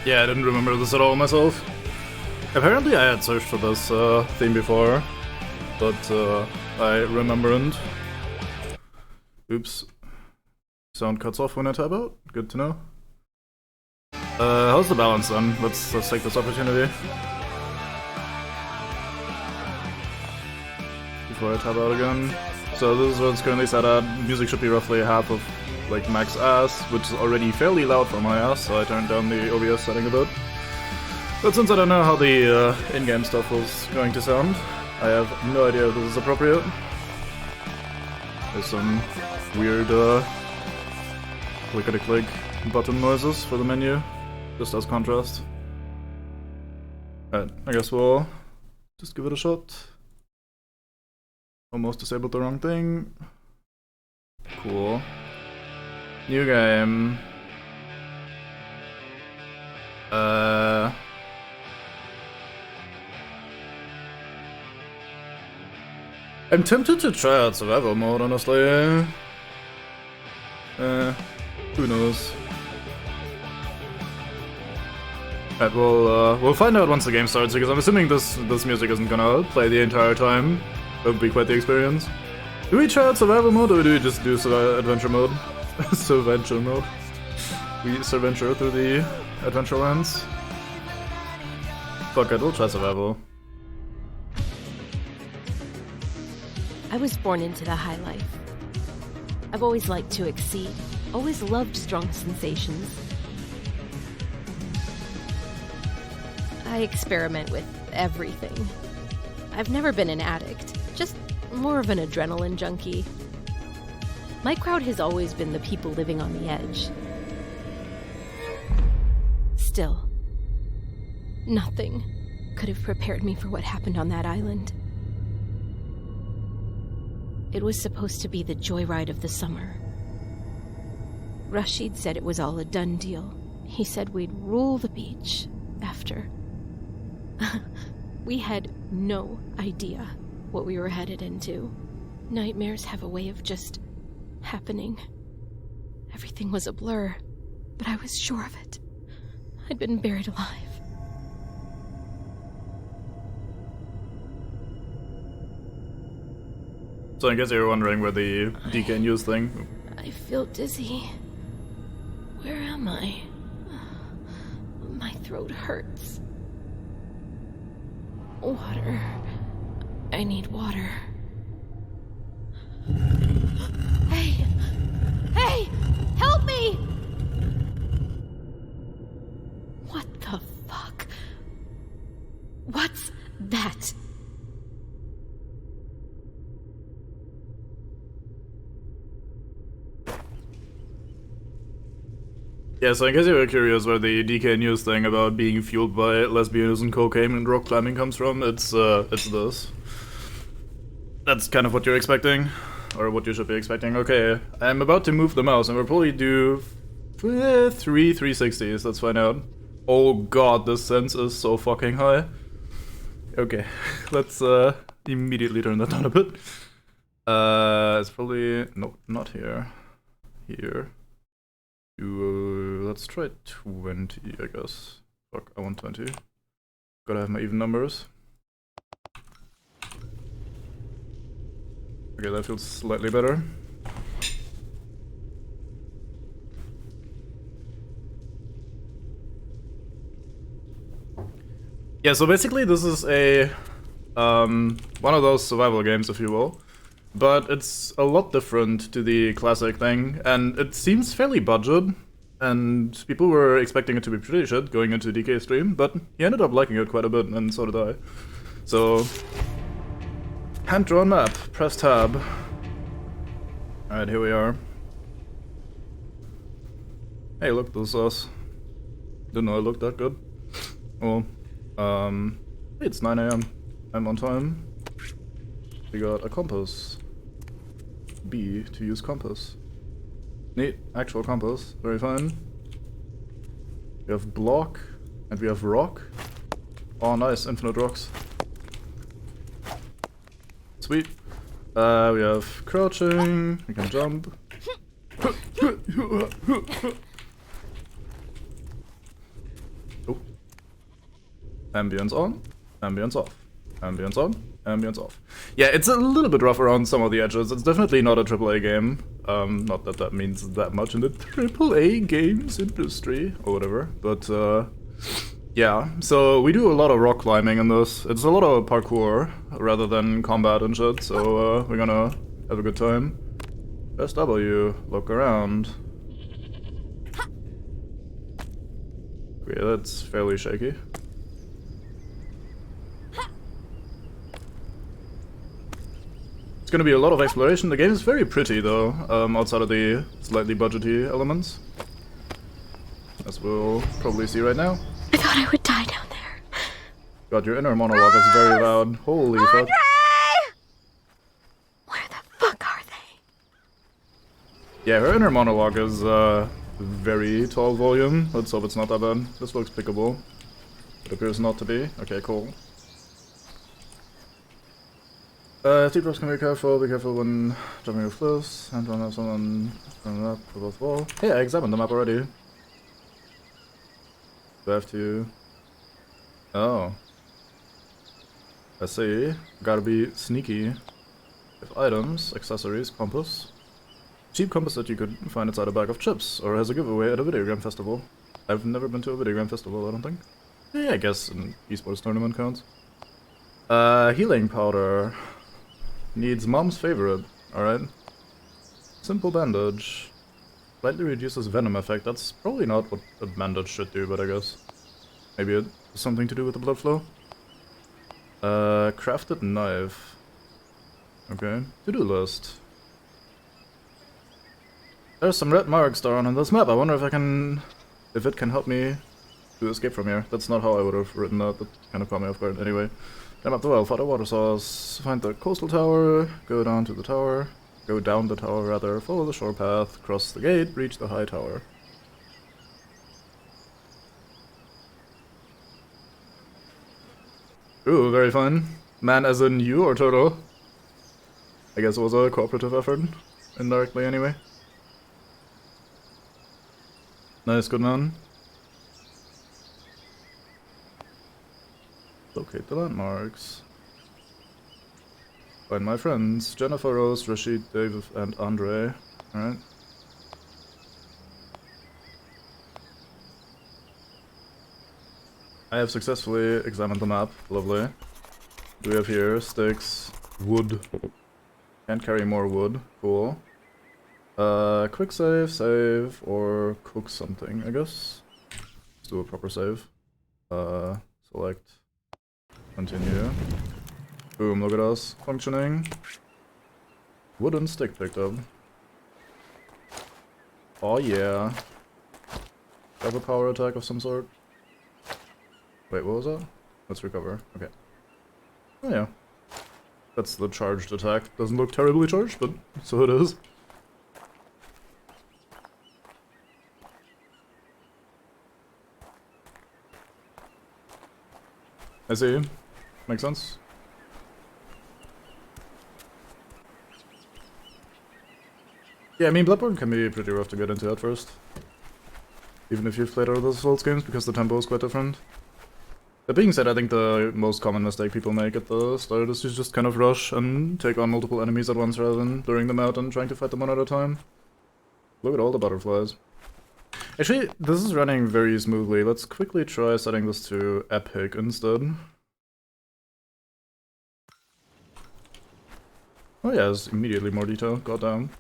Yeah, I didn't remember this at all myself. Apparently I had searched for this theme before, but I remembered. Oops. Sound cuts off when I tap out. Good to know. How's the balance then? Let's take this opportunity. Before I tap out again. So this is what's currently set at. Music should be roughly half of like max ass, which is already fairly loud for my ass, so I turned down the OBS setting a bit. But since I don't know how the in-game stuff was going to sound, I have no idea if this is appropriate. There's some weird clickety-click button noises for the menu, just as contrast. Alright, I guess we'll just give it a shot. Almost disabled the wrong thing. Cool. New game. I'm tempted to try out survival mode, honestly. Who knows? Alright, we'll find out once the game starts, because I'm assuming this music isn't gonna play the entire time. That would be quite the experience. Do we try out survival mode, or do we just do adventure mode? Surventure mode. We surventure through the adventure lands. Fuck it, we'll try survival. I was born into the high life. I've always liked to exceed, always loved strong sensations. I experiment with everything. I've never been an addict, just more of an adrenaline junkie. My crowd has always been the people living on the edge. Still, nothing could have prepared me for what happened on that island. It was supposed to be the joyride of the summer. Rashid said it was all a done deal. He said we'd rule the beach after. We had no idea what we were headed into. Nightmares have a way of just happening. Everything was a blur, but I was sure of it. I'd been buried alive. So I guess you're wondering where the DK News thing... I feel dizzy. Where am I? My throat hurts. Water. I need water. Hey! Hey! Help me! What the fuck? What's that? Yeah, so in case you were curious where the DK News thing about being fueled by lesbianism, cocaine, and rock climbing comes from, it's this. That's kind of what you're expecting, or what you should be expecting. Okay, I'm about to move the mouse, and we'll probably do 3 360s, let's find out. Oh god, this sense is so fucking high. Okay, let's immediately turn that down a bit. It's probably... no, not here. Here. Let's try 20, I guess. Fuck, I want 20. Gotta have my even numbers. Okay, that feels slightly better. Yeah, so basically this is a one of those survival games, if you will. But it's a lot different to the classic thing, and it seems fairly budget, and people were expecting it to be pretty shit going into DK stream, but he ended up liking it quite a bit, and so did I. So, hand-drawn map, press tab. Alright, here we are. Hey, look, this is us. Didn't know I looked that good. Well, it's 9 AM. I'm on time. We got a compass. B to use compass. Neat, actual compass, very fine. We have block, and we have rock. Oh nice, infinite rocks. Sweet. We have crouching, we can jump. Ambience on, ambience off, ambience on, ambience off. Yeah, it's a little bit rough around some of the edges. It's definitely not a AAA game. Not that that means that much in the AAA games industry or whatever, but yeah. So we do a lot of rock climbing in this. It's a lot of parkour rather than combat and shit. So we're gonna have a good time. Press W, look around. Okay, that's fairly shaky. It's gonna be a lot of exploration. The game is very pretty though, outside of the slightly budgety elements. As we'll probably see right now. I thought I would die down there. God, your inner monologue is very loud. Holy fuck. Where the fuck are they? Yeah, her inner monologue is very tall volume. Let's hope it's not that bad. This looks pickable. It appears not to be. Okay, cool. T-Pros can be careful when jumping off cliffs, and don't have someone on the map for both wall. Hey, I examined the map already. Do I have to... Oh. I see. Gotta be sneaky. With items, accessories, compass. Cheap compass that you could find inside a bag of chips, or as a giveaway at a video game festival. I've never been to a video game festival, I don't think. Yeah, I guess an esports tournament counts. Healing powder. Needs mom's favorite, alright. Simple bandage. Slightly reduces venom effect. That's probably not what a bandage should do, but I guess. Maybe it has something to do with the blood flow. Crafted knife. Okay. To-do list. There's some red marks drawn on this map. I wonder if it can help me to escape from here. That's not how I would have written that. That kind of caught me off guard. Anyway. Climb up the well, find a water source, find the coastal tower, go down the tower, follow the shore path, cross the gate, reach the high tower. Ooh, very fun. Man as in you or Turtle? I guess it was a cooperative effort, indirectly anyway. Nice, good man. Locate the landmarks. Find my friends, Jennifer, Rose, Rashid, Dave, and Andre. Alright. I have successfully examined the map. Lovely. What do we have here? Sticks. Wood. Can't carry more wood. Cool. Quick save, or cook something, I guess. Let's do a proper save. Select. Continue. Boom, look at us. Functioning. Wooden stick picked up. Oh yeah. Have a power attack of some sort. Wait, what was that? Let's recover. Okay. Oh yeah. That's the charged attack. Doesn't look terribly charged, but so it is. I see. Makes sense. Yeah, I mean, Bloodborne can be pretty rough to get into at first. Even if you've played all those Souls games, because the tempo is quite different. That being said, I think the most common mistake people make at the start is to just kind of rush and take on multiple enemies at once rather than blurring them out and trying to fight them one at a time. Look at all the butterflies. Actually, this is running very smoothly. Let's quickly try setting this to Epic instead. Oh yeah, it's immediately more detail. Goddamn.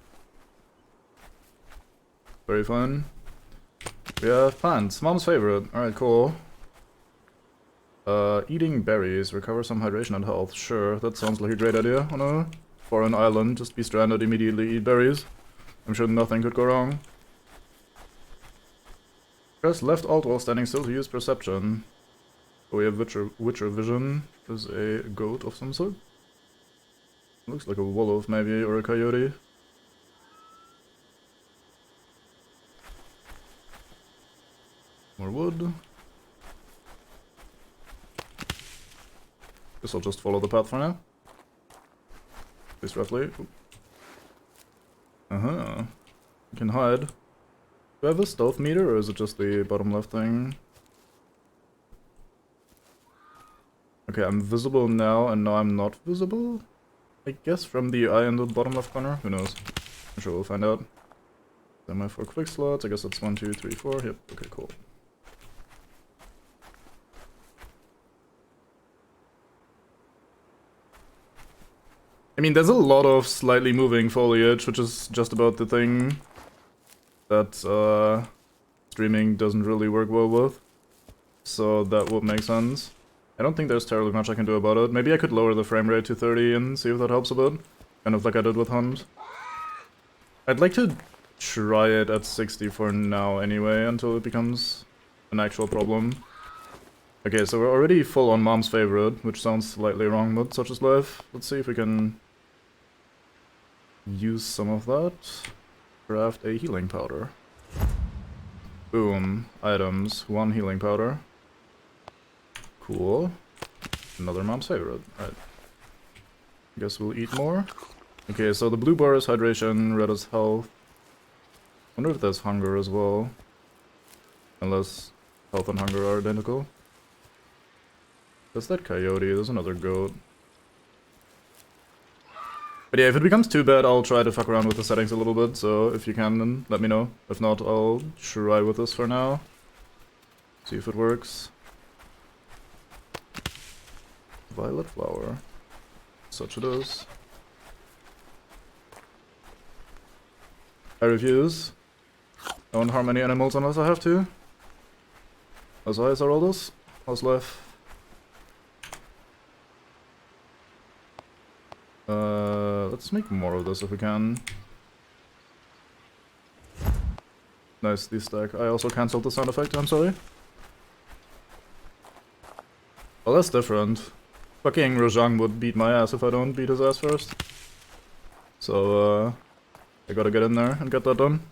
Very fun. We have pants. Mom's favorite. Alright, cool. Eating berries. Recover some hydration and health. Sure, that sounds like a great idea. On a foreign island, just be stranded, immediately eat berries. I'm sure nothing could go wrong. Press left alt while standing still to use perception. Oh, we have Witcher vision. There's a goat of some sort. Looks like a wolf maybe, or a coyote. More wood. Guess I'll just follow the path for now. At least roughly. Uh-huh. You can hide. Do I have a stealth meter, or is it just the bottom left thing? Okay, I'm visible now, and now I'm not visible? I guess from the eye in the bottom left corner? Who knows? I'm sure we'll find out. Then my 4 quick slots, I guess that's 1, 2, 3, 4. Yep, okay, cool. I mean, there's a lot of slightly moving foliage, which is just about the thing that streaming doesn't really work well with. So that would make sense. I don't think there's terribly much I can do about it. Maybe I could lower the frame rate to 30 and see if that helps a bit. Kind of like I did with Hunt. I'd like to try it at 60 for now anyway, until it becomes an actual problem. Okay, so we're already full on Mom's favorite, which sounds slightly wrong, but such is life. Let's see if we can use some of that. Craft a healing powder. Boom. Items. 1 healing powder. Cool. Another Mom's favorite. Alright. Guess we'll eat more. Okay, so the blue bar is hydration, red is health. Wonder if there's hunger as well. Unless health and hunger are identical. There's that coyote, there's another goat. But yeah, if it becomes too bad, I'll try to fuck around with the settings a little bit, so if you can, then let me know. If not, I'll try with this for now. See if it works. Violet flower. Such it is. I refuse. I won't harm any animals unless I have to. As eyes are all this. How's life? Let's make more of this if we can. Nicely stack. I also cancelled the sound effect, I'm sorry. Well, that's different. Fucking Rojang would beat my ass if I don't beat his ass first. So, I gotta get in there and get that done.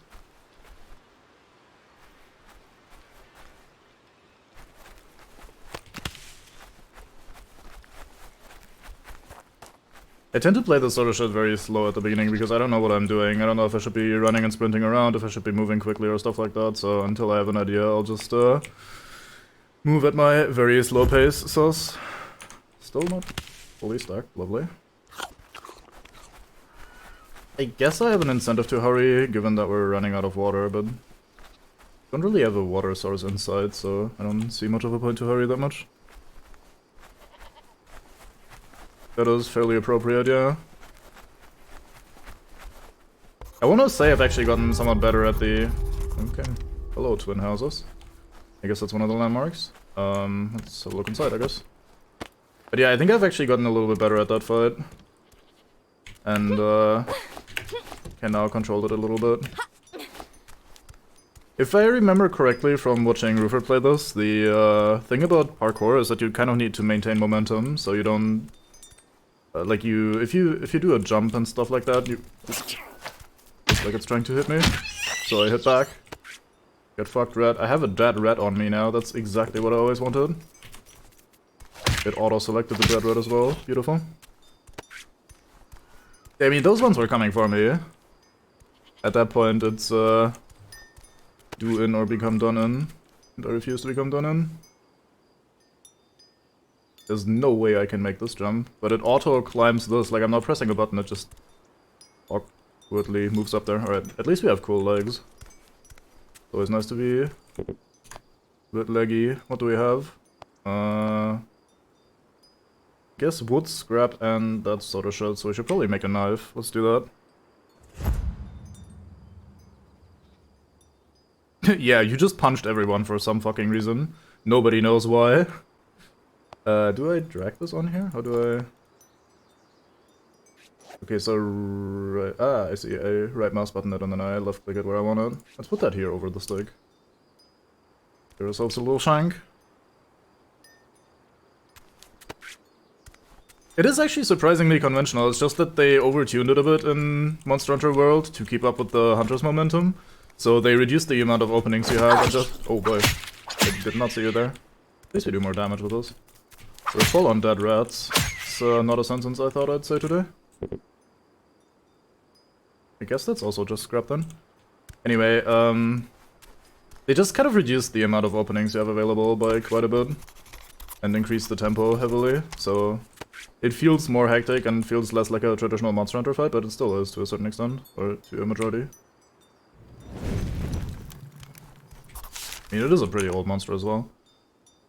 I tend to play this sort of shit very slow at the beginning because I don't know what I'm doing. I don't know if I should be running and sprinting around, if I should be moving quickly or stuff like that. So until I have an idea, I'll just move at my very slow pace. So still not fully stacked. Lovely. I guess I have an incentive to hurry, given that we're running out of water, but don't really have a water source inside, so I don't see much of a point to hurry that much. That is fairly appropriate, yeah. I want to say I've actually gotten somewhat better at the... Okay. Hello, twin houses. I guess that's one of the landmarks. Let's have a look inside, I guess. But yeah, I think I've actually gotten a little bit better at that fight. And, can now control it a little bit. If I remember correctly from watching Rufert play this, the thing about parkour is that you kind of need to maintain momentum, so you don't... like if you do a jump and stuff like that, you... Looks like it's trying to hit me. So I hit back. Get fucked red. I have a dead red on me now, that's exactly what I always wanted. It auto-selected the dead red as well, beautiful. I mean, those ones were coming for me. At that point, it's do in or become done in. And I refuse to become done in. There's no way I can make this jump, but it auto-climbs this, like I'm not pressing a button, it just awkwardly moves up there. Alright, at least we have cool legs. Always nice to be a bit leggy. What do we have? Guess wood, scrap, and that sort of shit, so we should probably make a knife. Let's do that. Yeah, you just punched everyone for some fucking reason. Nobody knows why. Do I drag this on here? How do I... Okay, so right... Ah, I see. I right mouse button it and then I left click it where I want it. Let's put that here over the stick. Give ourselves a little shank. It is actually surprisingly conventional, it's just that they overtuned it a bit in Monster Hunter World to keep up with the Hunter's momentum. So they reduced the amount of openings you have and just... Oh boy, I did not see you there. At least we do more damage with this. We're full on dead rats. It's not a sentence I thought I'd say today. I guess that's also just scrap then. Anyway, they just kind of reduced the amount of openings you have available by quite a bit. and increased the tempo heavily, so it feels more hectic and feels less like a traditional Monster Hunter fight, but it still is to a certain extent, or to a majority. I mean, it is a pretty old monster as well.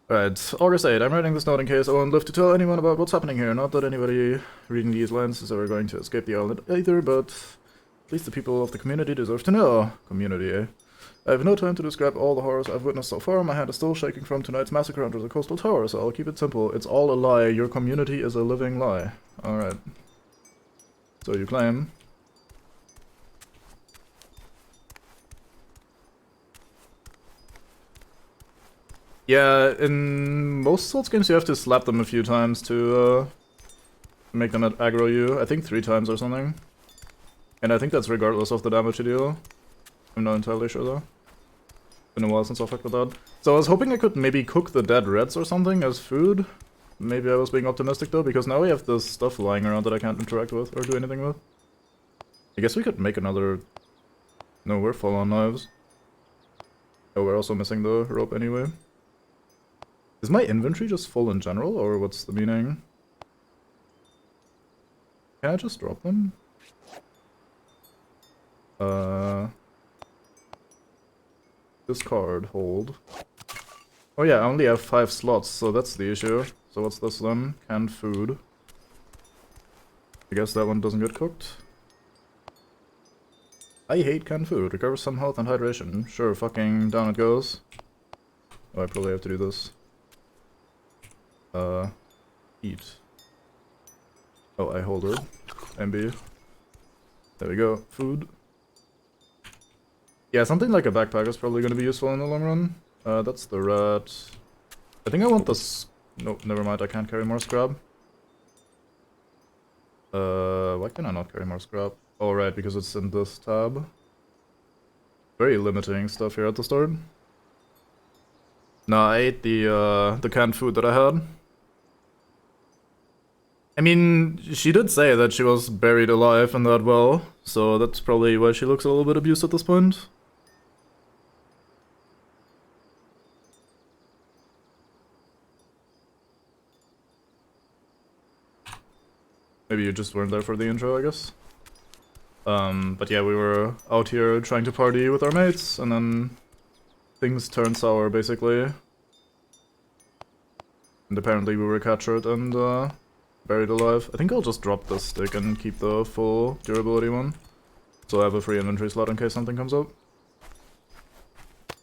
Alright, August 8. I'm writing this note in case I won't live to tell anyone about what's happening here. Not that anybody reading these lines is ever going to escape the island either, but at least the people of the community deserve to know. Community, eh? I have no time to describe all the horrors I've witnessed so far. My hand is still shaking from tonight's massacre under the coastal tower, so I'll keep it simple. It's all a lie. Your community is a living lie. Alright. So you claim. Yeah, in most Souls games you have to slap them a few times to make them aggro you. I think 3 times or something. And I think that's regardless of the damage you deal. I'm not entirely sure though. Been a while since I fucked with that. So I was hoping I could maybe cook the dead reds or something as food. Maybe I was being optimistic though, because now we have this stuff lying around that I can't interact with or do anything with. I guess we could make another... No, we're full on knives. Oh, we're also missing the rope anyway. Is my inventory just full in general, or what's the meaning? Can I just drop them? Discard, hold. Oh yeah, I only have 5 slots, so that's the issue. So what's this then? Canned food. I guess that one doesn't get cooked. I hate canned food. Recovers some health and hydration. Sure, fucking down it goes. Oh, I probably have to do this. Eat. Oh, I hold it. MB. There we go. Food. Yeah, something like a backpack is probably going to be useful in the long run. That's the rat. I think I want this... Nope, never mind, I can't carry more scrap. Why can I not carry more scrap? Oh, right, because it's in this tab. Very limiting stuff here at the start. No, I ate the canned food that I had. I mean, she did say that she was buried alive in that well, so that's probably why she looks a little bit abused at this point. Maybe you just weren't there for the intro, I guess. But yeah, we were out here trying to party with our mates, and then things turned sour, basically. And apparently we were captured and buried alive. I think I'll just drop this stick and keep the full durability one. So I have a free inventory slot in case something comes up.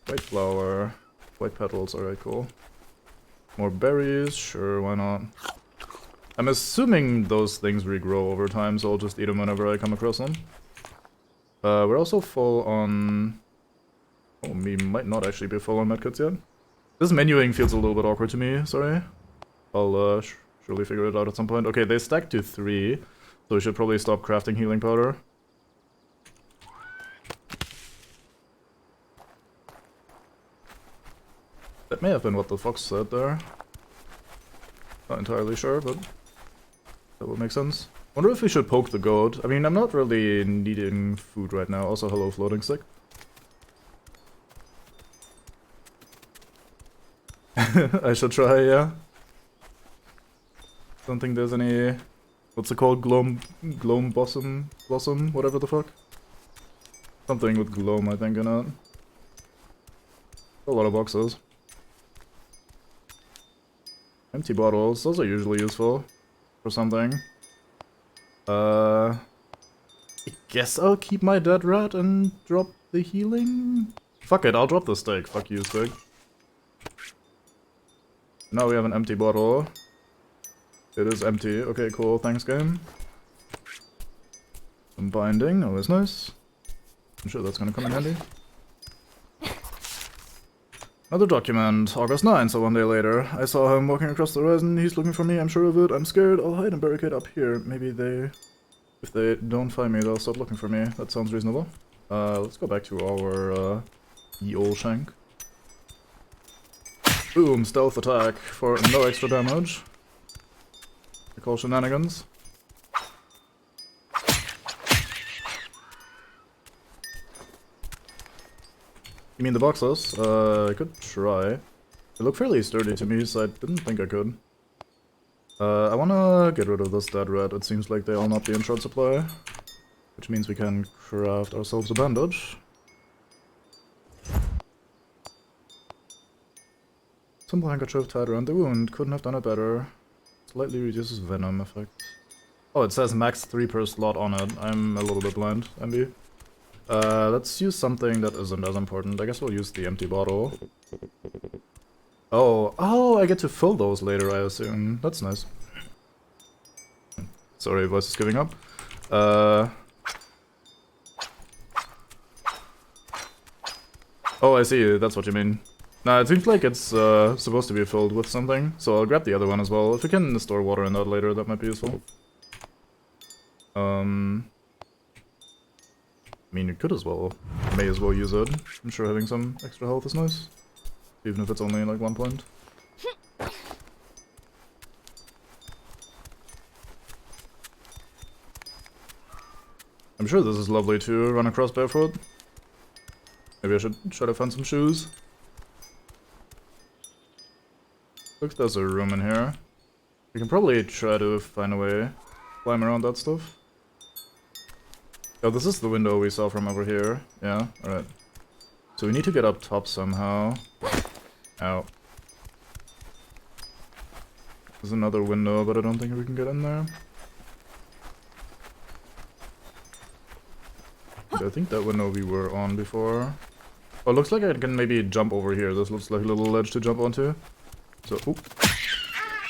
White flower. White petals, alright, cool. More berries, sure, why not? I'm assuming those things regrow over time, so I'll just eat them whenever I come across them. We're also full on... Oh, we might not actually be full on medkits yet. This menuing feels a little bit awkward to me, sorry. I'll surely figure it out at some point. Okay, they stack to 3, so we should probably stop crafting healing powder. That may have been what the fox said there. Not entirely sure, but that would make sense. Wonder if we should poke the goat. I mean, I'm not really needing food right now. Also, hello, floating stick. I should try, yeah. Don't think there's any... What's it called? Gloam blossom? Whatever the fuck. Something with gloam, I think, in it. A lot of boxes. Empty bottles, those are usually useful for something. I guess I'll keep my dead rat and drop the healing? Fuck it, I'll drop the steak. Fuck you, steak. Now we have an empty bottle. It is empty. Okay, cool. Thanks, game. Some binding. Always nice. I'm sure that's gonna come in handy. Another document. August 9, so 1 day later. I saw him walking across the horizon. He's looking for me. I'm sure of it. I'm scared. I'll hide and barricade up here. Maybe they... If they don't find me, they'll stop looking for me. That sounds reasonable. Let's go back to our ye ol' shank. Boom, stealth attack for no extra damage. I call shenanigans. You mean the boxes? I could try. They look fairly sturdy to me, so I didn't think I could. I wanna get rid of this dead rat. It seems like they'll not be in short supply. Which means we can craft ourselves a bandage. Simple handkerchief tied around the wound. Couldn't have done it better. Slightly reduces venom effect. Oh, it says max 3 per slot on it. I'm a little bit blind, MB. Let's use something that isn't as important. I guess we'll use the empty bottle. Oh, I get to fill those later, I assume. That's nice. Sorry, voice is giving up. Oh, I see, that's what you mean. Nah, it seems like it's supposed to be filled with something, so I'll grab the other one as well. If we can store water in that later, that might be useful. I mean, you could as well. May as well use it. I'm sure having some extra health is nice. Even if it's only like 1 point. I'm sure this is lovely to run across barefoot. Maybe I should try to find some shoes. Looks there's a room in here. We can probably try to find a way to climb around that stuff. Oh, this is the window we saw from over here. Yeah, alright. So we need to get up top somehow. Ow. There's another window, but I don't think we can get in there. I think that window we were on before. Oh, it looks like I can maybe jump over here. This looks like a little ledge to jump onto. So, oop.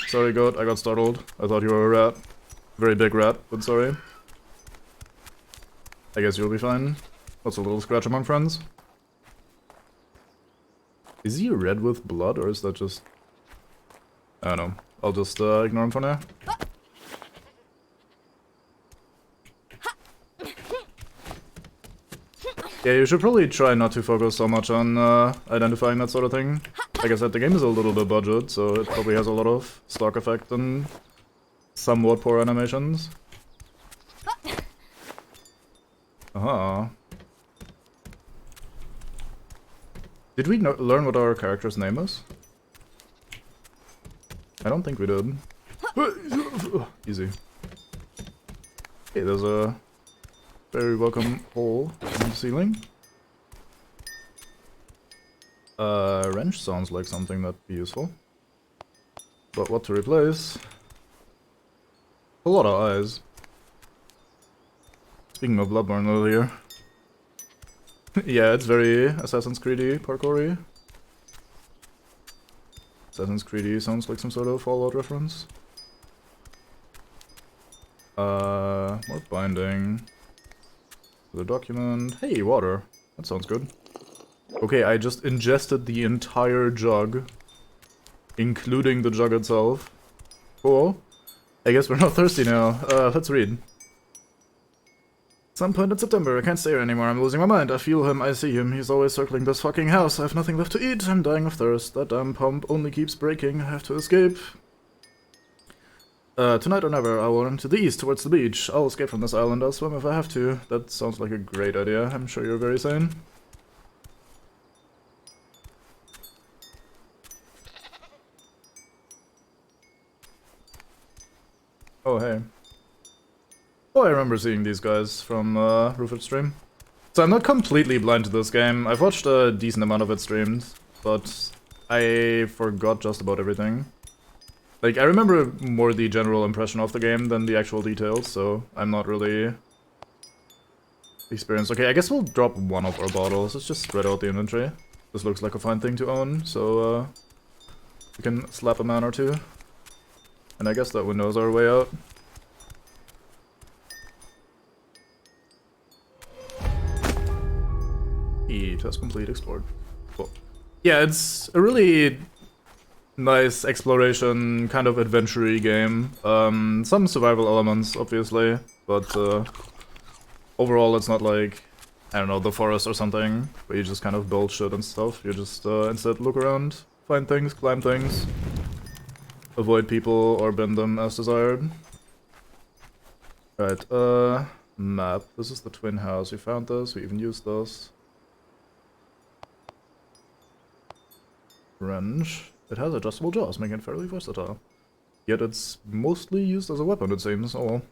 Sorry, goat, I got startled. I thought you were a rat. Very big rat, but sorry. I guess you'll be fine. What's a little scratch among friends? Is he red with blood, or is that just... I don't know. I'll just ignore him for now. Yeah, you should probably try not to focus so much on identifying that sort of thing. Like I said, the game is a little bit budget, so it probably has a lot of stock effect and somewhat poor animations. Aha. Did we learn what our character's name is? I don't think we did. Easy. Okay, there's a very welcome hole in the ceiling. Wrench sounds like something that'd be useful. But what to replace? A lot of eyes. Speaking of Bloodborne earlier. Yeah, it's very Assassin's Creed-y, parkour-y. Assassin's Creed-y sounds like some sort of Fallout reference. More binding. The document. Hey, water. That sounds good. Okay, I just ingested the entire jug. Including the jug itself. Cool. I guess we're not thirsty now. Let's read. Some point in September, I can't stay here anymore, I'm losing my mind. I feel him, I see him, he's always circling this fucking house. I have nothing left to eat, I'm dying of thirst. That damn pump only keeps breaking, I have to escape. Tonight or never, I will run to the east, towards the beach. I'll escape from this island, I'll swim if I have to. That sounds like a great idea, I'm sure you're very sane. Oh, hey. Oh, I remember seeing these guys from Rufus stream. So I'm not completely blind to this game. I've watched a decent amount of it streamed, but I forgot just about everything. Like, I remember more the general impression of the game than the actual details, so I'm not really experienced. Okay, I guess we'll drop one of our bottles. Let's just spread out the inventory. This looks like a fine thing to own, so we can slap a man or two. And I guess that window's our way out. Test complete, explored. Cool. Yeah, it's a really nice exploration, kind of adventure-y game. Some survival elements, obviously, but overall it's not like, I don't know, The Forest or something, where you just kind of build shit and stuff. You just instead look around, find things, climb things, avoid people or bend them as desired. Right, map. This is the twin house. We found this, we even used this. Wrench. It has adjustable jaws, making it fairly versatile. Yet it's mostly used as a weapon, it seems. Oh well.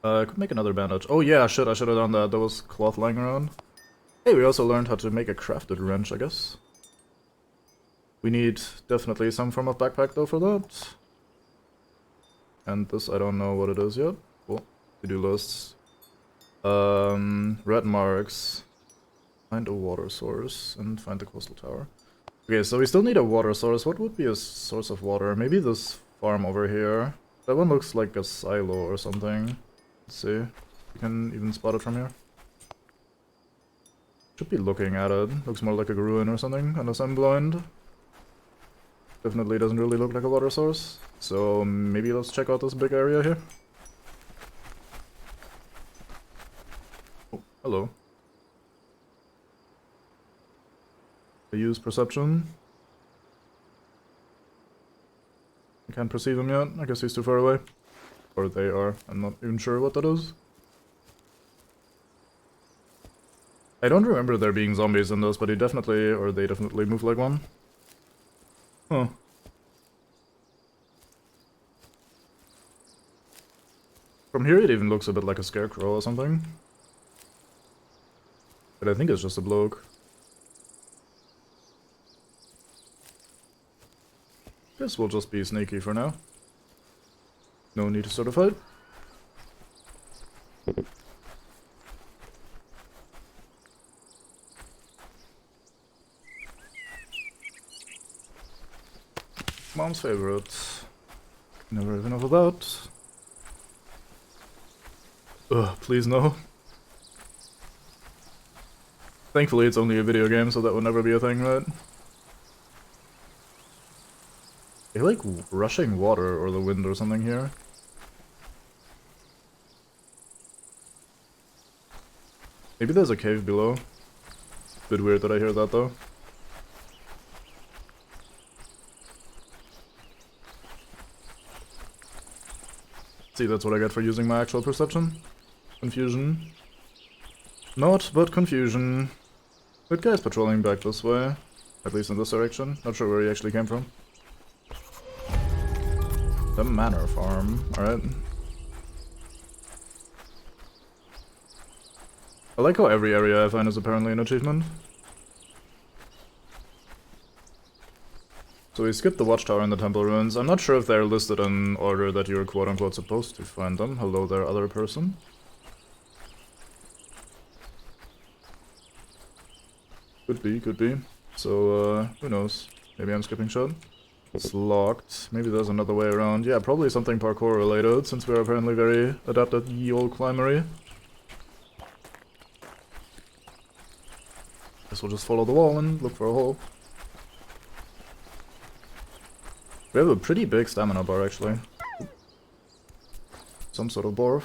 I could make another bandage. Oh yeah, shit, I should have done that. There was cloth lying around. Hey, we also learned how to make a crafted wrench, I guess. We need definitely some form of backpack though for that. And this, I don't know what it is yet. Cool. To-do lists. Red marks. Find a water source and find the coastal tower. Okay, so we still need a water source. What would be a source of water? Maybe this farm over here. That one looks like a silo or something. Let's see. You can even spot it from here. Should be looking at it. Looks more like a ruin or something, unless I'm blind. Definitely doesn't really look like a water source. So maybe let's check out this big area here. Oh, hello. I use perception. I can't perceive him yet. I guess he's too far away. Or they are. I'm not even sure what that is. I don't remember there being zombies in this, but they definitely move like one. Huh. From here it even looks a bit like a scarecrow or something. But I think it's just a bloke. Guess we'll just be sneaky for now. No need to start a fight. Mom's favorite. Never even of that. Ugh, please no. Thankfully it's only a video game, so that would never be a thing, right? I feel like rushing water or the wind or something here. Maybe there's a cave below. Bit weird that I hear that though. See, that's what I get for using my actual perception. Confusion. Not, but confusion. That guy's patrolling back this way. At least in this direction. Not sure where he actually came from. The Manor Farm. Alright. I like how every area I find is apparently an achievement. So we skipped the watchtower and the temple ruins. I'm not sure if they're listed in order that you're quote-unquote supposed to find them. Hello there, other person. Could be, could be. So, who knows? Maybe I'm skipping shit. It's locked. Maybe there's another way around. Yeah, probably something parkour related, since we're apparently very adept at ye old climbery. Guess we'll just follow the wall and look for a hole. We have a pretty big stamina bar, actually. Some sort of boar.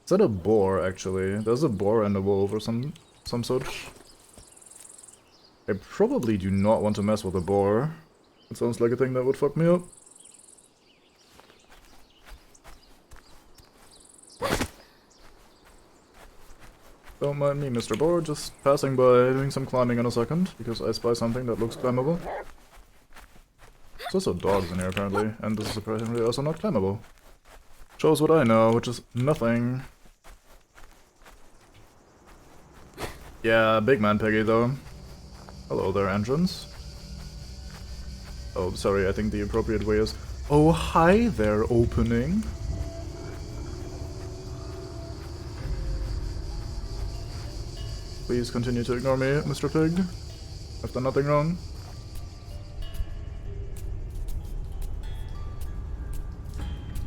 Is that a boar, actually? There's a boar and a wolf or some sort. I probably do not want to mess with a boar. It sounds like a thing that would fuck me up. Don't mind me, Mr. Boar, just passing by, doing some climbing in a second, because I spy something that looks climbable. There's also dogs in here, apparently, and this is surprisingly also not climbable. Shows what I know, which is nothing. Yeah, big man Peggy, though. Hello there, entrance. Oh, sorry, I think the appropriate way is... Oh, hi there, opening. Please continue to ignore me, Mr. Pig. I've done nothing wrong.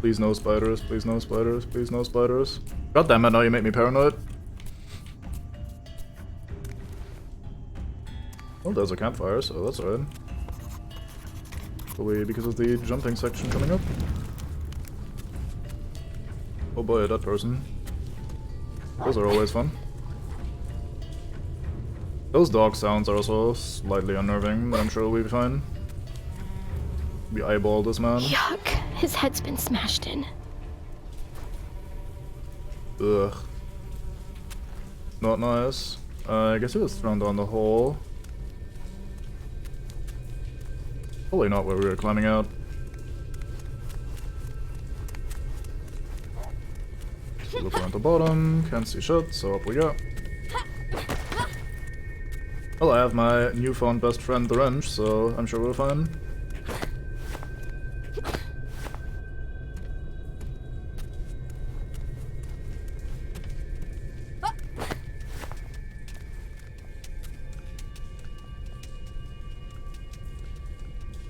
Please no spiders, please no spiders, please no spiders. God damn it, now you make me paranoid. Well, there's a campfire, so that's alright. Probably because of the jumping section coming up. Oh boy, that person. Those are always fun. Those dog sounds are also slightly unnerving, but I'm sure we'll be fine. We eyeball this man. Yuck. His head's been smashed in. Ugh. Not nice. I guess he was thrown down the hole. Probably not where we were climbing out. So look around the bottom, can't see shit, so up we go. Well, I have my newfound best friend, the wrench, so I'm sure we're fine.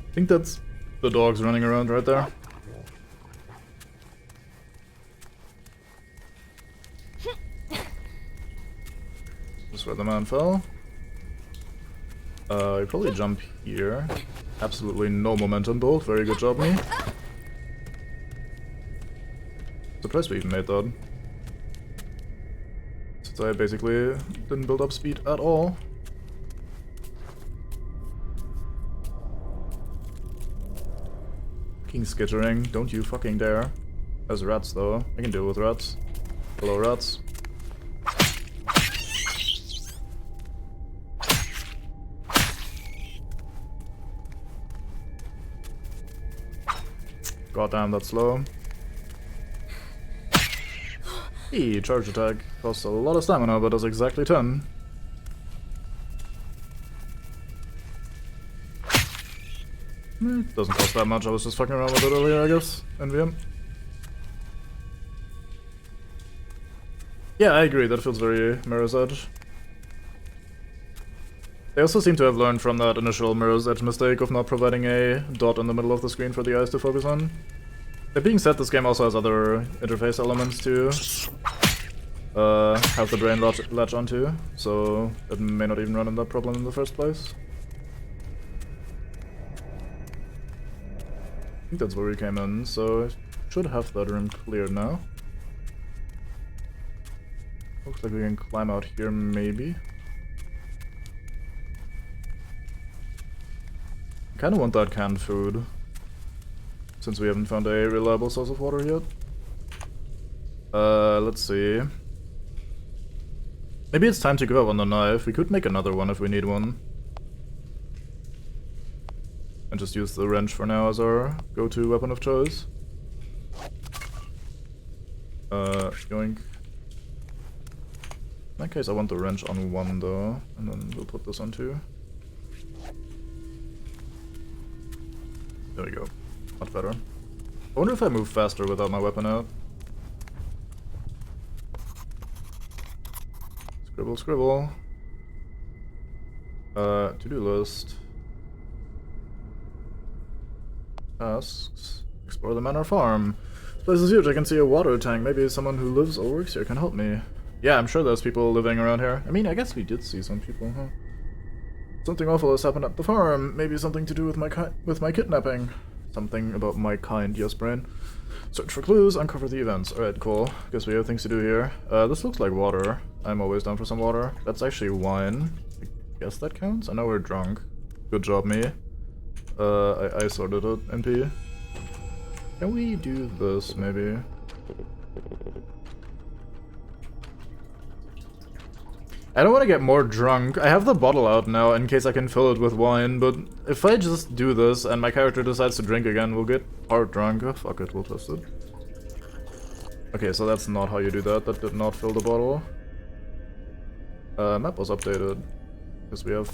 I think that's the dogs running around right there. This is where the man fell. You probably jump here. Absolutely no momentum build. Very good job, me. Surprised we even made that. Since I basically didn't build up speed at all. Fucking skittering. Don't you fucking dare. There's rats though. I can deal with rats. Hello, rats. Goddamn, that's slow. Hey, charge attack. Costs a lot of stamina, but does exactly 10. Doesn't cost that much, I was just fucking around with it earlier, I guess. NVM. Yeah, I agree, that feels very Mirror's Edge. They also seem to have learned from that initial Mirror's Edge mistake of not providing a dot in the middle of the screen for the eyes to focus on. That being said, this game also has other interface elements to have the brain latch onto, so it may not even run into that problem in the first place. I think that's where we came in, so I should have that room cleared now. Looks like we can climb out here, maybe. I kinda want that canned food, since we haven't found a reliable source of water yet. Let's see. Maybe it's time to give up on the knife. We could make another one if we need one. And just use the wrench for now as our go-to weapon of choice. Yoink. In that case, I want the wrench on one though, and then we'll put this on two. There we go. Much better. I wonder if I move faster without my weapon out. Scribble, scribble. To-do list. Tasks. Explore the manor farm. This place is huge. I can see a water tank. Maybe someone who lives or works here can help me. Yeah, I'm sure there's people living around here. I mean, I guess we did see some people, huh? Something awful has happened at the farm. Maybe something to do with my kidnapping. Something about my kind, yes, brain. Search for clues, uncover the events. Alright, cool. Guess we have things to do here. This looks like water. I'm always down for some water. That's actually wine. I guess that counts? I know we're drunk. Good job, me. I sorted it, MP. Can we do this, maybe? I don't want to get more drunk. I have the bottle out now in case I can fill it with wine, but if I just do this and my character decides to drink again, we'll get hard drunk. Oh, fuck it, we'll test it. Okay, so that's not how you do that. That did not fill the bottle. Map was updated. Because we have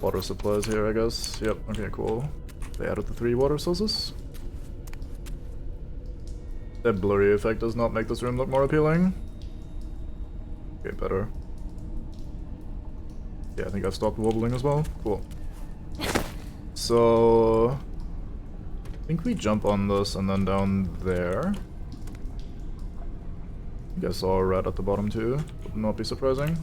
water supplies here, I guess. Yep, okay, cool. They added the 3 water sources. That blurry effect does not make this room look more appealing. Okay, better. Yeah, I think I've stopped wobbling as well. Cool. So I think we jump on this and then down there. I think I saw a rat at the bottom too. Would not be surprising.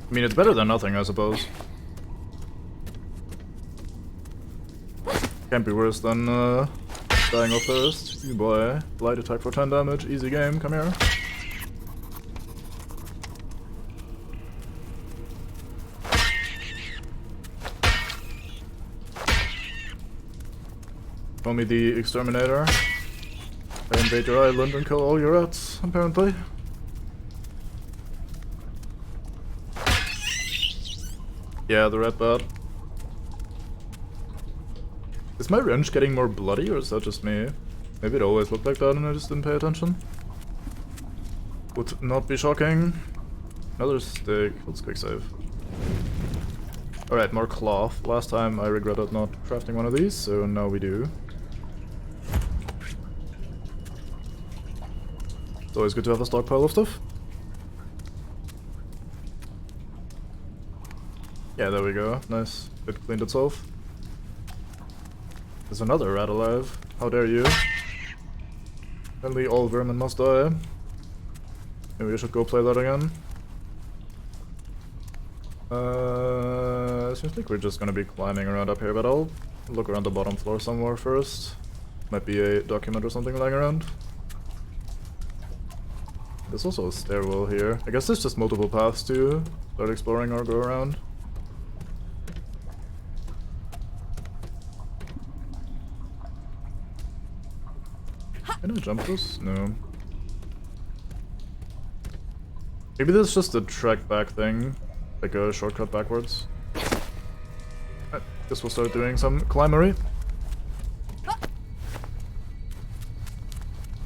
I mean, it's better than nothing, I suppose. Can't be worse than dying of thirst. You boy. Light attack for 10 damage. Easy game. Come here. Call me the exterminator. I invade your island and kill all your rats. apparently. Yeah, the red bat. Is my wrench getting more bloody, or is that just me? Maybe it always looked like that and I just didn't pay attention. Would not be shocking. Another stick. Let's quick save. Alright, more cloth. Last time I regretted not crafting one of these, so now we do. It's always good to have a stockpile of stuff. Yeah, there we go. Nice. It cleaned itself. There's another rat alive. How dare you? Apparently all vermin must die. Maybe we should go play that again. Seems like we're just gonna be climbing around up here, but I'll look around the bottom floor somewhere first. Might be a document or something lying around. There's also a stairwell here. I guess there's just multiple paths to start exploring or go around. Can I jump this? No. Maybe this is just a trek back thing. Like a shortcut backwards. I guess we'll start doing some climbery.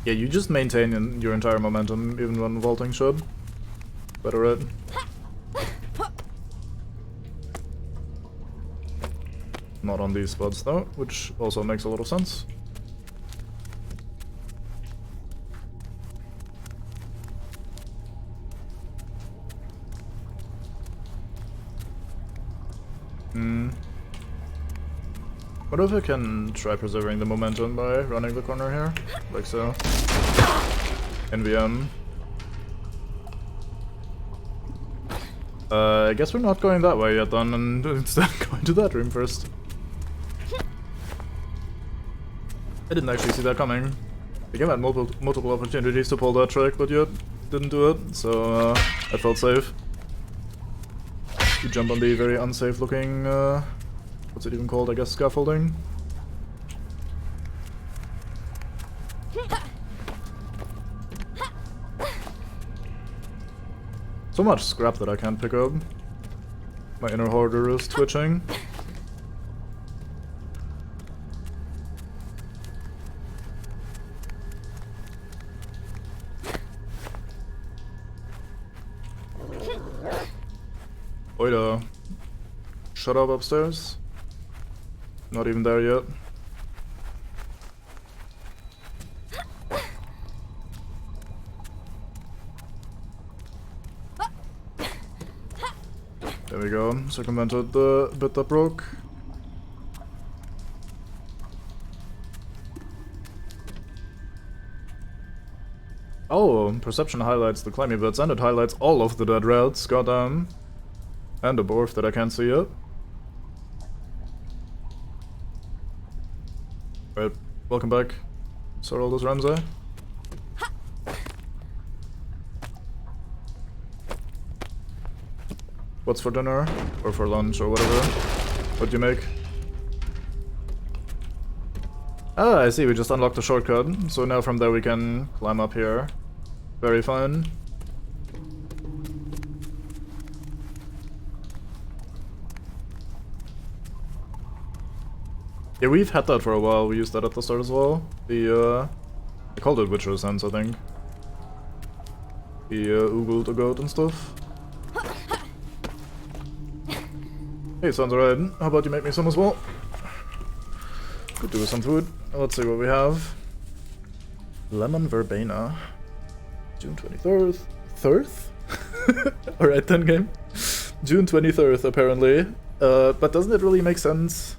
Yeah, you just maintain your entire momentum even when vaulting should. Better it. Not on these spots though, which also makes a lot of sense. What if I can try preserving the momentum by running the corner here? Like so. NVM. I guess we're not going that way yet then, and instead going to that room first. I didn't actually see that coming. I think I had multiple opportunities to pull that trick, but yet didn't do it, so I felt safe. You jump on the very unsafe looking, what's it even called? I guess scaffolding. So much scrap that I can't pick up. My inner hoarder is twitching. Oida. Shut up upstairs. Not even there yet. There we go. Circumvented the bit that broke. Oh, perception highlights the climby bits and it highlights all of the dead rats. Goddamn. And a dwarf that I can't see yet. Right, welcome back, Sir Aldous Ramsay. What's for dinner? Or for lunch, or whatever? What'd you make? Ah, I see, we just unlocked a shortcut, so now from there we can climb up here. Very fun. Yeah, we've had that for a while. We used that at the start as well. I called it Witcher's Sense, I think. The Oogle the goat and stuff. Hey, sounds alright. How about you make me some as well? Could do with some food. Let's see what we have. Lemon verbena. June 23rd. Alright then, game. June 23rd, apparently. But doesn't it really make sense?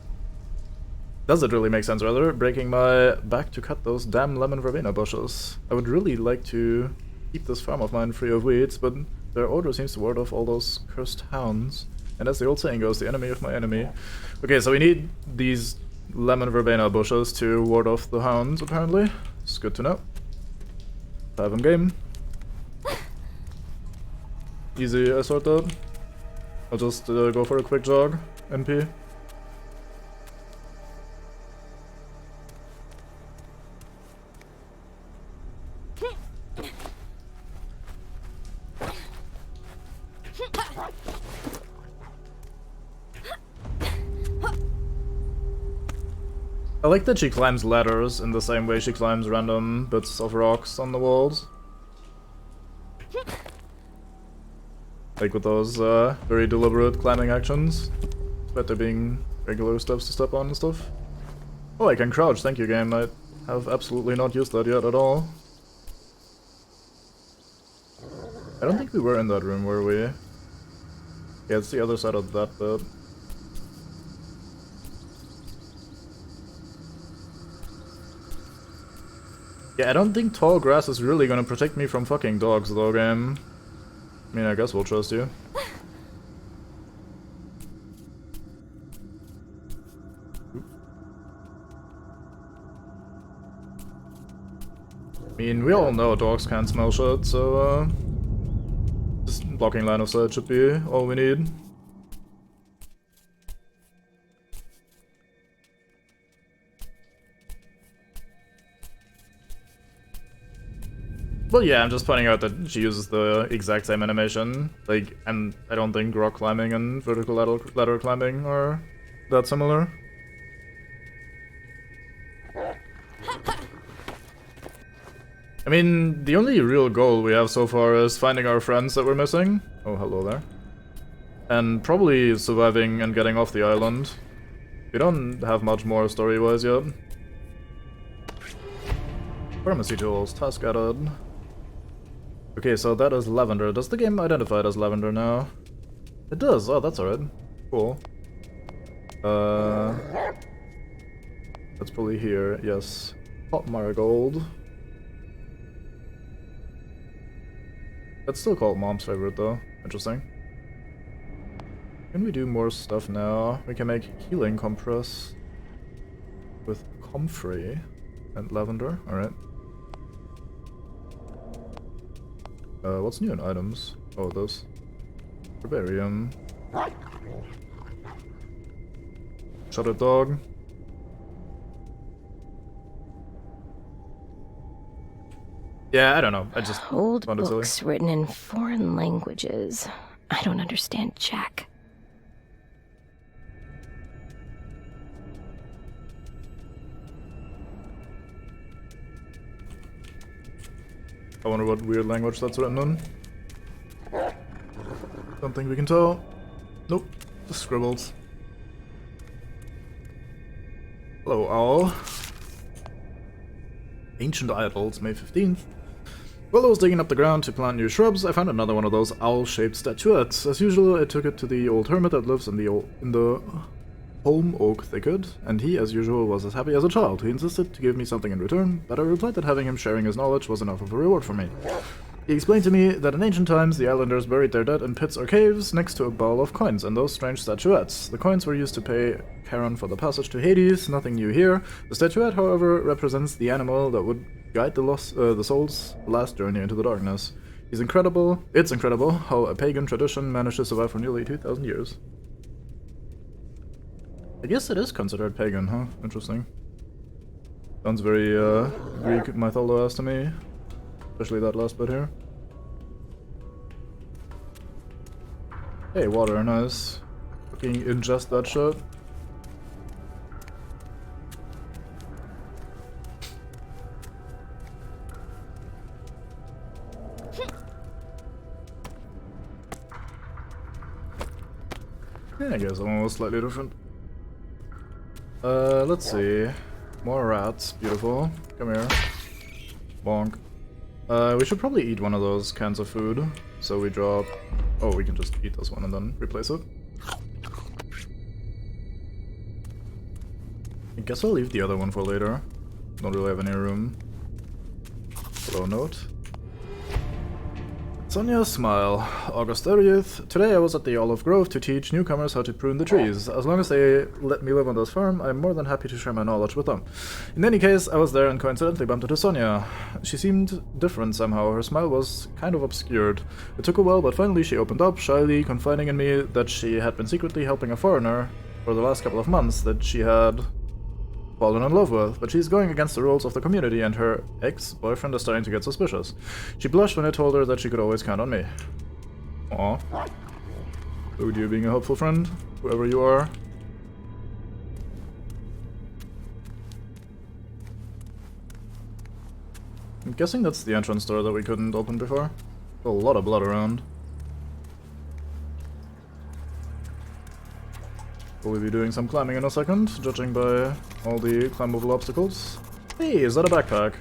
Does it really make sense, rather, breaking my back to cut those damn lemon verbena bushes? I would really like to keep this farm of mine free of weeds, but their odor seems to ward off all those cursed hounds. And as the old saying goes, the enemy of my enemy. Okay, so we need these lemon verbena bushes to ward off the hounds, apparently. It's good to know. 5M game. Easy, I sort that. I'll just go for a quick jog, NP. I like that she climbs ladders in the same way she climbs random bits of rocks on the walls. Like with those very deliberate climbing actions. But there being regular steps to step on and stuff. Oh, I can crouch, thank you game. I have absolutely not used that yet at all. I don't think we were in that room, were we? Yeah, it's the other side of that bit. Yeah, I don't think tall grass is really gonna protect me from fucking dogs though, game. I mean, I guess we'll trust you. I mean, we all know dogs can't smell shit, so just blocking line of sight should be all we need. Well, yeah, I'm just pointing out that she uses the exact same animation. Like, and I don't think rock climbing and vertical ladder climbing are that similar. I mean, the only real goal we have so far is finding our friends that we're missing. Oh, hello there. And probably surviving and getting off the island. We don't have much more story-wise yet. Pharmacy tools, task added. Okay, so that is lavender. Does the game identify it as lavender now? It does. Oh, that's alright. Cool. That's probably here. Yes. Hot marigold. That's still called Mom's favorite though. Interesting. Can we do more stuff now? We can make healing compress with comfrey and lavender. Alright. What's new in items? Oh, this. Herbarium. Shut it, dog. Yeah, I don't know. I just old found it silly. books written in foreign languages. I don't understand Czech. I wonder what weird language that's written in. Don't think we can tell. Nope, just scribbles. Hello, owl. Ancient idols, May 15th. While I was digging up the ground to plant new shrubs, I found another one of those owl-shaped statuettes. As usual, I took it to the old hermit that lives in the holm oak thicket, and he, as usual, was as happy as a child. He insisted to give me something in return, but I replied that having him sharing his knowledge was enough of a reward for me. He explained to me that in ancient times the islanders buried their dead in pits or caves next to a bowl of coins and those strange statuettes. The coins were used to pay Charon for the passage to Hades, nothing new here. The statuette, however, represents the animal that would guide the soul's last journey into the darkness. It's incredible how a pagan tradition managed to survive for nearly 2,000 years. I guess it is considered pagan, huh? Interesting. Sounds very Greek mythology to me. Especially that last bit here. Hey, water, nice. Fucking ingest that shit. Yeah, I guess I'm slightly different. Let's see. More rats, beautiful. Come here. Bonk. We should probably eat one of those cans of food. So we drop... Oh, we can just eat this one and then replace it. I guess I'll leave the other one for later. Don't really have any room. Hello, note. Sonia, smile. August 30th. Today I was at the Olive Grove to teach newcomers how to prune the trees. As long as they let me live on this farm, I'm more than happy to share my knowledge with them. In any case, I was there and coincidentally bumped into Sonia. She seemed different somehow. Her smile was kind of obscured. It took a while, but finally she opened up, shyly confiding in me that she had been secretly helping a foreigner for the last couple of months that she had fallen in love with, but she's going against the rules of the community and her ex-boyfriend is starting to get suspicious. She blushed when I told her that she could always count on me. Aw. Look at you being a helpful friend, whoever you are. I'm guessing that's the entrance door that we couldn't open before. A lot of blood around. We'll be doing some climbing in a second, judging by all the climbable obstacles. Hey, is that a backpack?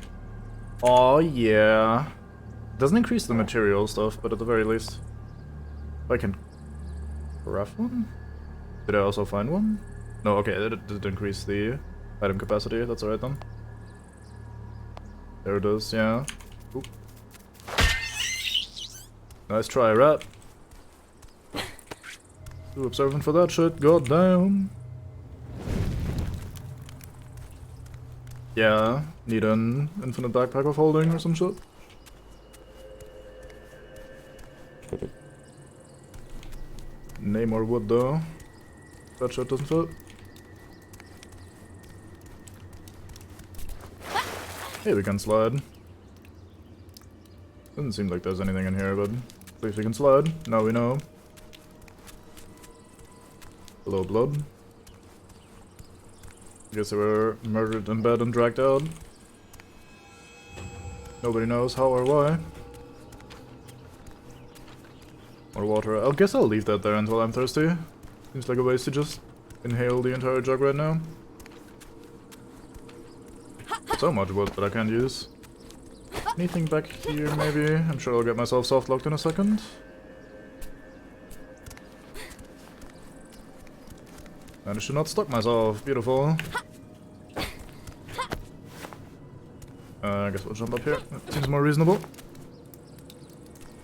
Oh yeah. Doesn't increase the material stuff, but at the very least, I can craft one? Did I also find one? No, okay, it did increase the item capacity, that's alright then. There it is, yeah. Oop. Nice try, rat. Too observant for that shit, goddamn. Yeah, need an infinite backpack of holding or some shit. Name or wood though. That shit doesn't fit. Hey, we can slide. Doesn't seem like there's anything in here, but at least we can slide. Now we know. Hello, blood. Guess they were murdered in bed and dragged out. Nobody knows how or why. More water. I guess I'll leave that there until I'm thirsty. Seems like a waste to just inhale the entire jug right now. So much wood that I can't use. Anything back here, maybe? I'm sure I'll get myself soft-locked in a second. Managed to not stuck myself. Beautiful. I guess we'll jump up here. That seems more reasonable.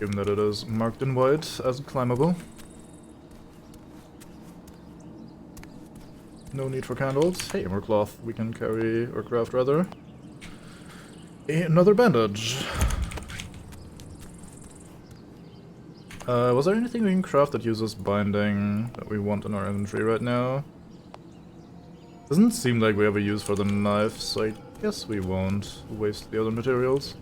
Given that it is marked in white as climbable. No need for candles. Hey, more cloth we can carry, or craft rather. Another bandage. Was there anything we can craft that uses binding that we want in our inventory right now? Doesn't seem like we have a use for the knife, so I guess we won't waste the other materials.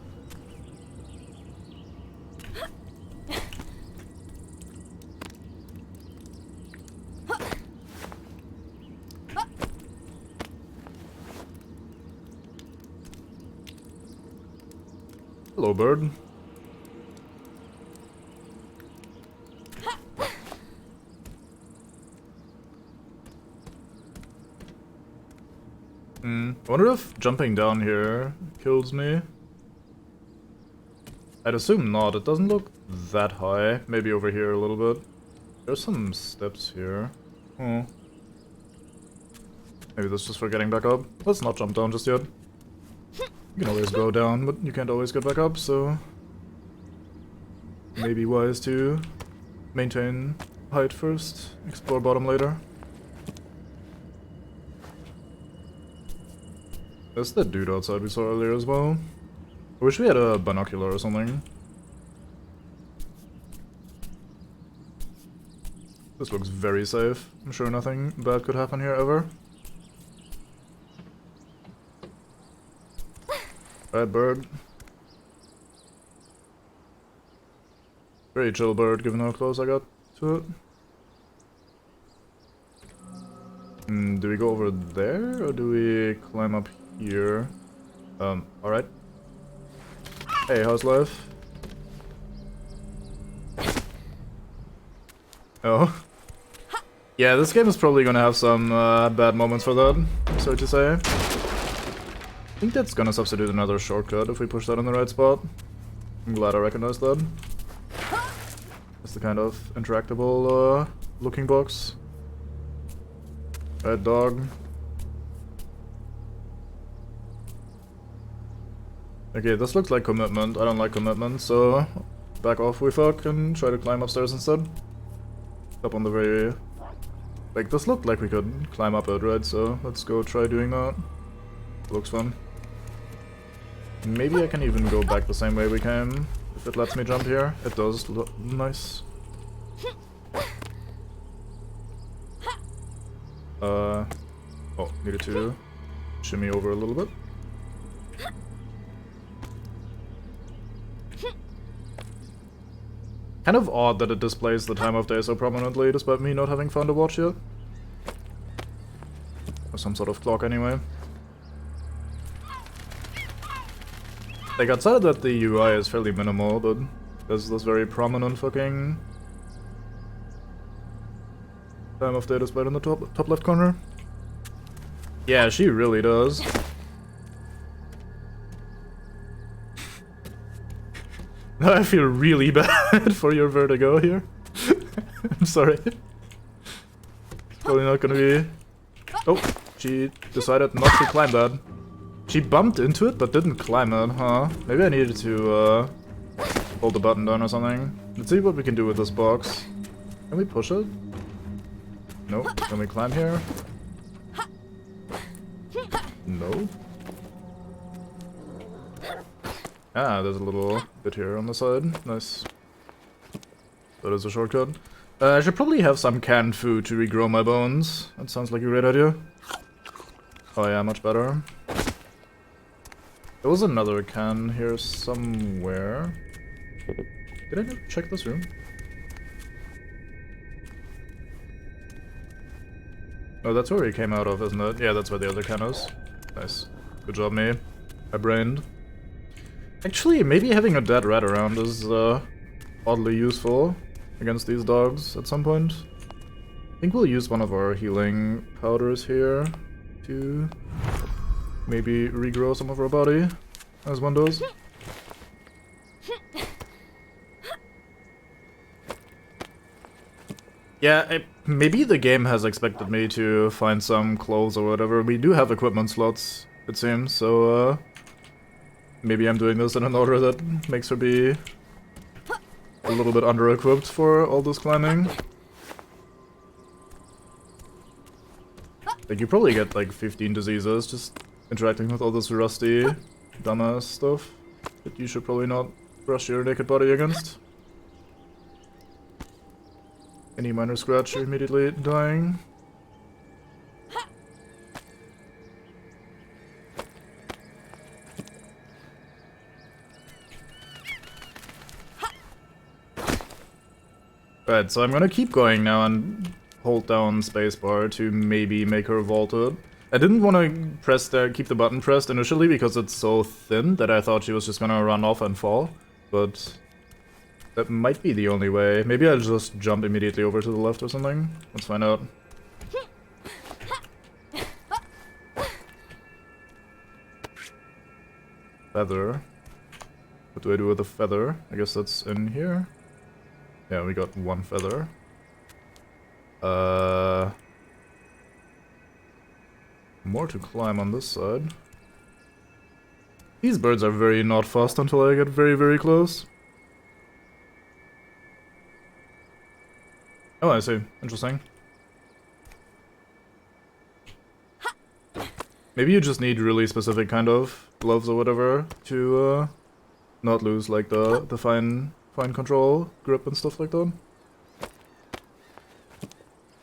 Hello, bird. I wonder if jumping down here kills me. I'd assume not. It doesn't look that high. Maybe over here a little bit. There's some steps here. Oh. Maybe that's just for getting back up. Let's not jump down just yet. You can always go down, but you can't always get back up, so... maybe wise to maintain height first, explore bottom later. That's the dude outside we saw earlier as well. I wish we had a binocular or something. This looks very safe. I'm sure nothing bad could happen here ever. Alright, bird. Very chill bird, given how close I got to it. Do we go over there, or do we climb up here? Alright. Hey, how's life? Oh. Yeah, this game is probably gonna have some bad moments for that, so to say. I think that's gonna substitute another shortcut if we push that in the right spot. I'm glad I recognized that. It's the kind of interactable looking box. Red dog. Okay, this looks like commitment. I don't like commitment, so back off we fuck and try to climb upstairs instead. Up on the very... like, this looked like we could climb up it, right? So let's go try doing that. Looks fun. Maybe I can even go back the same way we came, if it lets me jump here. It does look nice. Oh, needed to shimmy over a little bit. Kind of odd that it displays the time of day so prominently, despite me not having found a watch yet. Or some sort of clock anyway. Like, outside of that, the UI is fairly minimal, but there's this very prominent fucking time of day displayed in the top left corner. Yeah, she really does. I feel really bad for your vertigo here. I'm sorry. It's probably not gonna be... Oh, she decided not to climb that. She bumped into it, but didn't climb it, huh? Maybe I needed to, hold the button down or something. Let's see what we can do with this box. Can we push it? Nope. Can we climb here? No. Ah, there's a little bit here on the side. Nice. That is a shortcut. I should probably have some canned food to regrow my bones. That sounds like a great idea. Oh yeah, much better. There was another can here somewhere. Did I not check this room? Oh, that's where we came out of, isn't it? Yeah, that's where the other can is. Nice. Good job, me. I brained. Actually, maybe having a dead rat around is oddly useful against these dogs at some point. I think we'll use one of our healing powders here to maybe regrow some of our body, as one does. Yeah, maybe the game has expected me to find some clothes or whatever. We do have equipment slots, it seems, so maybe I'm doing this in an order that makes her be a little bit under-equipped for all this climbing. Like, you probably get like 15 diseases just interacting with all this rusty, dumbass stuff that you should probably not brush your naked body against. Any minor scratch, you're immediately dying. Right, so I'm gonna keep going now and hold down spacebar to maybe make her vaulted. I didn't want to keep the button pressed initially because it's so thin that I thought she was just gonna run off and fall, but that might be the only way. Maybe I'll just jump immediately over to the left or something. Let's find out. Feather. What do I do with the feather? I guess that's in here. Yeah, we got one feather. More to climb on this side. These birds are very not fast until I get very, very close. Oh, I see. Interesting. Maybe you just need really specific kind of gloves or whatever to not lose like the fine control grip and stuff like that.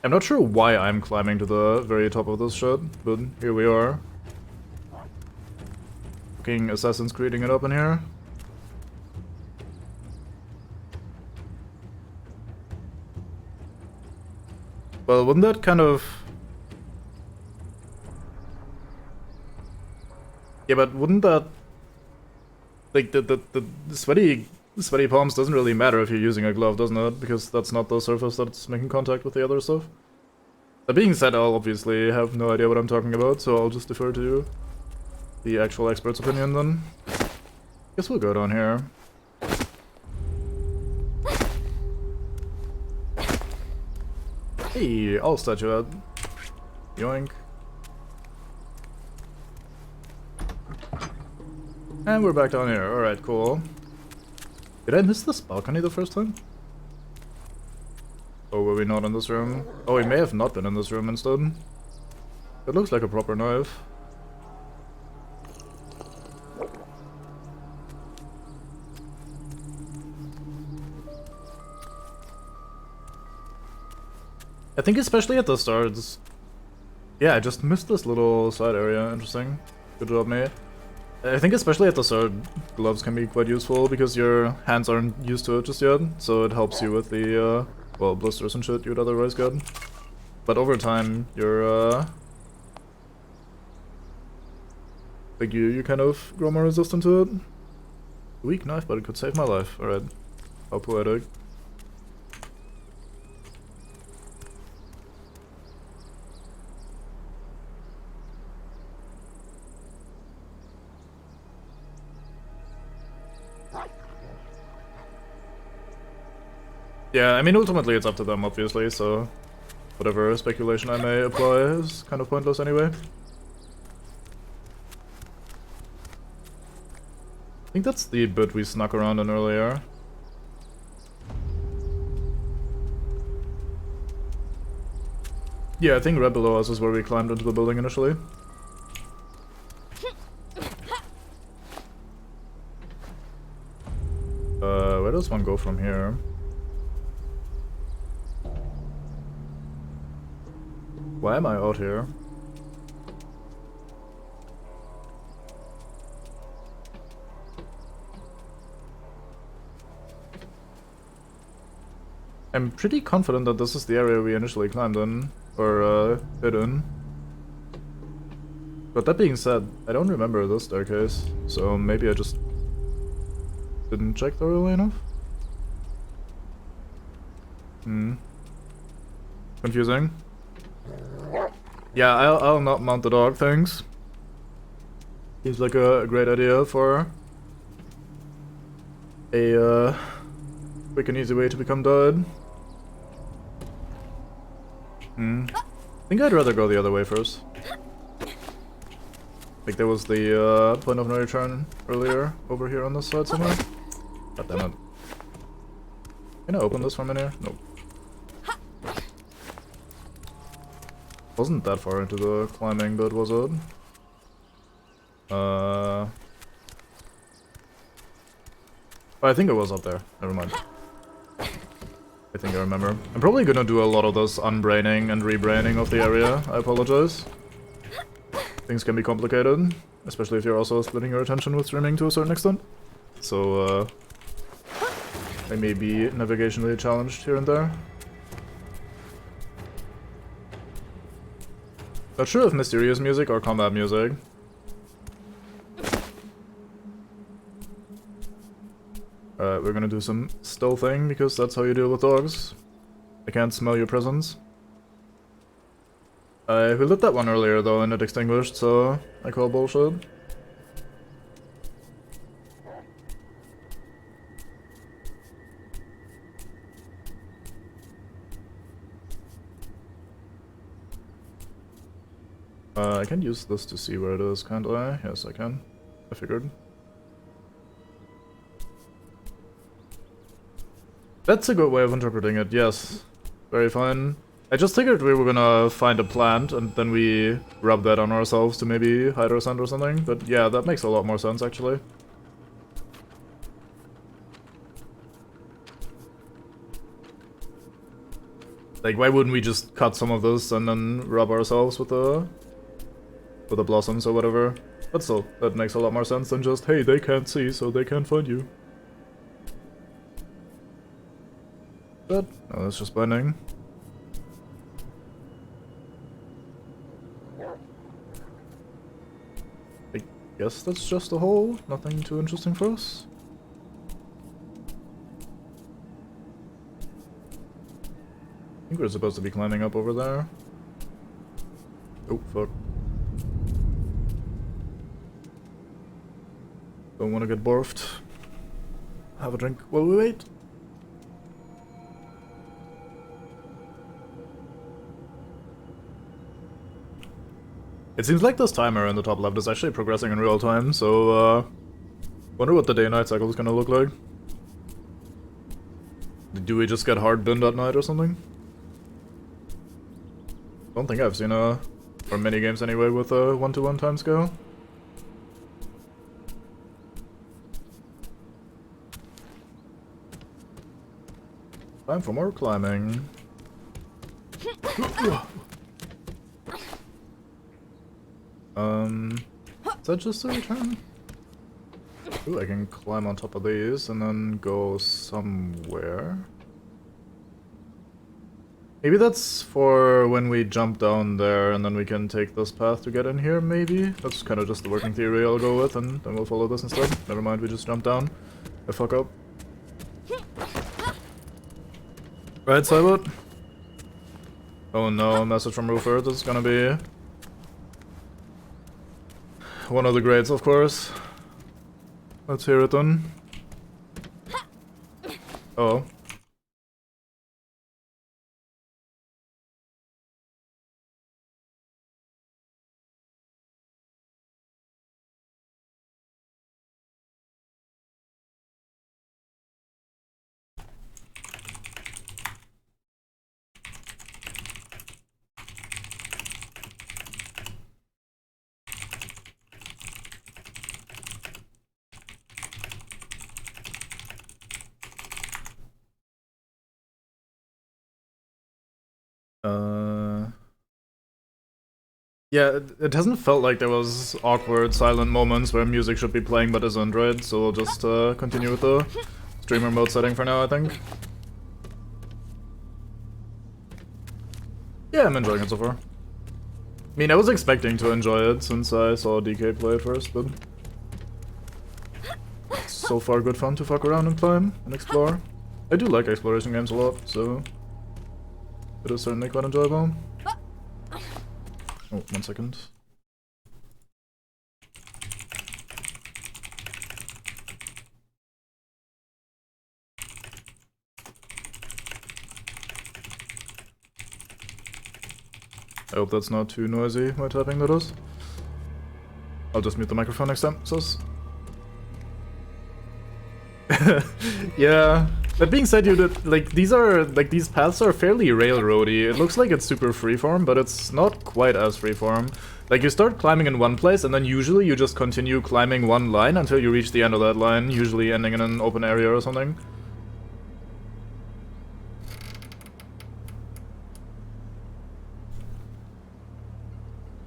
I'm not sure why I'm climbing to the very top of this shit, but here we are. Fucking Assassin's Creeding it up in here. Well, wouldn't that kind of... Yeah, but wouldn't that... Like, the sweaty palms doesn't really matter if you're using a glove, doesn't it? Because that's not the surface that's making contact with the other stuff. That being said, I'll obviously have no idea what I'm talking about, so I'll just defer to the actual expert's opinion then. Guess we'll go down here. Hey, I'll statuette. Yoink. And we're back down here. Alright, cool. Did I miss this balcony the first time? Or were we not in this room? Oh, we may have not been in this room instead. It looks like a proper knife. I think especially at the start, yeah, I just missed this little side area. Interesting. Good job, mate. I think especially at the start, gloves can be quite useful because your hands aren't used to it just yet, so it helps you with the, well, blisters and shit you would otherwise get. But over time, you're, like you kind of grow more resistant to it. Weak knife, but it could save my life. Alright. How poetic. Yeah, I mean, ultimately it's up to them, obviously, so whatever speculation I may apply is kind of pointless anyway. I think that's the bit we snuck around in earlier. Yeah, I think right below us is where we climbed into the building initially. Where does one go from here? Why am I out here? I'm pretty confident that this is the area we initially climbed in, or hid in. But that being said, I don't remember this staircase, so maybe I just didn't check thoroughly enough? Confusing. Yeah, I'll not mount the dog, thanks. Seems like a great idea for a quick and easy way to become dead. I think I'd rather go the other way first. Like there was the point of no return earlier over here on this side somewhere. God damn it. Can I open this from in here? Nope. Wasn't that far into the climbing bit, was it? I think it was up there. Never mind. I think I remember. I'm probably gonna do a lot of this unbraining and rebraining of the area. I apologize. Things can be complicated, especially if you're also splitting your attention with streaming to a certain extent. So, I may be navigationally challenged here and there. Not sure if mysterious music or combat music. Alright, we're gonna do some stealthing because that's how you deal with dogs. I can't smell your presence. We lit that one earlier though and it extinguished, so I call bullshit. I can use this to see where it is, can't I? Yes, I can. I figured. That's a good way of interpreting it, yes. Very fine. I just figured we were gonna find a plant and then we rub that on ourselves to maybe hide our scent or something, but yeah, that makes a lot more sense actually. Like, why wouldn't we just cut some of this and then rub ourselves with the blossoms or whatever? But still, that makes a lot more sense than just, hey, they can't see, so they can't find you. But, no, that's just blending. I guess that's just a hole, nothing too interesting for us. I think we're supposed to be climbing up over there. Oh, fuck. Don't want to get barfed. Have a drink while we wait. It seems like this timer in the top left is actually progressing in real time, so wonder what the day-night cycle is gonna look like. Do we just get hard binned at night or something? Don't think I've seen or many games anyway with a 1-to-1 timescale. Time for more climbing. Is that just a return? Ooh, I can climb on top of these and then go somewhere. Maybe that's for when we jump down there and then we can take this path to get in here, maybe? That's kind of just the working theory I'll go with and then we'll follow this instead. Never mind, we just jump down. I fuck up. Right, Cybot? Oh no, a message from Rupert. This is gonna be one of the grades, of course. Let's hear it then. Oh. Yeah, it hasn't felt like there was awkward, silent moments where music should be playing but isn't, right? So we'll just continue with the streamer mode setting for now, I think. Yeah, I'm enjoying it so far. I mean, I was expecting to enjoy it since I saw DK play it first, but it's so far good fun to fuck around and climb and explore. I do like exploration games a lot, so it is certainly quite enjoyable. Oh, 1 second. I hope that's not too noisy, my typing that is. I'll just mute the microphone next time, sus. Yeah. That being said, these paths are fairly railroady. It looks like it's super freeform, but it's not quite as freeform. Like, you start climbing in one place, and then usually you just continue climbing one line until you reach the end of that line, usually ending in an open area or something.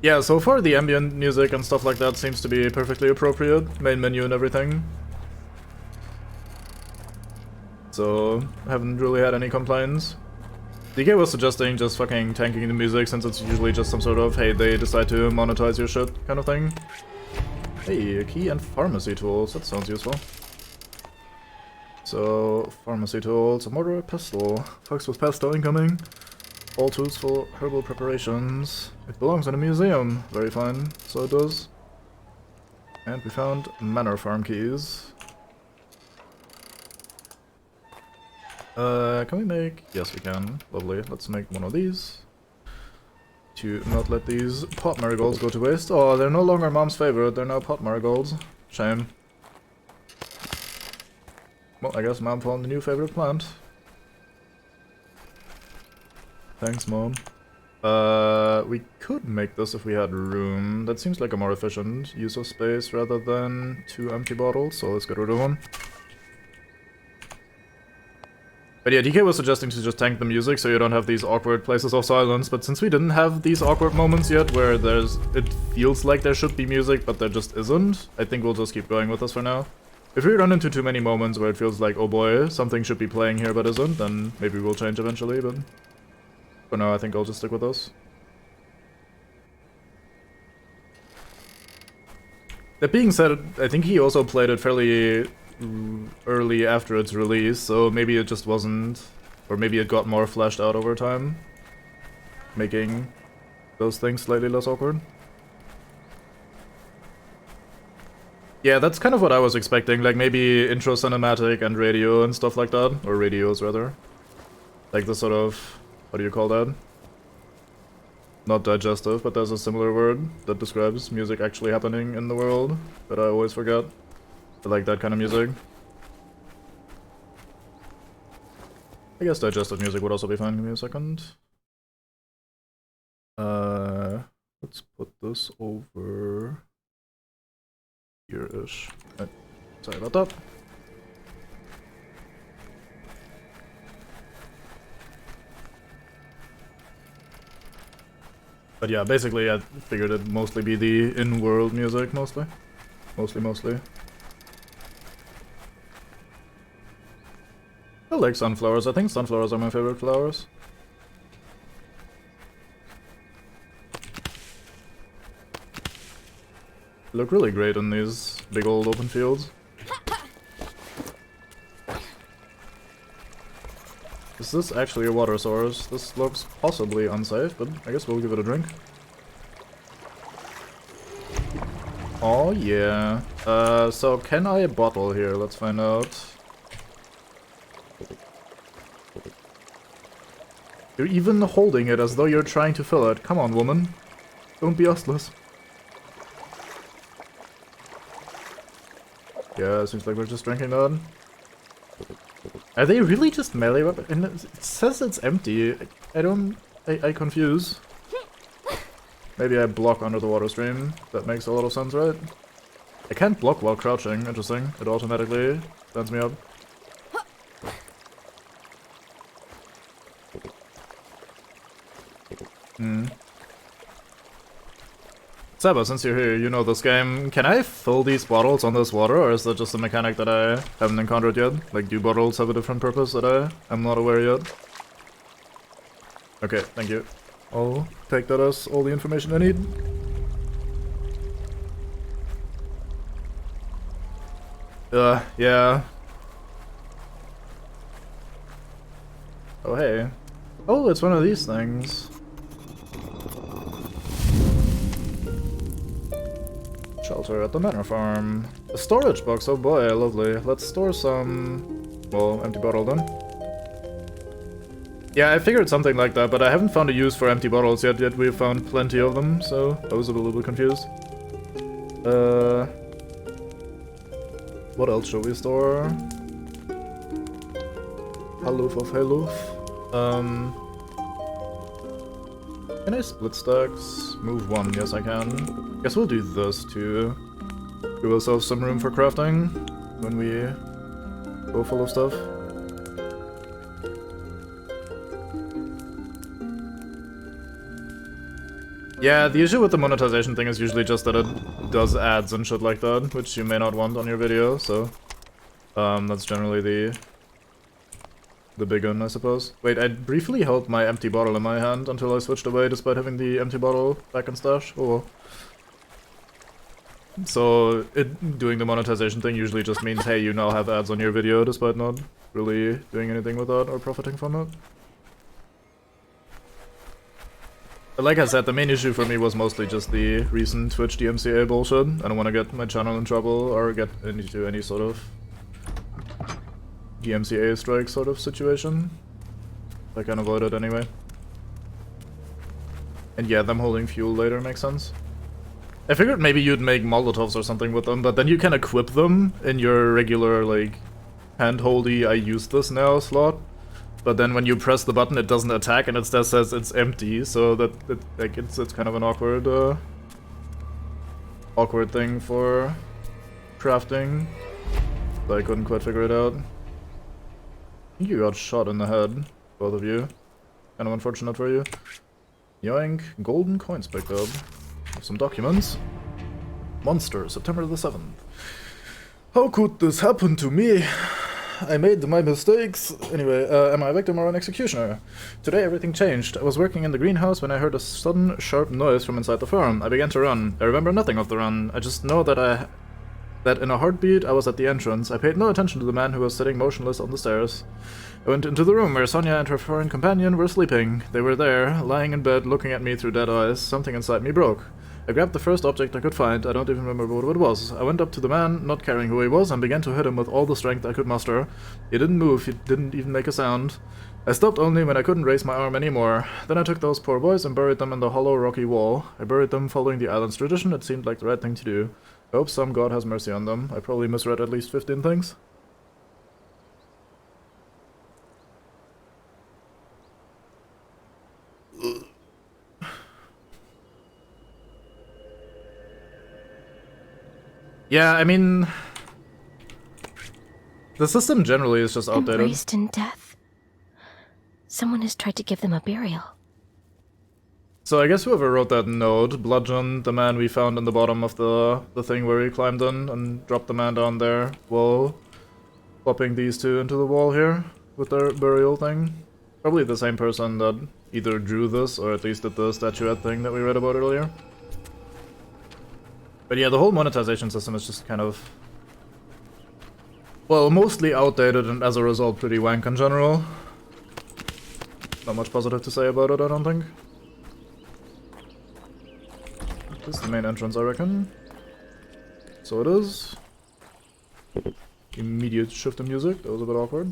Yeah, so far the ambient music and stuff like that seems to be perfectly appropriate, main menu and everything. So, haven't really had any complaints. DK was suggesting just fucking tanking the music since it's usually just some sort of, hey, they decide to monetize your shit kind of thing. Hey, a key and pharmacy tools, that sounds useful. So, pharmacy tools, a mortar, a pistol, fucks with pesto incoming. All tools for herbal preparations. It belongs in a museum, very fine, so it does. And we found manor farm keys. Can we make... Yes, we can. Lovely. Let's make one of these. To not let these pot marigolds go to waste. Oh, they're no longer mom's favorite. They're now pot marigolds. Shame. Well, I guess mom found the new favorite plant. Thanks, mom. We could make this if we had room. That seems like a more efficient use of space rather than 2 empty bottles, so let's get rid of one. But yeah, DK was suggesting to just tank the music so you don't have these awkward places of silence, but since we didn't have these awkward moments yet where it feels like there should be music but there just isn't, I think we'll just keep going with this for now. If we run into too many moments where it feels like, oh boy, something should be playing here but isn't, then maybe we'll change eventually, but for now I think I'll just stick with this. That being said, I think he also played it fairly early after its release, so maybe it just wasn't, or maybe it got more fleshed out over time, making those things slightly less awkward. Yeah, that's kind of what I was expecting, like maybe intro cinematic and radio and stuff like that, or radios rather. Like the sort of, what do you call that? Not digestive, but there's a similar word that describes music actually happening in the world that I always forget. I like that kind of music. I guess digestive music would also be fine. Give me a second. Let's put this over here-ish. Sorry about that. But yeah, basically I figured it'd mostly be the in-world music, mostly. Mostly. I like sunflowers. I think sunflowers are my favorite flowers. They look really great in these big old open fields. Is this actually a water source? This looks possibly unsafe, but I guess we'll give it a drink. Oh yeah. So can I bottle here? Let's find out. You're even holding it as though you're trying to fill it. Come on, woman. Don't be ustless. Yeah, it seems like we're just drinking that. Are they really just melee weapons? And it says it's empty. I confuse. Maybe I block under the water stream. That makes a lot of sense, right? I can't block while crouching. Interesting. It automatically stands me up. Seba, since you're here, you know this game. Can I fill these bottles on this water, or is that just a mechanic that I haven't encountered yet? Like, do bottles have a different purpose that I am not aware yet? Okay, thank you. I'll take that as all the information I need. Yeah. Oh, hey. Oh, it's one of these things. Shelter at the Manor Farm. A storage box, oh boy, lovely. Let's store some... well, empty bottle then. Yeah, I figured something like that, but I haven't found a use for empty bottles yet we've found plenty of them, so I was a little bit confused. What else shall we store? Haloof of Haloof. Can I split stacks? Move one, yes I can. Guess we'll do this too. Give ourselves some room for crafting when we go full of stuff. Yeah, the issue with the monetization thing is usually just that it does ads and shit like that, which you may not want on your video, so... that's generally the big one, I suppose. Wait, I briefly held my empty bottle in my hand until I switched away despite having the empty bottle back in stash. Oh. So, doing the monetization thing usually just means, hey, you now have ads on your video despite not really doing anything with that or profiting from it. But like I said, the main issue for me was mostly just the recent Twitch DMCA bullshit. I don't want to get my channel in trouble or get into any sort of DMCA strike sort of situation. I can avoid it anyway. And yeah, them holding fuel later makes sense. I figured maybe you'd make Molotovs or something with them, but then you can equip them in your regular, like, hand-holdy I use this now slot. But then when you press the button, it doesn't attack, and it still says it's empty, so that it's kind of an awkward thing for crafting. But I couldn't quite figure it out. I think you got shot in the head, both of you. Kind of unfortunate for you. Yoink, golden coins picked up. Some documents. Monster, September the 7th. How could this happen to me? I made my mistakes. Anyway, am I a victim or an executioner? Today everything changed. I was working in the greenhouse when I heard a sudden, sharp noise from inside the farm. I began to run. I remember nothing of the run. I just know that in a heartbeat I was at the entrance. I paid no attention to the man who was sitting motionless on the stairs. I went into the room where Sonia and her foreign companion were sleeping. They were there, lying in bed, looking at me through dead eyes. Something inside me broke. I grabbed the first object I could find. I don't even remember what it was. I went up to the man, not caring who he was, and began to hit him with all the strength I could muster. He didn't move, he didn't even make a sound. I stopped only when I couldn't raise my arm anymore. Then I took those poor boys and buried them in the hollow, rocky wall. I buried them following the island's tradition. It seemed like the right thing to do. I hope some god has mercy on them. I probably misread at least 15 things. Yeah, I mean, the system generally is just outdated. Embraced in death. Someone has tried to give them a burial. So I guess whoever wrote that note bludgeoned the man we found in the bottom of the thing where we climbed in and dropped the man down there while plopping these two into the wall here with their burial thing. Probably the same person that either drew this or at least did the statuette thing that we read about earlier. But yeah, the whole monetization system is just kind of, well, mostly outdated and as a result pretty wank in general. Not much positive to say about it, I don't think. This is the main entrance, I reckon. So it is. Immediate shift in music, that was a bit awkward.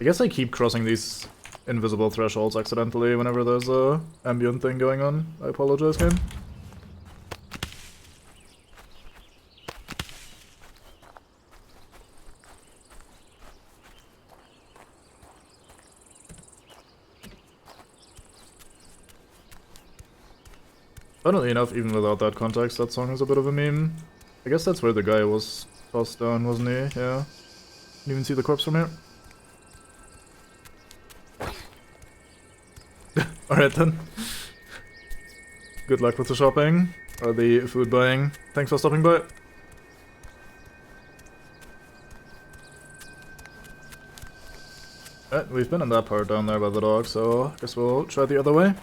I guess I keep crossing these invisible thresholds accidentally whenever there's a ambient thing going on. I apologize, game. Funnily enough, even without that context, that song is a bit of a meme. I guess that's where the guy was tossed down, wasn't he? Yeah. Didn't even see the corpse from here. Alright then. Good luck with the shopping, or the food buying. Thanks for stopping by. Alright, we've been in that part down there by the dog, so I guess we'll try the other way.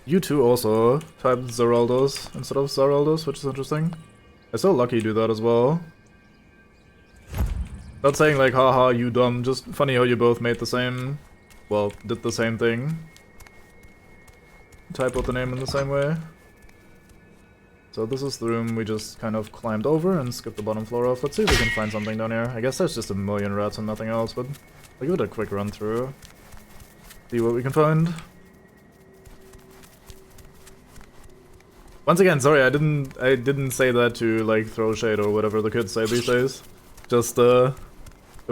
You two also typed Zeraldos instead of Zaraldos, which is interesting. I saw Lucky do that as well. Not saying like, haha, you dumb, just funny how you both made the same, well, did the same thing. Type out the name in the same way. So this is the room we just kind of climbed over and skipped the bottom floor off. Let's see if we can find something down here. I guess there's just a million rats and nothing else, but I'll give it a quick run through. See what we can find. Once again, sorry, I didn't say that to like throw shade or whatever the kids say these days. Just a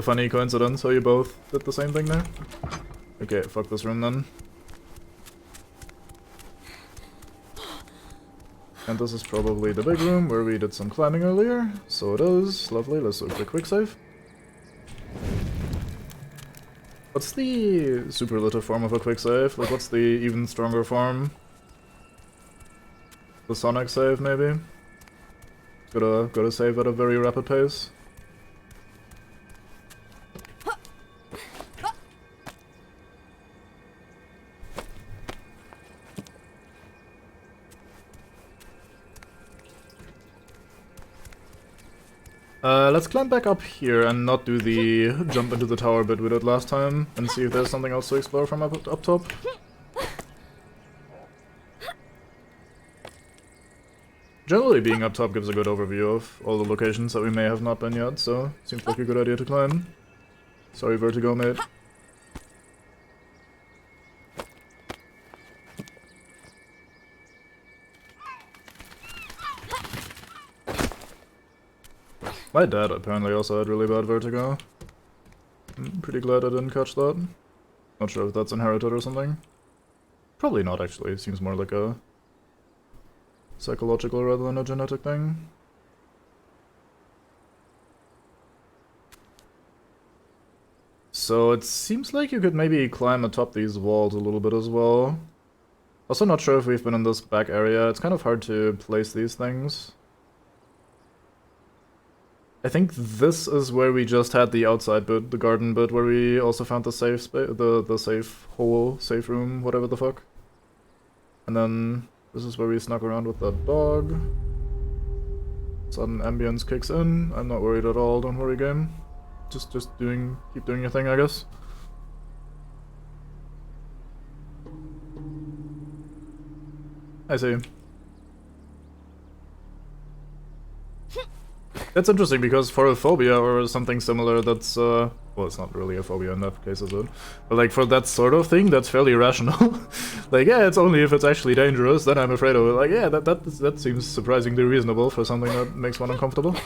funny coincidence how you both did the same thing there. Okay, fuck this room then. And this is probably the big room where we did some climbing earlier. So it is. Lovely, let's do a quick save. What's the superlative form of a quick save? Like what's the even stronger form? The Sonic save, maybe? Gotta save at a very rapid pace. Let's climb back up here and not do the jump into the tower bit we did last time, and see if there's something else to explore from up top. Generally, being up top gives a good overview of all the locations that we may have not been yet, so seems like a good idea to climb. Sorry, Vertigo, mate. My dad apparently also had really bad vertigo. I'm pretty glad I didn't catch that. Not sure if that's inherited or something. Probably not, actually. It seems more like a psychological rather than a genetic thing. So it seems like you could maybe climb atop these walls a little bit as well. Also not sure if we've been in this back area. It's kind of hard to place these things. I think this is where we just had the outside bit, the garden bit, where we also found the safe space, the safe hole, safe room, whatever the fuck. And then this is where we snuck around with that dog. Sudden ambience kicks in. I'm not worried at all, don't worry game. Just keep doing your thing, I guess. I see. That's interesting because for a phobia or something similar that's, well, it's not really a phobia in that case, is it? But like for that sort of thing, that's fairly rational. Like, yeah, it's only if it's actually dangerous, then I'm afraid of it. Like, yeah, that seems surprisingly reasonable for something that makes one uncomfortable.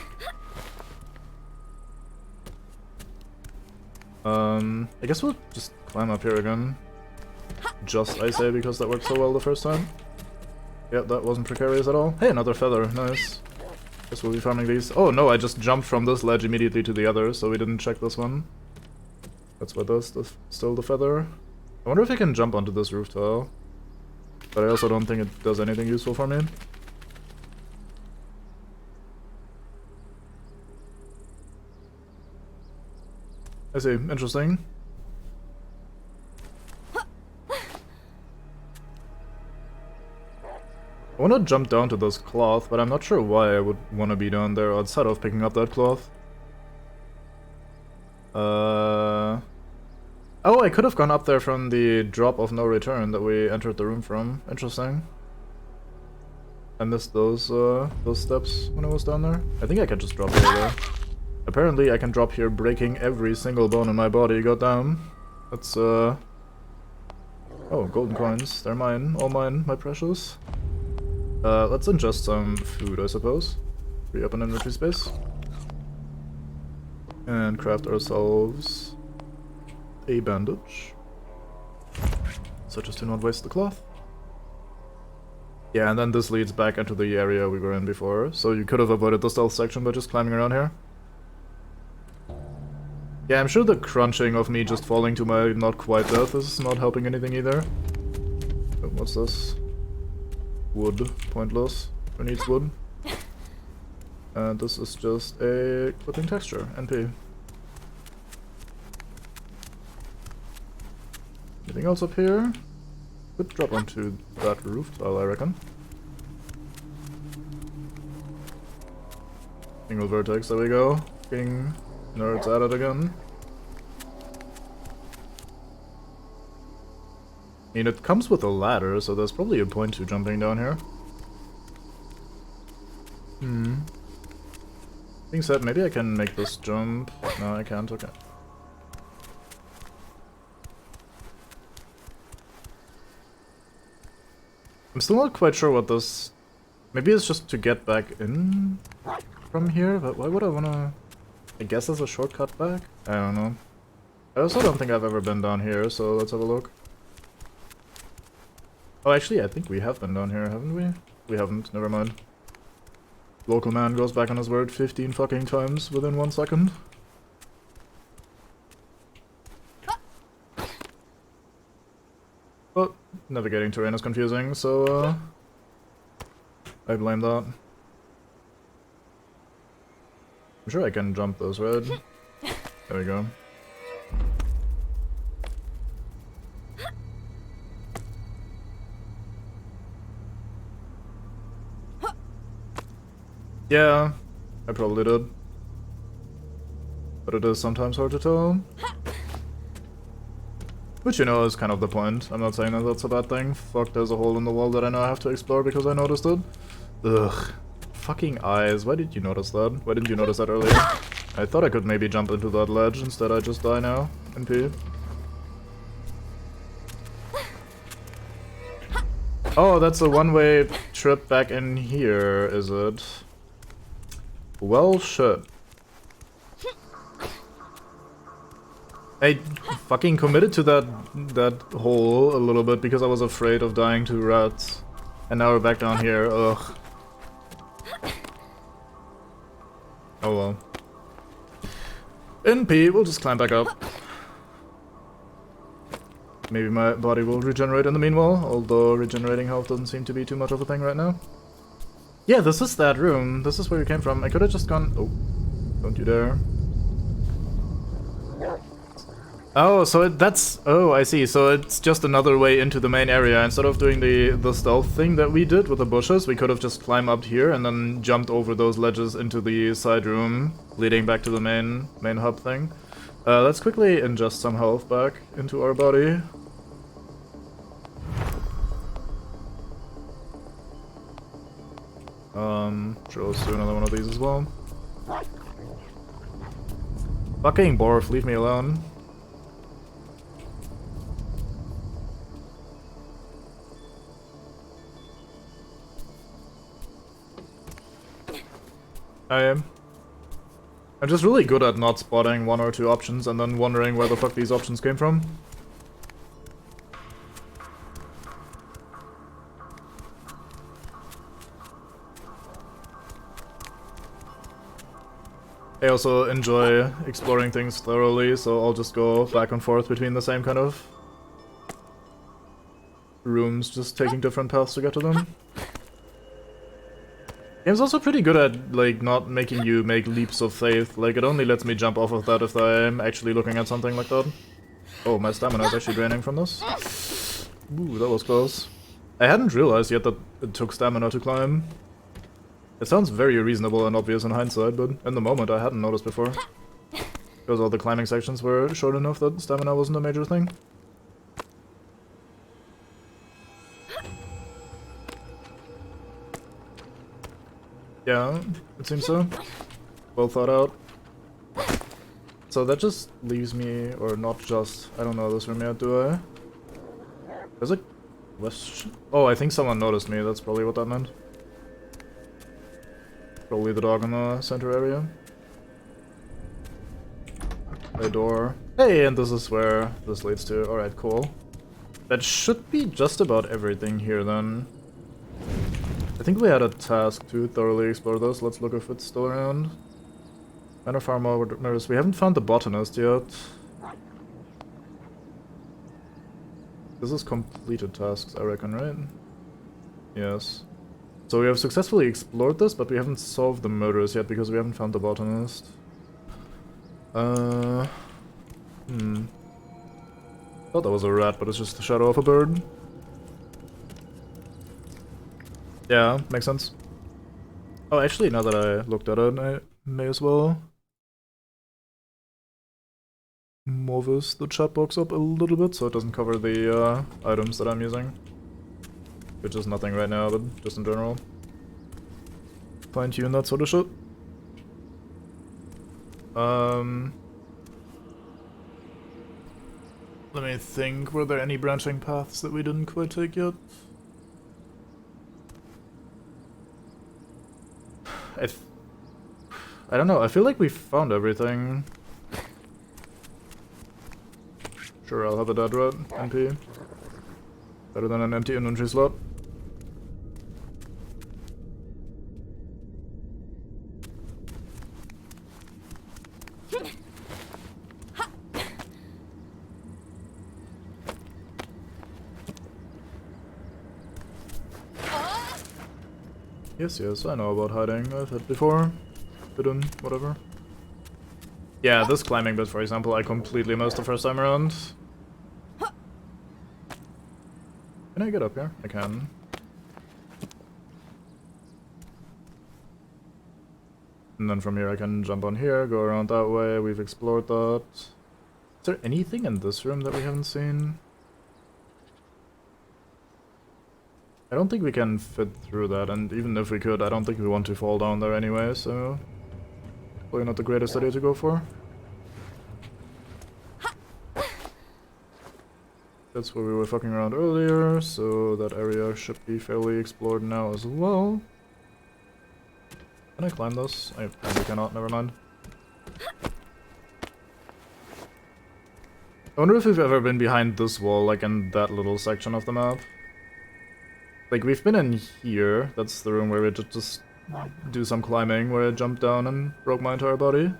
I guess we'll just climb up here again. Just, I say, because that worked so well the first time. Yeah, that wasn't precarious at all. Hey, another feather, nice. Guess we'll be farming these. Oh no, I just jumped from this ledge immediately to the other, so we didn't check this one. That's what does still the feather. I wonder if I can jump onto this roof tile. But I also don't think it does anything useful for me. I see, interesting. I want to jump down to this cloth, but I'm not sure why I would want to be down there outside of picking up that cloth. Oh, I could have gone up there from the drop of no return that we entered the room from. Interesting. I missed those steps when I was down there. I think I can just drop here though. Apparently I can drop here breaking every single bone in my body. Goddamn. That's oh, golden coins. They're mine. All mine, my precious. Let's ingest some food, I suppose. Free up an inventory space. And craft ourselves a bandage. So just to not waste the cloth. Yeah, and then this leads back into the area we were in before, so you could have avoided the stealth section by just climbing around here. Yeah, I'm sure the crunching of me just falling to my not quite death is not helping anything either. Oh, what's this? Wood. Pointless. Who needs wood? And this is just a clipping texture. NP. Anything else up here? Could drop onto that roof tile, I reckon. Single vertex, there we go. King nerds at it again. I mean, it comes with a ladder, so there's probably a point to jumping down here. Being said, maybe I can make this jump. No, I can't, okay. I'm still not quite sure what this... Maybe it's just to get back in from here, but why would I wanna... I guess there's a shortcut back? I don't know. I also don't think I've ever been down here, so let's have a look. Oh, actually, I think we have been down here, haven't we? We haven't, never mind. Local man goes back on his word 15 fucking times within 1 second. But navigating terrain is confusing, so I blame that. I'm sure I can jump those, right? There we go. Yeah, I probably did. But it is sometimes hard to tell. Which, you know, is kind of the point. I'm not saying that that's a bad thing. Fuck, there's a hole in the wall that I now have to explore because I noticed it. Ugh. Fucking eyes. Why did you notice that? Why didn't you notice that earlier? I thought I could maybe jump into that ledge. Instead, I just die now. NP. Oh, that's a one-way trip back in here, is it? Well, shit. I fucking committed to that hole a little bit because I was afraid of dying to rats. And now we're back down here, ugh. Oh well. NP, we'll just climb back up. Maybe my body will regenerate in the meanwhile, although regenerating health doesn't seem to be too much of a thing right now. Yeah, this is that room. This is where you came from. I could have just gone... Oh, don't you dare. Oh, so that's... Oh, I see. So it's just another way into the main area. Instead of doing the stealth thing that we did with the bushes, we could have just climbed up here and then jumped over those ledges into the side room, leading back to the main hub thing. Let's quickly ingest some health back into our body. Sure, let's do another one of these as well. Fucking Borf, leave me alone. I'm just really good at not spotting one or two options and then wondering where the fuck these options came from. I also enjoy exploring things thoroughly, so I'll just go back and forth between the same kind of rooms, just taking different paths to get to them. Game's also pretty good at, like, not making you make leaps of faith. Like, it only lets me jump off of that if I'm actually looking at something like that. Oh, my stamina is actually draining from this. Ooh, that was close. I hadn't realized yet that it took stamina to climb. It sounds very reasonable and obvious in hindsight, but in the moment I hadn't noticed before. Because all the climbing sections were short enough that stamina wasn't a major thing. Yeah, it seems so. Well thought out. So that just leaves me, or not just, I don't know this room yet, do I? There's a question. Oh, I think someone noticed me, that's probably what that meant. Probably the dog in the center area. A door. Hey, and this is where this leads to. Alright, cool. That should be just about everything here then. I think we had a task to thoroughly explore this. Let's look if it's still around. Manor Farmer mirrors. We haven't found the botanist yet. This is completed tasks, I reckon, right? Yes. So we have successfully explored this, but we haven't solved the murderers yet because we haven't found the botanist. Thought that was a rat, but it's just the shadow of a bird. Yeah, makes sense. Oh, actually, now that I looked at it, I may as well move the chat box up a little bit so it doesn't cover the items that I'm using. Which is nothing right now, but just in general. Fine-tune that sort of shit. Let me think, were there any branching paths that we didn't quite take yet? I don't know, I feel like we found everything. Sure, I'll have a dead rat, NP. Better than an empty inventory slot. Yes, I know about hiding. I've hid before. Hidden, whatever. Yeah, this climbing bit, for example, I completely missed the first time around. Can I get up here? I can. And then from here I can jump on here, go around that way. We've explored that. Is there anything in this room that we haven't seen? I don't think we can fit through that, and even if we could, I don't think we want to fall down there anyway, so... Probably not the greatest idea to go for. That's where we were fucking around earlier, so that area should be fairly explored now as well. Can I climb this? I probably cannot, never mind. I wonder if we've ever been behind this wall, like in that little section of the map. Like, we've been in here, that's the room where we just do some climbing, where I jumped down and broke my entire body.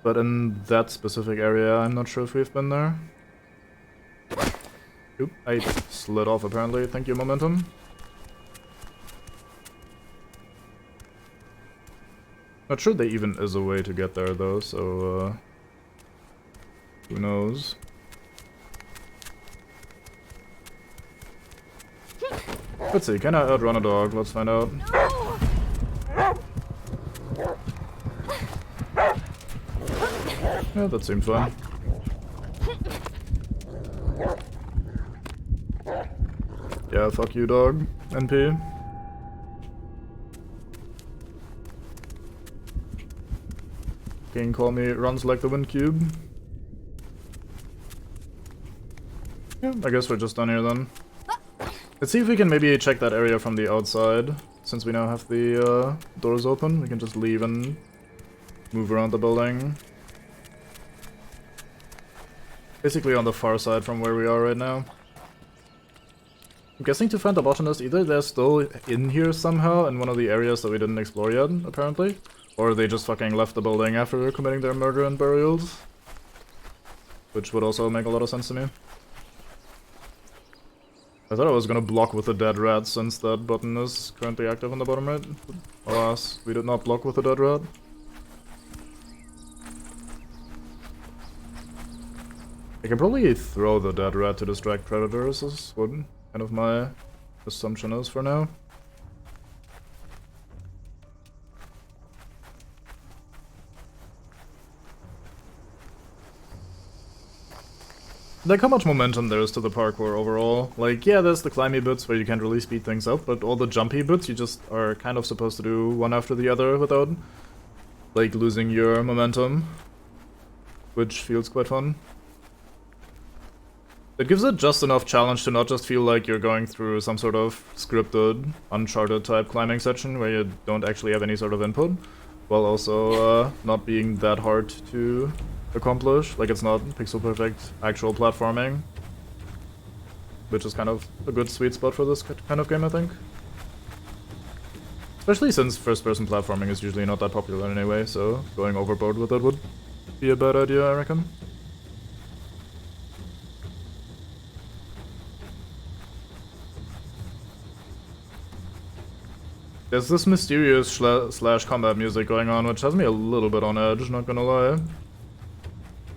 But in that specific area, I'm not sure if we've been there. Oop, I slid off apparently, thank you momentum. Not sure there even is a way to get there though, so who knows. Let's see, can I outrun a dog? Let's find out. Yeah, that seems fine. Yeah, fuck you, dog. NP. Can call me runs like the wind cube. Yeah, I guess we're just done here then. Let's see if we can maybe check that area from the outside. Since we now have the doors open, we can just leave and move around the building. Basically on the far side from where we are right now. I'm guessing to find the botanist, either they're still in here somehow in one of the areas that we didn't explore yet, apparently. Or they just fucking left the building after committing their murder and burials. Which would also make a lot of sense to me. I thought I was gonna block with a dead rat since that button is currently active on the bottom right. Alas, we did not block with a dead rat. I can probably throw the dead rat to distract predators, is what kind of my assumption is for now. Like, how much momentum there is to the parkour overall. Like, yeah, there's the climby bits where you can't really speed things up, but all the jumpy bits you just are kind of supposed to do one after the other without, like, losing your momentum. Which feels quite fun. It gives it just enough challenge to not just feel like you're going through some sort of scripted, Uncharted type climbing section where you don't actually have any sort of input, while also not being that hard to accomplish. Like, it's not pixel perfect actual platforming, which is kind of a good sweet spot for this kind of game, I think. Especially since first person platforming is usually not that popular anyway, so going overboard with it would be a bad idea, I reckon. There's this mysterious slash combat music going on, which has me a little bit on edge, not gonna lie.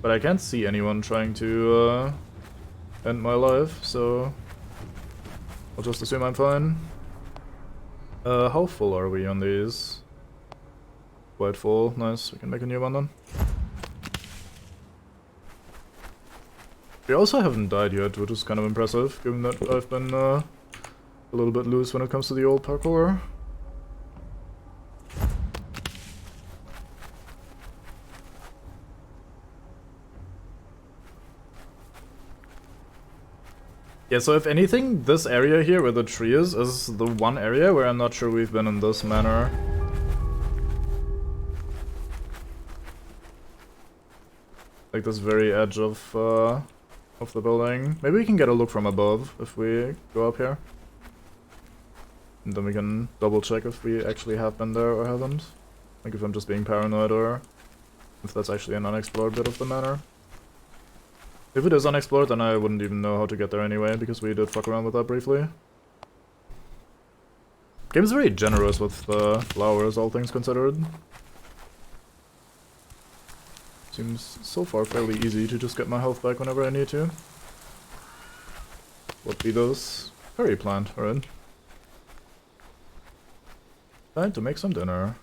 But I can't see anyone trying to end my life, so I'll just assume I'm fine. How full are we on these? Quite full. Nice, we can make a new one then. We also haven't died yet, which is kind of impressive, given that I've been a little bit loose when it comes to the old parkour. Yeah, so if anything, this area here where the tree is the one area where I'm not sure we've been in this manner. Like this very edge of the building. Maybe we can get a look from above if we go up here. And then we can double check if we actually have been there or haven't. Like if I'm just being paranoid or if that's actually an unexplored bit of the manor. If it is unexplored, then I wouldn't even know how to get there anyway, because we did fuck around with that briefly. Game's very generous with flowers, all things considered. Seems so far fairly easy to just get my health back whenever I need to. What be those? Fairy plant, alright. Time to make some dinner.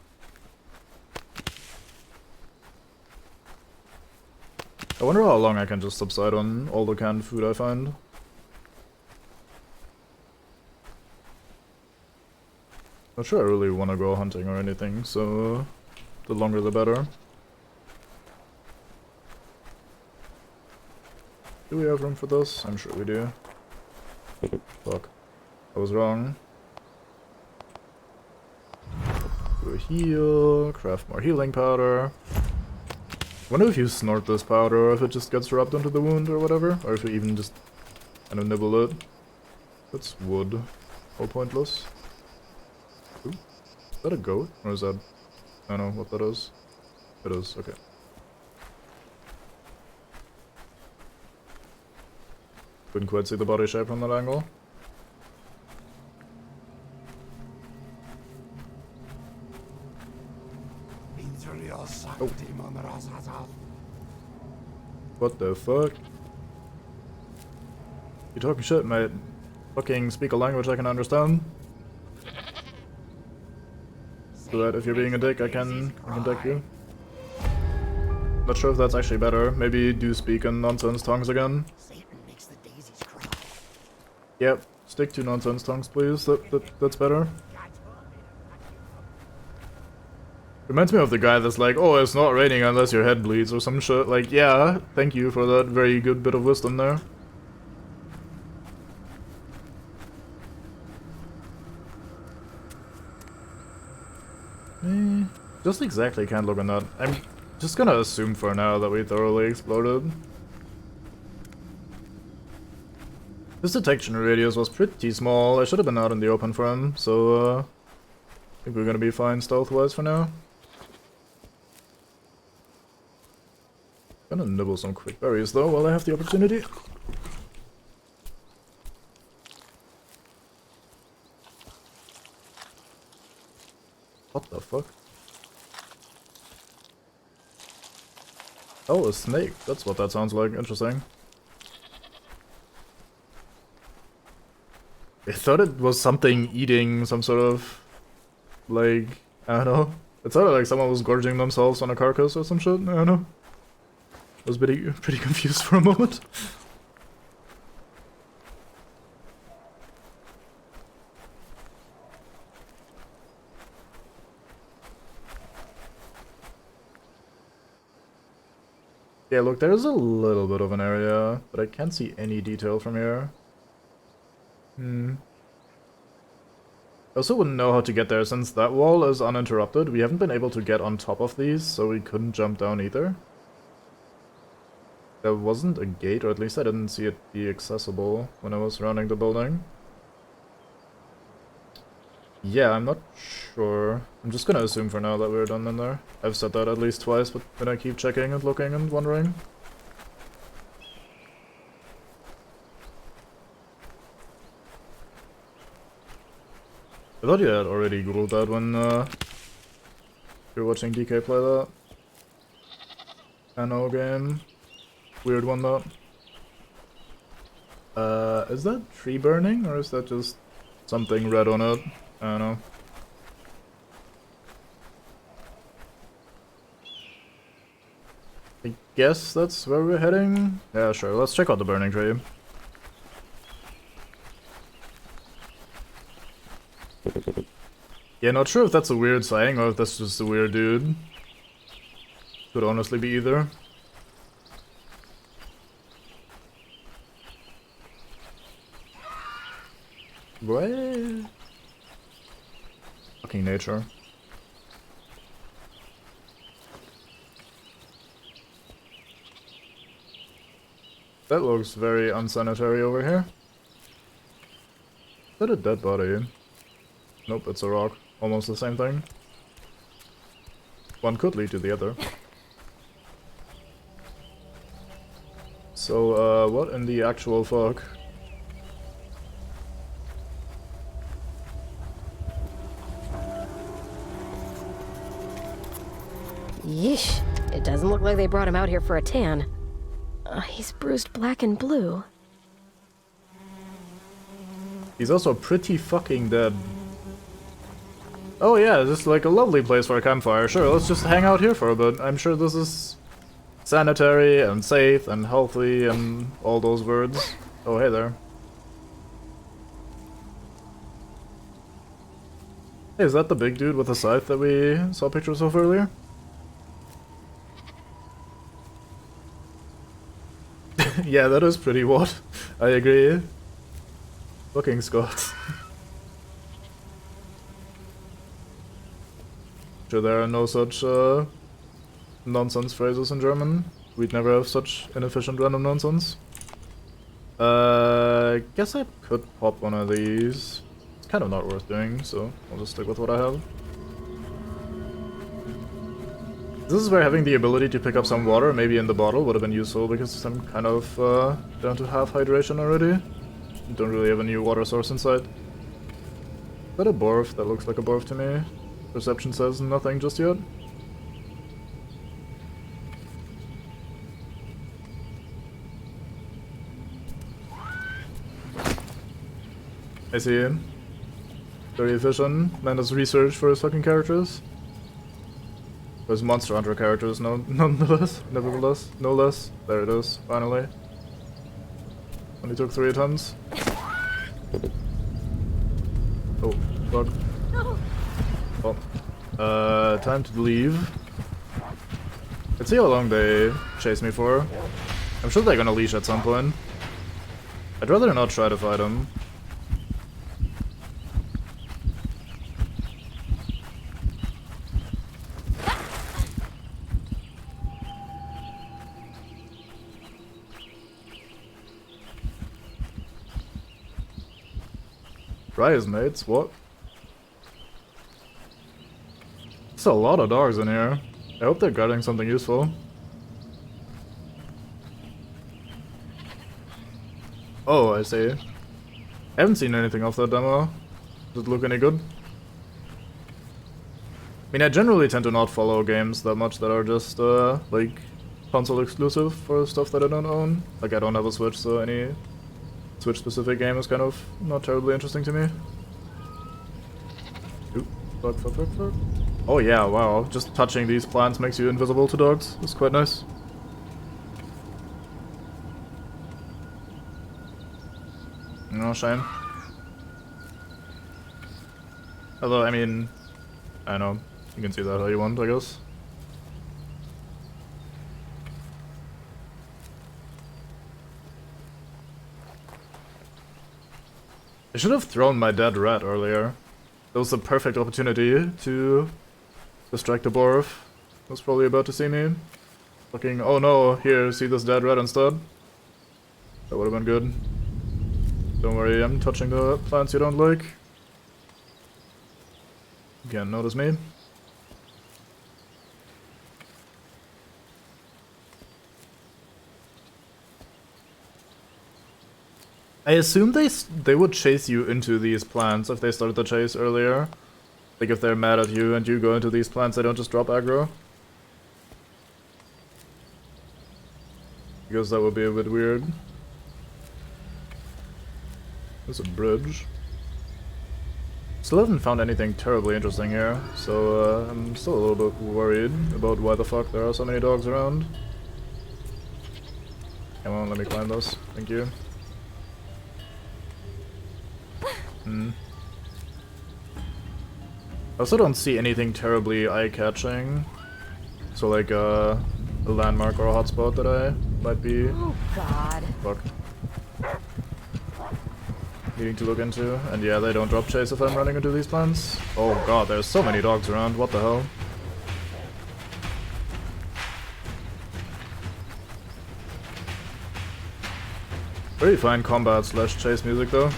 I wonder how long I can just subside on all the canned food I find. Not sure I really want to go hunting or anything, so the longer the better. Do we have room for this? I'm sure we do. Fuck. I was wrong. Do a heal, craft more healing powder. Wonder if you snort this powder or if it just gets rubbed into the wound or whatever, or if you even just kind of nibble it. That's wood. All pointless. Ooh. Is that a goat? Or is that... I don't know what that is. It is, okay. Couldn't quite see the body shape from that angle. Oh. What the fuck? You talking shit, mate. Fucking speak a language I can understand. So that if you're being a dick, I can deck you. Not sure if that's actually better. Maybe do speak in nonsense tongues again. Yep, stick to nonsense tongues, please. That's better. Reminds me of the guy that's like, oh, it's not raining unless your head bleeds or some shit. Like, yeah, thank you for that very good bit of wisdom there. Just exactly can't look on that. I'm just gonna assume for now that we thoroughly exploded. This detection radius was pretty small. I should have been out in the open for him, so I think we're gonna be fine stealth-wise for now. Gonna nibble some quick berries though while I have the opportunity. What the fuck? Oh, a snake. That's what that sounds like. Interesting. I thought it was something eating some sort of, like, I don't know. It sounded like someone was gorging themselves on a carcass or some shit. I don't know. I was pretty confused for a moment. Yeah, look, there's a little bit of an area, but I can't see any detail from here. I also wouldn't know how to get there since that wall is uninterrupted. We haven't been able to get on top of these, so we couldn't jump down either. There wasn't a gate, or at least I didn't see it be accessible when I was surrounding the building. Yeah, I'm not sure. I'm just gonna assume for now that we're done in there. I've said that at least twice, but then I keep checking and looking and wondering. I thought you had already googled that when you were watching DK play that. NO game. Weird one though. Is that tree burning or is that just something red on it? I don't know. I guess that's where we're heading? Yeah, sure. Let's check out the burning tree. Yeah, not sure if that's a weird saying or if that's just a weird dude. Could honestly be either. What? Fucking nature. That looks very unsanitary over here. Is that a dead body? Nope, it's a rock. Almost the same thing. One could lead to the other. So, what in the actual fuck? Yeesh. It doesn't look like they brought him out here for a tan. He's bruised black and blue. He's also pretty fucking dead. Oh yeah, just like a lovely place for a campfire. Sure, let's just hang out here for a bit. I'm sure this is sanitary and safe and healthy and all those words. Oh, hey there. Hey, is that the big dude with the scythe that we saw pictures of earlier? Yeah, that is pretty what? I agree. Fucking Scott. Sure, there are no such nonsense phrases in German. We'd never have such inefficient random nonsense. Guess I could pop one of these. It's kind of not worth doing, so I'll just stick with what I have. This is where having the ability to pick up some water, maybe in the bottle, would have been useful because I'm kind of down to half hydration already. Don't really have a new water source in sight. Is that a Borf? That looks like a Borf to me. Perception says nothing just yet. I see. Very efficient. Man does research for his fucking characters. There's Monster Hunter characters, nonetheless. Nevertheless. No less. There it is, finally. Only took 3 attempts. Oh, fuck. Well, time to leave. Let's see how long they chase me for. I'm sure they're gonna leash at some point. I'd rather not try to fight them. Rise, mates, what? There's a lot of dogs in here. I hope they're guarding something useful. Oh, I see. I haven't seen anything off that demo. Does it look any good? I mean, I generally tend to not follow games that much that are just, like, console exclusive for stuff that I don't own. Like, I don't have a Switch, so any Switch-specific game is kind of not terribly interesting to me. Ooh, fuck. Oh yeah, wow. Just touching these plants makes you invisible to dogs. It's quite nice. No shame. Although, I mean, I don't know. You can see that how you want, I guess. I should have thrown my dead rat earlier. That was the perfect opportunity to distract the Borf. Was probably about to see me. Fucking, oh no, here, see this dead rat instead? That would have been good. Don't worry, I'm touching the plants you don't like. You can't notice me. I assume they would chase you into these plants if they started the chase earlier. Like if they're mad at you and you go into these plants, they don't just drop aggro. Because that would be a bit weird. There's a bridge. Still haven't found anything terribly interesting here, so I'm still a little bit worried about why the fuck there are so many dogs around. Come on, let me climb this. Thank you. I also don't see anything terribly eye-catching. So like a landmark or a hotspot that I might be... Oh god. Fuck. Needing to look into. And yeah, they don't drop chase if I'm running into these plants. Oh god, there's so many dogs around, what the hell? Very fine combat slash chase music though.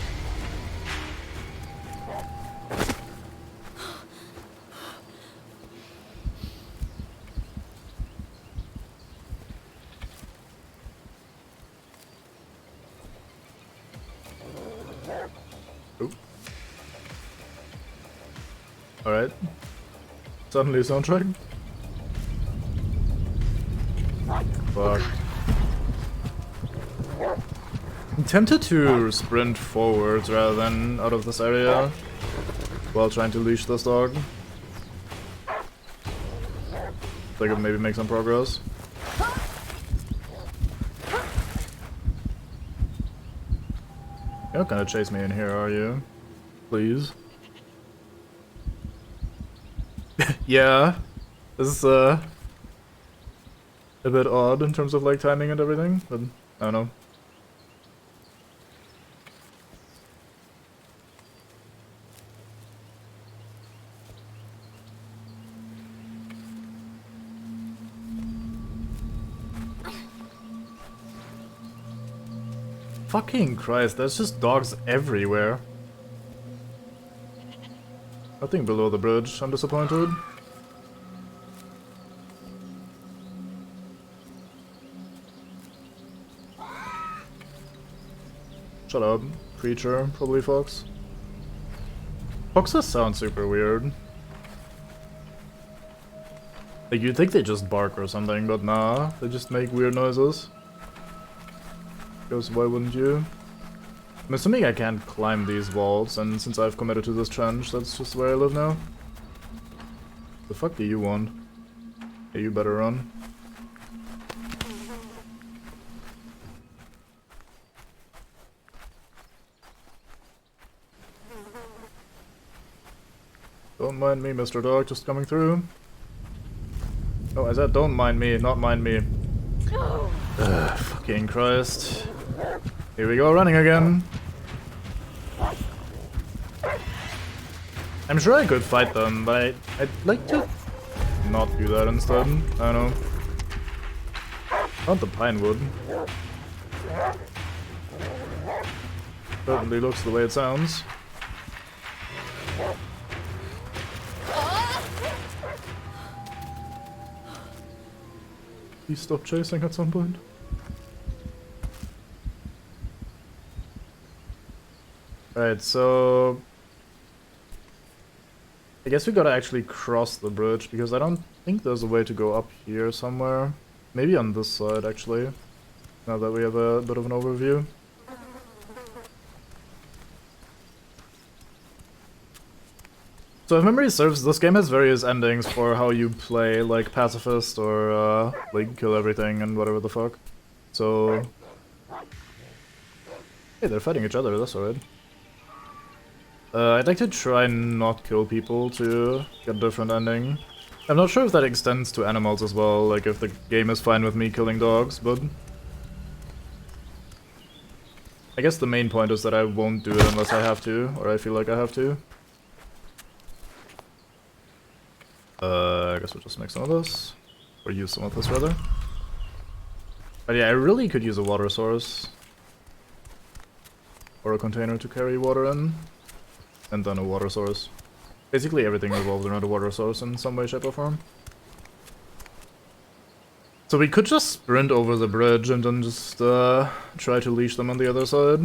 Alright. Suddenly soundtrack. Fuck. I'm tempted to sprint forwards rather than out of this area while trying to leash this dog. So I could maybe make some progress. You're not gonna chase me in here, are you? Please. Yeah, this is a bit odd in terms of like timing and everything, but I don't know. Fucking Christ, there's just dogs everywhere. Nothing below the bridge, I'm disappointed. Shut up, creature, probably fox. Foxes sound super weird. Like you'd think they just bark or something, but nah, they just make weird noises. Because why wouldn't you? I'm assuming I can't climb these walls, and since I've committed to this trench, that's just where I live now. The fuck do you want? Hey, you better run. Don't mind me, Mr. Dog, just coming through. Oh, I said don't mind me, not mind me. Ugh, fucking Christ. Here we go, running again. I'm sure I could fight them, but I'd like to not do that instead. I don't know. I want the pine wood. Certainly looks the way it sounds. Please stop chasing at some point. Right, so I guess we gotta actually cross the bridge, because I don't think there's a way to go up here somewhere. Maybe on this side, actually, now that we have a bit of an overview. So if memory serves, this game has various endings for how you play, like pacifist or like kill everything and whatever the fuck. So hey, they're fighting each other, that's alright. I'd like to try not kill people to get a different ending. I'm not sure if that extends to animals as well, like if the game is fine with me killing dogs, but I guess the main point is that I won't do it unless I have to, or I feel like I have to. I guess we'll just make some of this. Or use some of this, rather. But yeah, I really could use a water source. Or a container to carry water in. And then a water source. Basically everything revolves around a water source in some way, shape, or form. So we could just sprint over the bridge and then just try to leash them on the other side.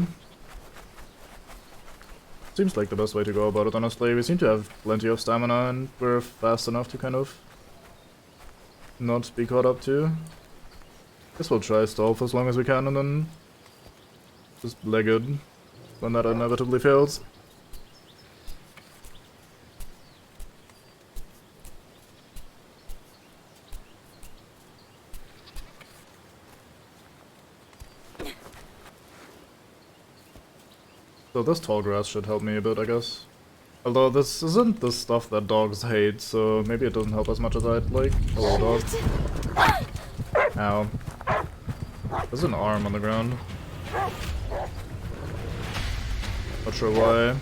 Seems like the best way to go about it, honestly. We seem to have plenty of stamina and we're fast enough to kind of not be caught up to. Guess we'll try stealth as long as we can and then just leg it when that inevitably fails. So this tall grass should help me a bit, I guess. Although this isn't the stuff that dogs hate, so maybe it doesn't help as much as I'd like. Hello, dog. Ow. There's an arm on the ground. Not sure why.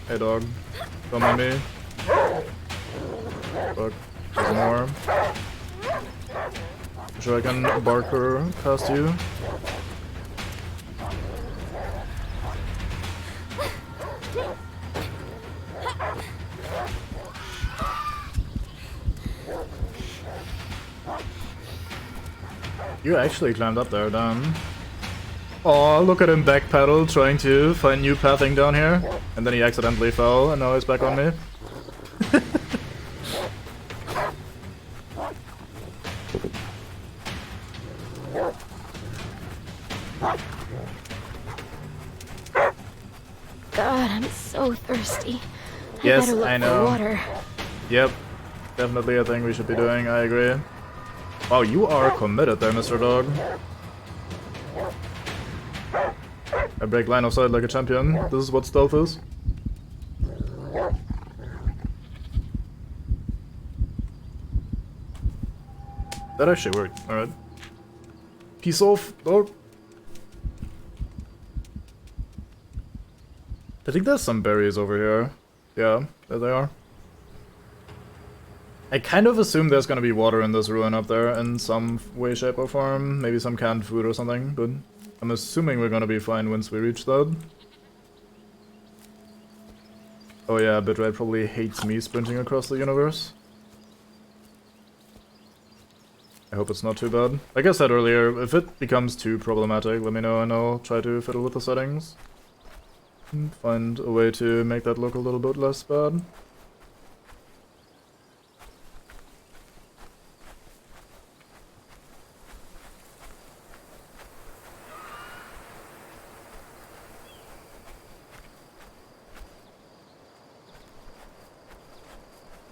Hey, dog. Don't mind me. Fuck. There's more. I'm sure I can bark her past you. You actually climbed up there, damn. Aw, look at him backpedal, trying to find new pathing down here. And then he accidentally fell, and now he's back on me. God, I'm so thirsty. Yes, better look I know. For water. Yep, definitely a thing we should be doing, I agree. Wow, you are committed there, Mr. Dog. I break line of sight like a champion. This is what stealth is. That actually worked, alright. Peace off, dog. I think there's some berries over here. Yeah, there they are. I kind of assume there's gonna be water in this ruin up there in some way, shape, or form. Maybe some canned food or something, but I'm assuming we're gonna be fine once we reach that. Oh yeah, Bitrate probably hates me sprinting across the universe. I hope it's not too bad. Like I said earlier, if it becomes too problematic, let me know and I'll try to fiddle with the settings. And find a way to make that look a little bit less bad.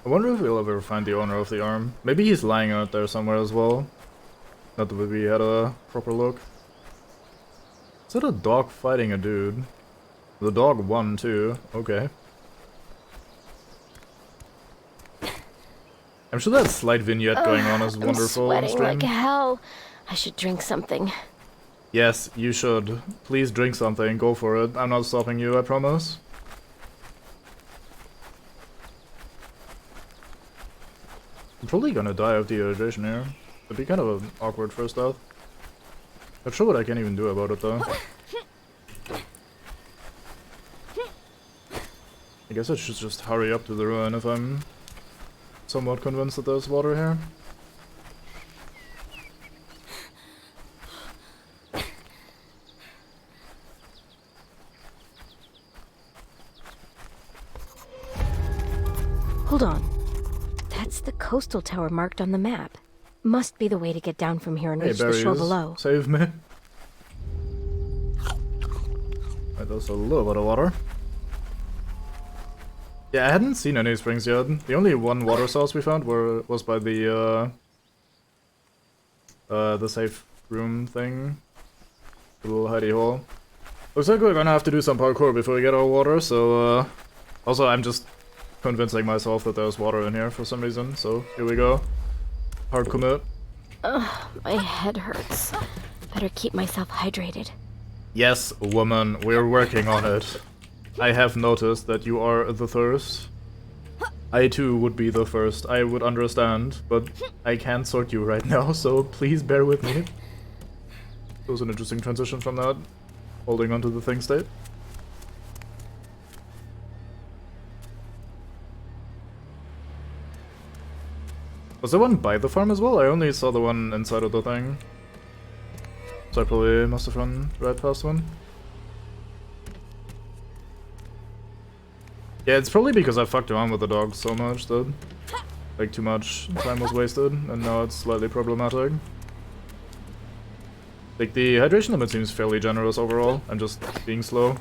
I wonder if we'll ever find the owner of the arm. Maybe he's lying out there somewhere as well. Not that we had a proper look. Is that a dog fighting a dude? The dog won too. Okay. I'm sure that slight vignette going on is wonderful on I'm stream. sweating like hell. I should drink something. Yes, you should. Please drink something. Go for it. I'm not stopping you, I promise. I'm probably gonna die of dehydration here. It'd be kind of an awkward first death. Not sure what I can even do about it though. I guess I should just hurry up to the ruin if I'm somewhat convinced that there's water here. Hold on. That's the coastal tower marked on the map. Must be the way to get down from here and Hey, reach the shore berries, below. save me. Right, there's a little bit of water. Yeah, I hadn't seen any springs yet. The only one water source we found was by the safe room thing. The little hidey hole. Looks like we're gonna have to do some parkour before we get our water, so also I'm just convincing myself that there's water in here for some reason, so here we go. Hard commit. Ugh, my head hurts. Better keep myself hydrated. Yes, woman, we're working on it. I have noticed that you are the thirst. I too would be the first, I would understand, but I can't sort you right now, so please bear with me. It was an interesting transition from that, holding onto the thing state. Was there one by the farm as well? I only saw the one inside of the thing. So I probably must have run right past one. Yeah, it's probably because I fucked around with the dog so much that, like, too much time was wasted, and now it's slightly problematic. Like, the hydration limit seems fairly generous overall. I'm just being slow.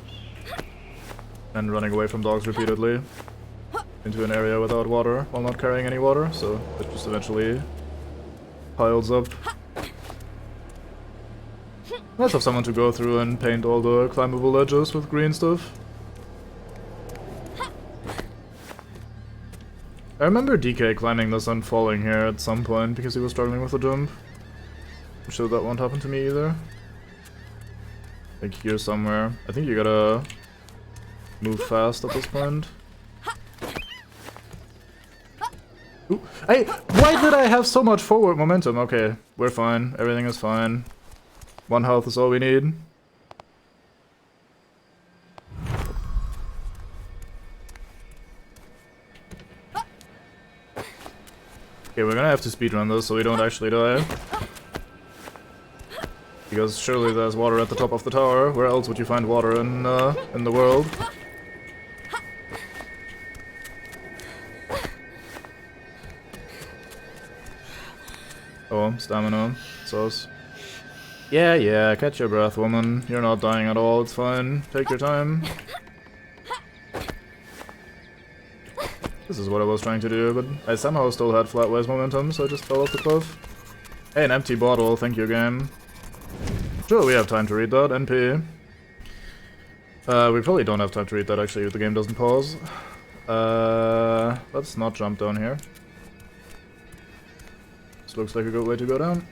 And running away from dogs repeatedly. Into an area without water, while not carrying any water, so it just eventually piles up. Nice have someone to go through and paint all the climbable ledges with green stuff. I remember DK climbing this and falling here at some point because he was struggling with the jump. I'm sure that won't happen to me either. Like here somewhere. I think you gotta move fast at this point. Ooh. Hey, why did I have so much forward momentum? Okay, we're fine. Everything is fine. 1 health is all we need. Okay, we're gonna have to speedrun this so we don't actually die. Because surely there's water at the top of the tower. Where else would you find water in the world? Oh, stamina. Sauce. Yeah, catch your breath, woman. You're not dying at all, it's fine. Take your time. This is what I was trying to do, but I somehow still had flatwise momentum, so I just fell off the cliff. Hey, an empty bottle, thank you, game. Sure, we have time to read that, NP. We probably don't have time to read that, actually, if the game doesn't pause. Let's not jump down here. This looks like a good way to go down.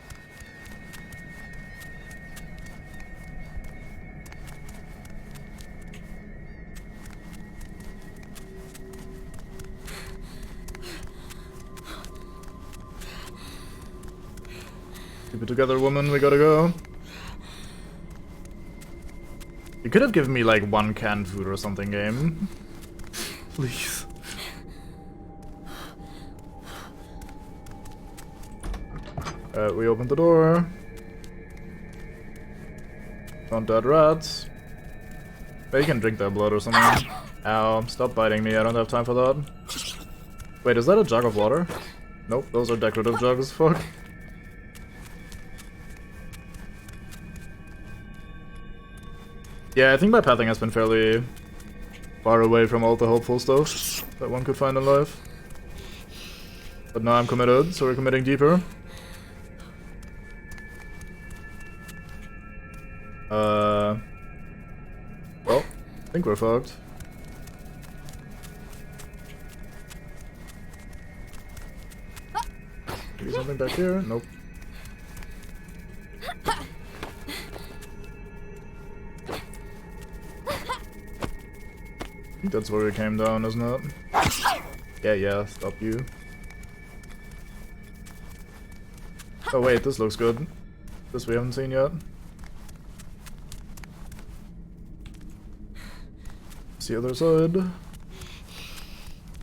Keep it together, woman, we gotta go. You could have given me, like, 1 canned food or something, game. Please. We opened the door. Found dead rats. But you can drink their blood or something. Ow, stop biting me, I don't have time for that. Wait, is that a jug of water? Nope, those are decorative jugs, fuck. Yeah, I think my pathing has been fairly far away from all the hopeful stuff that one could find in life. But now I'm committed, so we're committing deeper. Well, I think we're fucked. Maybe something back here? Nope. I think that's where we came down, isn't it? Yeah, stop you. Oh wait, this looks good. This we haven't seen yet. It's the other side.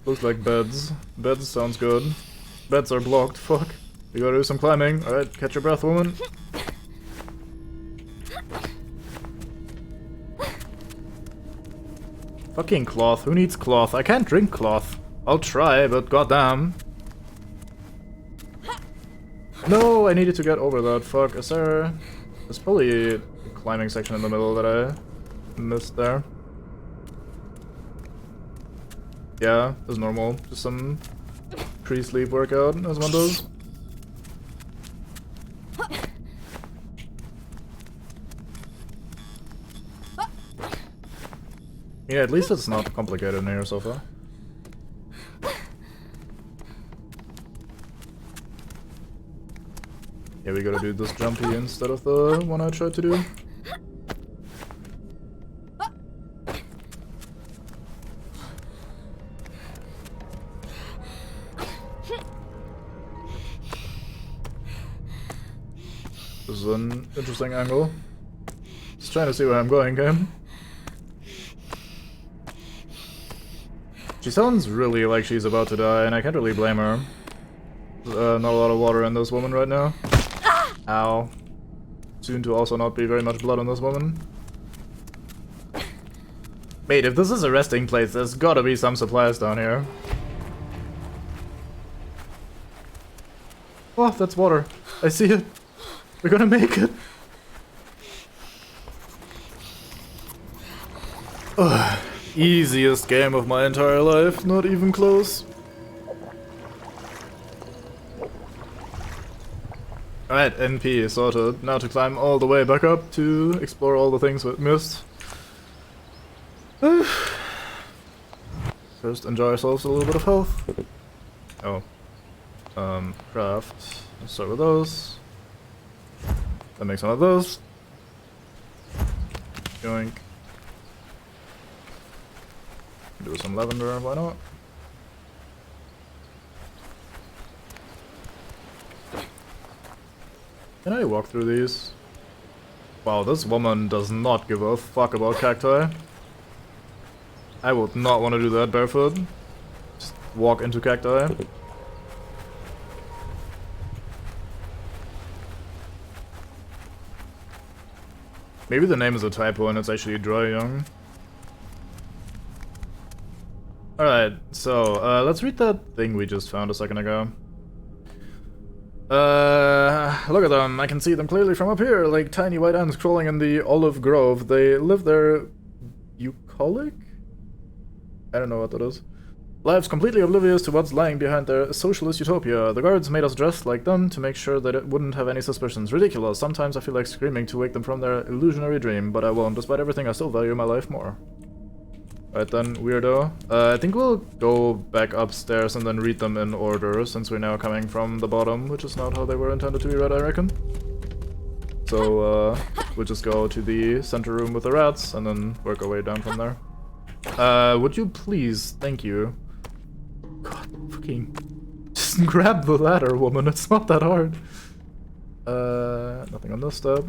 Looks like beds. Beds sounds good. Beds are blocked, fuck. We gotta do some climbing. Alright, catch your breath, woman. Fucking cloth. Who needs cloth? I can't drink cloth. I'll try, but goddamn. No, I needed to get over that. Fuck. Is there... There's probably a climbing section in the middle that I missed there. Yeah, as normal. Just some pre-sleep workout, as one does. Yeah, at least it's not complicated in here so far. Yeah, we gotta do this jumpy instead of the one I tried to do. an interesting angle. Just trying to see where I'm going, game. She sounds really like she's about to die, and I can't really blame her. Not a lot of water in this woman right now. Ow. Soon to also not be very much blood on this woman. Wait, if this is a resting place, there's gotta be some supplies down here. Oh, that's water. I see it. We're gonna make it. Ugh. Easiest game of my entire life, not even close. Alright, NP sorted. Now to climb all the way back up to explore all the things we missed. First, enjoy ourselves a little bit of health. Oh. Craft. Let's start with those. Then make some of those. Yoink. Do some lavender, why not? Can I walk through these? Wow, this woman does not give a fuck about cacti. I would not want to do that barefoot. Just walk into cacti. Maybe the name is a typo and it's actually Dry Young. Alright, so let's read that thing we just found a second ago. Look at them. I can see them clearly from up here, like tiny white ants crawling in the olive grove. They live there bucolic? I don't know what that is. Lives completely oblivious to what's lying behind their socialist utopia. The guards made us dress like them to make sure that it wouldn't have any suspicions. Ridiculous. Sometimes I feel like screaming to wake them from their illusionary dream, but I won't. Despite everything, I still value my life more. Right then, weirdo. I think we'll go back upstairs and then read them in order, since we're now coming from the bottom, which is not how they were intended to be read, I reckon. So, we'll just go to the center room with the rats, and then work our way down from there. Would you please? Thank you. God, fucking... Just grab the ladder, woman, it's not that hard. Nothing on this step.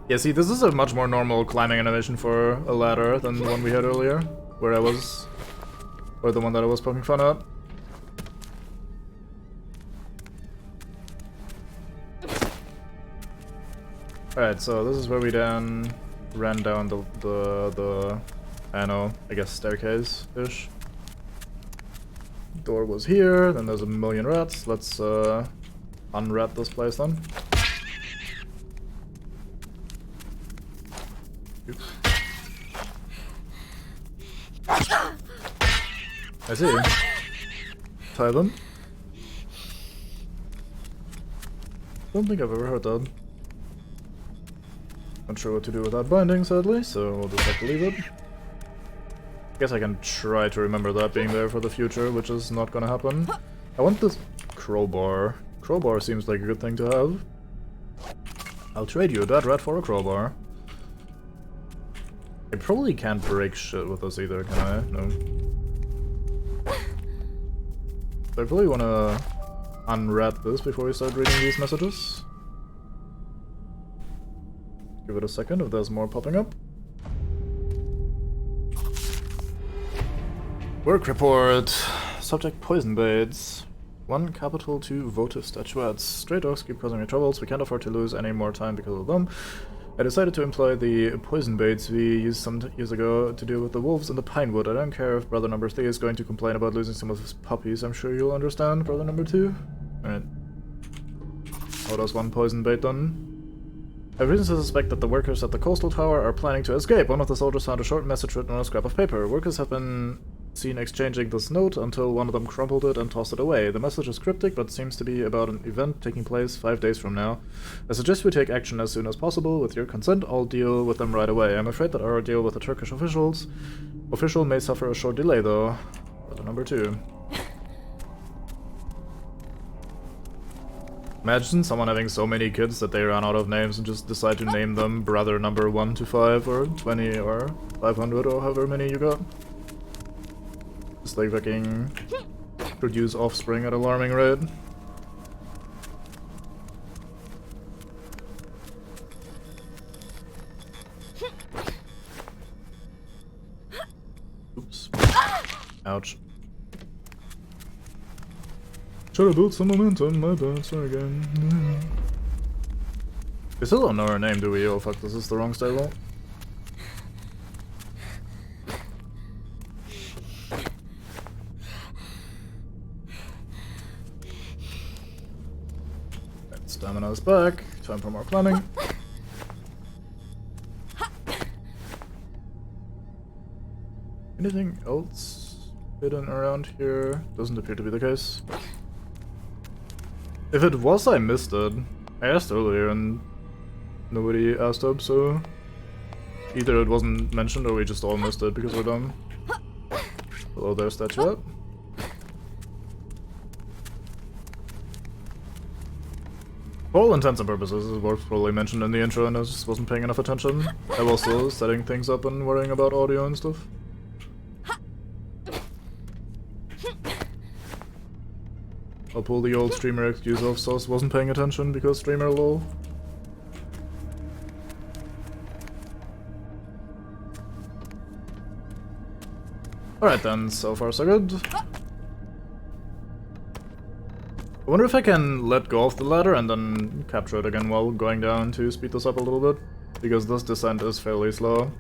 Yeah, see, this is a much more normal climbing animation for a ladder than the one we had earlier, where I was... or the one that I was poking fun at. Alright, so this is where we then ran down the I don't know, I guess staircase-ish. Door was here, then there's a million rats. Let's unrat this place then. Oops. I see. Tie them. Don't think I've ever heard that. Not sure what to do with that binding, sadly, so we'll just have to leave it. Guess I can try to remember that being there for the future, which is not gonna happen. I want this crowbar. Crowbar seems like a good thing to have. I'll trade you that rat for a crowbar. I probably can't break shit with this either, can I? No. So I probably wanna unwrap this before we start reading these messages. Give it a second if there's more popping up. Work report. Subject poison baits. 1 capital, 2 votive statuettes. Stray dogs keep causing me troubles. We can't afford to lose any more time because of them. I decided to employ the poison baits we used some years ago to deal with the wolves in the Pinewood. I don't care if brother number 3 is going to complain about losing some of his puppies. I'm sure you'll understand, brother number 2. Alright. How does one poison bait done? I have reason to suspect that the workers at the coastal tower are planning to escape. One of the soldiers found a short message written on a scrap of paper. Workers have been seen exchanging this note until one of them crumpled it and tossed it away. The message is cryptic, but seems to be about an event taking place 5 days from now. I suggest we take action as soon as possible. With your consent, I'll deal with them right away. I'm afraid that our deal with the Turkish official may suffer a short delay, though. Letter number 2. Imagine someone having so many kids that they run out of names and just decide to name them brother number 1 to 5 or 20 or 500 or however many you got. because they fucking produce offspring at an alarming rate. Oops. Ouch. Should have built some momentum, my bad, sorry again. We still don't know her name, do we? Oh fuck, this is the wrong stable. Stamina is back. Time for more climbing. Anything else hidden around here? Doesn't appear to be the case. If it was, I missed it. I asked earlier and nobody asked up, so either it wasn't mentioned or we just all missed it because we're dumb. Hello there, statuette. For all intents and purposes, it was probably mentioned in the intro and I just wasn't paying enough attention. I was still setting things up and worrying about audio and stuff. I'll pull the old streamer excuse off, so I wasn't paying attention because streamer lol. Alright then, so far so good. I wonder if I can let go of the ladder and then capture it again while going down to speed this up a little bit, because this descent is fairly slow.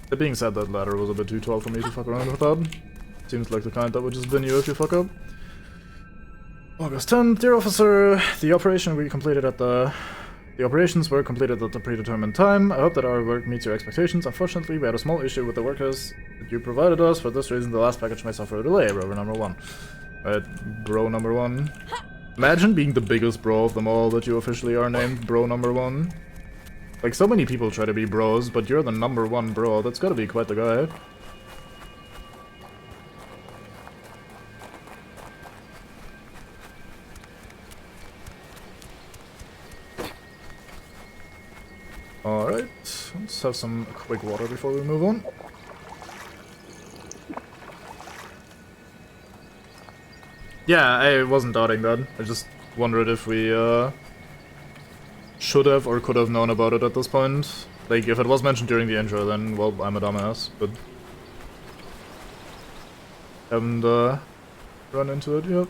That being said, that ladder was a bit too tall for me to fuck around with that. Seems like the kind that would just bin you if you fuck up. August 10th, dear officer, the operations were completed at the predetermined time. I hope that our work meets your expectations. Unfortunately, we had a small issue with the workers that you provided us. For this reason, the last package may suffer a delay. Rover number 1. Alright, bro number 1. Imagine being the biggest bro of them all, that you officially are named bro number 1. Like, so many people try to be bros, but you're the number 1 bro. That's gotta be quite the guy. Alright, let's have some quick water before we move on. Yeah, I wasn't doubting that. I just wondered if we, should have or could have known about it at this point. Like, if it was mentioned during the intro, then, well, I'm a dumbass, but haven't, run into it yet.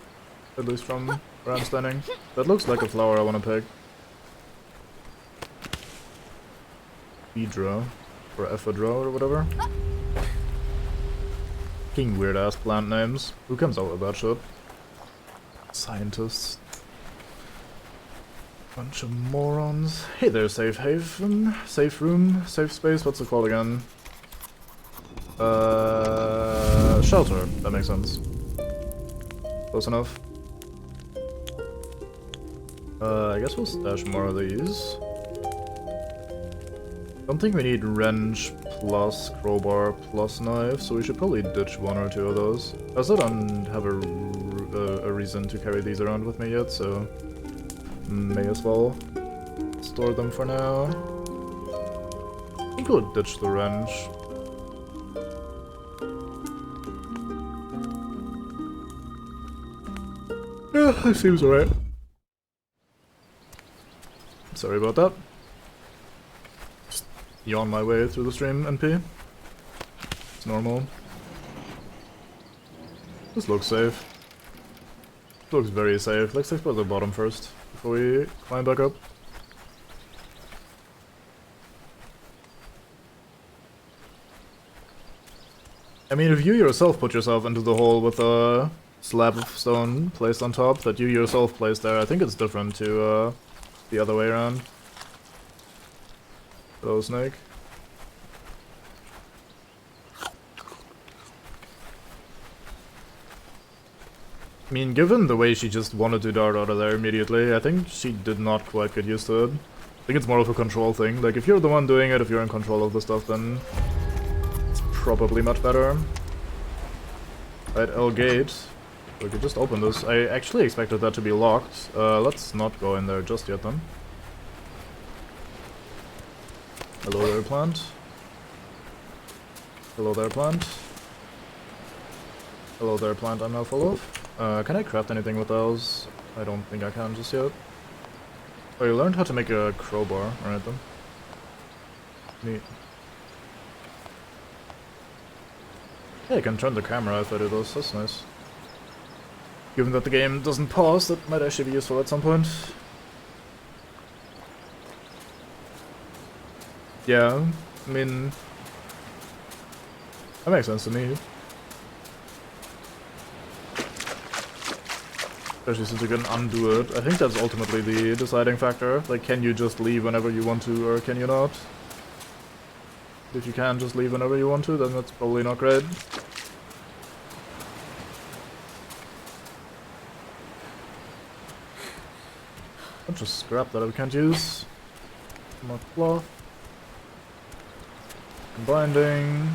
At least from where I'm standing. That looks like a flower I want to pick. Phaedra, or Ephedra, or whatever. Fucking weird-ass plant names. Who comes up with that shit? Scientists. Bunch of morons. Hey there, safe haven, safe room, safe space, what's it called again? Shelter, that makes sense. Close enough. I guess we'll stash more of these. Don't think we need wrench plus crowbar plus knife, so we should probably ditch 1 or 2 of those. I also don't have a reason to carry these around with me yet, so may as well store them for now. I think we'll ditch the wrench. Yeah, that seems alright. Sorry about that. Just yawn my way through the stream, NP. It's normal. This looks safe. Looks very safe. Let's explore the bottom first before we climb back up. I mean, if you yourself put yourself into the hole with a slab of stone placed on top that you yourself placed there, I think it's different to the other way around. Hello, snake. I mean, given the way she just wanted to dart out of there immediately, I think she did not quite get used to it. I think it's more of a control thing. Like, if you're the one doing it, if you're in control of the stuff, then it's probably much better. Right, L gate. We could just open this. I actually expected that to be locked. Let's not go in there just yet then. Hello there, plant. Hello there, plant. Hello there, plant I'm now full of. Can I craft anything with those? I don't think I can just yet. Oh, you learned how to make a crowbar. Alright then. Neat. Yeah, I can turn the camera if I do this. That's nice. Given that the game doesn't pause, that might actually be useful at some point. Yeah, I mean... that makes sense to me. Especially since you can undo it. I think that's ultimately the deciding factor. Like, can you just leave whenever you want to, or can you not? If you can just leave whenever you want to, then that's probably not great. Bunch of scrap that I can't use. More cloth. Binding.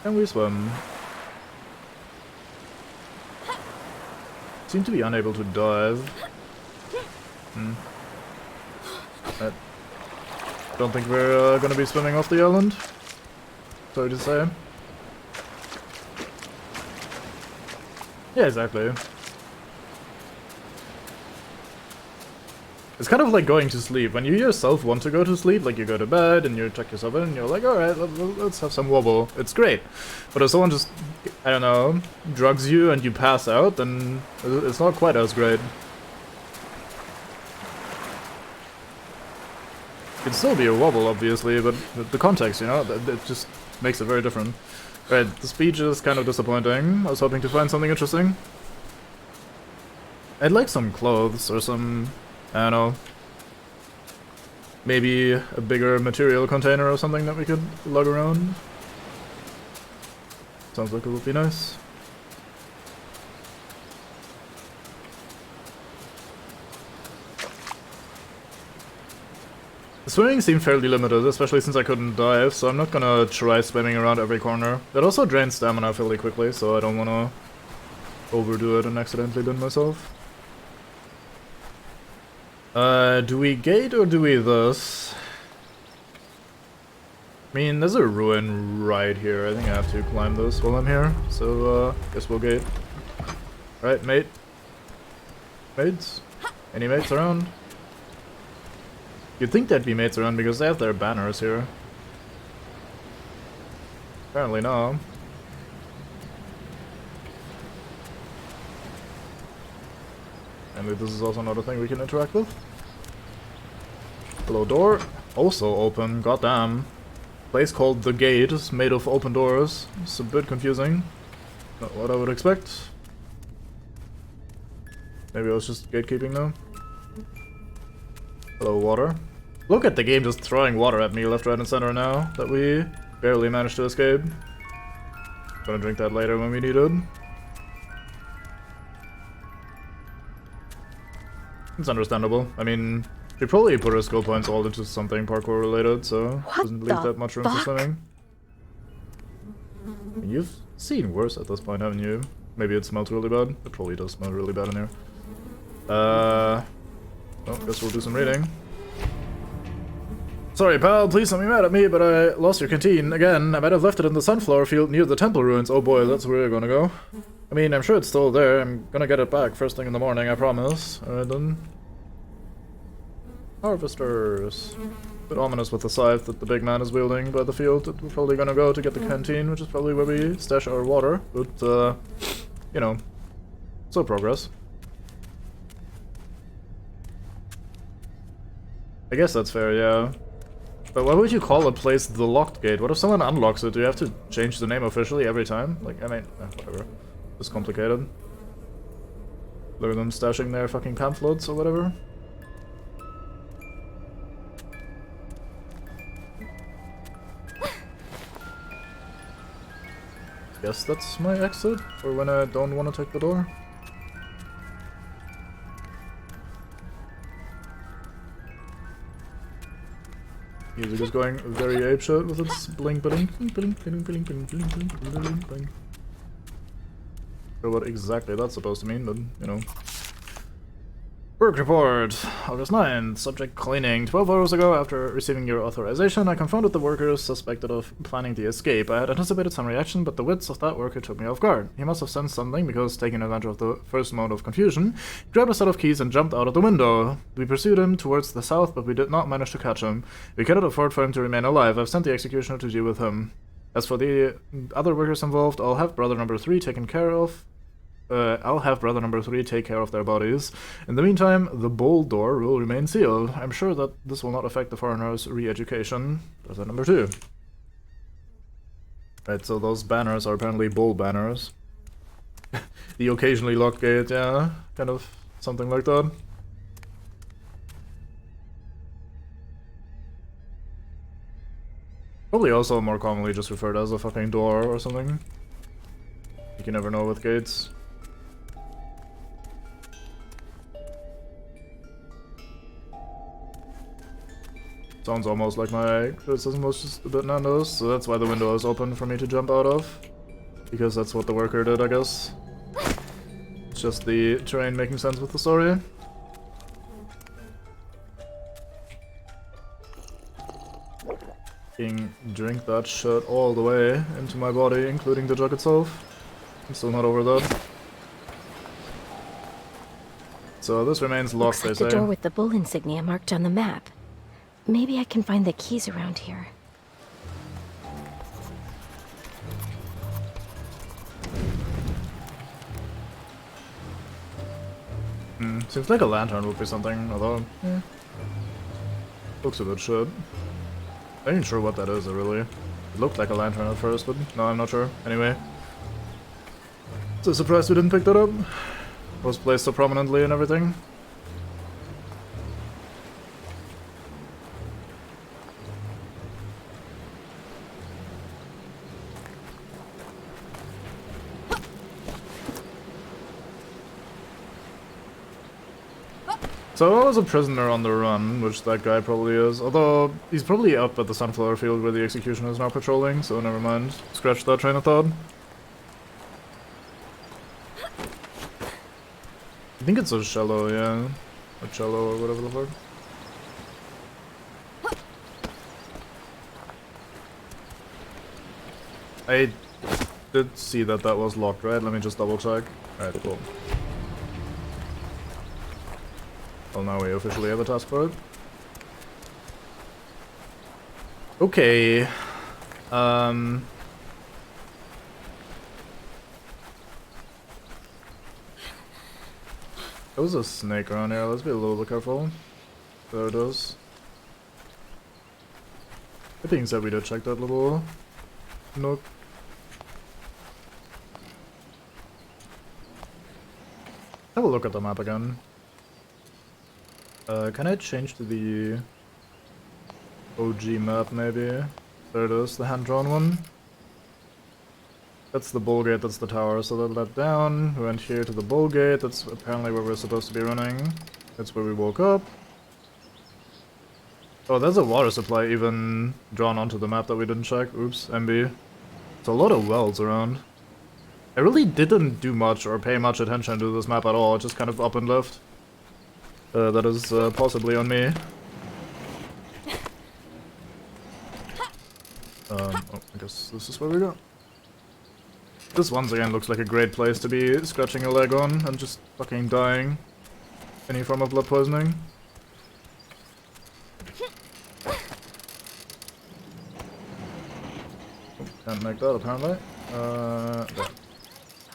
And we swim. Seem to be unable to dive. I don't think we're gonna be swimming off the island. Sorry to say. Yeah, exactly. It's kind of like going to sleep. When you yourself want to go to sleep, like you go to bed and you tuck yourself in and you're like, alright, let's have some wobble. It's great. But if someone just, I don't know, drugs you and you pass out, then it's not quite as great. It'd still be a wobble, obviously, but the context, you know, it just makes it very different. Right, the speech is kind of disappointing. I was hoping to find something interesting. I'd like some clothes or some... I don't know, maybe a bigger material container or something that we could lug around. Sounds like it would be nice. The swimming seemed fairly limited, especially since I couldn't dive, so I'm not gonna try swimming around every corner. It also drains stamina fairly quickly, so I don't wanna overdo it and accidentally bin myself. Do we gate or do we this? I mean, there's a ruin right here. I think I have to climb this while I'm here. So, guess we'll gate. Right, mate? Mates? Any mates around? You'd think there'd be mates around because they have their banners here. Apparently no. And this is also not a thing we can interact with. Hello, door. Also open, goddamn. Place called The Gate is made of open doors. It's a bit confusing. Not what I would expect. Maybe I was just gatekeeping now. Hello, water. Look at the game just throwing water at me left, right, and center now that we barely managed to escape. Gonna drink that later when we need it. It's understandable. I mean, we probably put our skill points all into something parkour related, so doesn't leave that much room for swimming. I mean, you've seen worse at this point, haven't you? Maybe it smells really bad. It probably does smell really bad in here. Well, guess we'll do some reading. Sorry, pal, please don't be mad at me, but I lost your canteen again. I might have left it in the sunflower field near the temple ruins. Oh boy, that's where you're gonna go. I mean, I'm sure it's still there. I'm gonna get it back first thing in the morning, I promise. Alright then. Harvesters. A bit ominous with the scythe that the big man is wielding by the field that we're probably gonna go to get the canteen, which is probably where we stash our water. But, you know, slow progress. I guess that's fair, yeah. But why would you call a place the locked gate? What if someone unlocks it? Do you have to change the name officially every time? Like, I mean, whatever. It's complicated. Look at them stashing their fucking pamphlets or whatever. Guess that's my exit, or when I don't want to take the door. Music is going very apeshit with its blink, blink, blink, blink, blink, blink, blink, blink, blink, blink, blink. Not sure what exactly that's supposed to mean, but you know. Work report, August 9th, subject cleaning. 12 hours ago, after receiving your authorization, I confronted the workers suspected of planning the escape. I had anticipated some reaction, but the wits of that worker took me off guard. He must have sensed something, because, taking advantage of the first moment of confusion, he grabbed a set of keys and jumped out of the window. We pursued him towards the south, but we did not manage to catch him. We cannot afford for him to remain alive. I've sent the executioner to deal with him. As for the other workers involved, I'll have brother number 3 taken care of. I'll have brother number 3 take care of their bodies. In the meantime, the bowl door will remain sealed. I'm sure that this will not affect the foreigner's re-education. Brother number 2. Right, so those banners are apparently bowl banners. The occasionally locked gate, yeah, kind of something like that. Probably also more commonly just referred as a fucking door or something. You can never know with gates. Sounds almost like my criticism was just a bit Nando's, so that's why the window is open for me to jump out of. Because that's what the worker did, I guess. It's just the terrain making sense with the story. Drink that shit all the way into my body, including the jug itself. I'm still not over that. So this remains locked, Looks like the door with the bull insignia marked on the map. Maybe I can find the keys around here. Seems like a lantern would be something, although... looks a bit shit. I ain't sure what that is, really. It looked like a lantern at first, but no, I'm not sure. Anyway. So surprised we didn't pick that up. It was placed so prominently and everything. So I was a prisoner on the run, which that guy probably is. Although, he's probably up at the sunflower field where the executioner is now patrolling, so never mind. Scratch that train of thought. I think it's a cello, yeah. Or cello, or whatever the fuck. I did see that that was locked, right? Let me just double check. Alright, cool. Well, now we officially have a task for it. Okay. There was a snake around here. Let's be a little bit careful. There it is. That being said, we did check that little nook. Have a look at the map again. Can I change to the OG map, maybe? There it is, the hand-drawn one. That's the bowl gate, that's the tower, so that led down. We went here to the bowl gate, that's apparently where we're supposed to be running. That's where we woke up. Oh, there's a water supply even drawn onto the map that we didn't check. Oops, MB. There's a lot of wells around. I really didn't do much or pay much attention to this map at all, just kind of up and left. That is possibly on me. Oh, I guess this is where we go. This once again looks like a great place to be scratching a leg on and just fucking dying. Any form of blood poisoning. Oh, can't make that apparently. Yeah.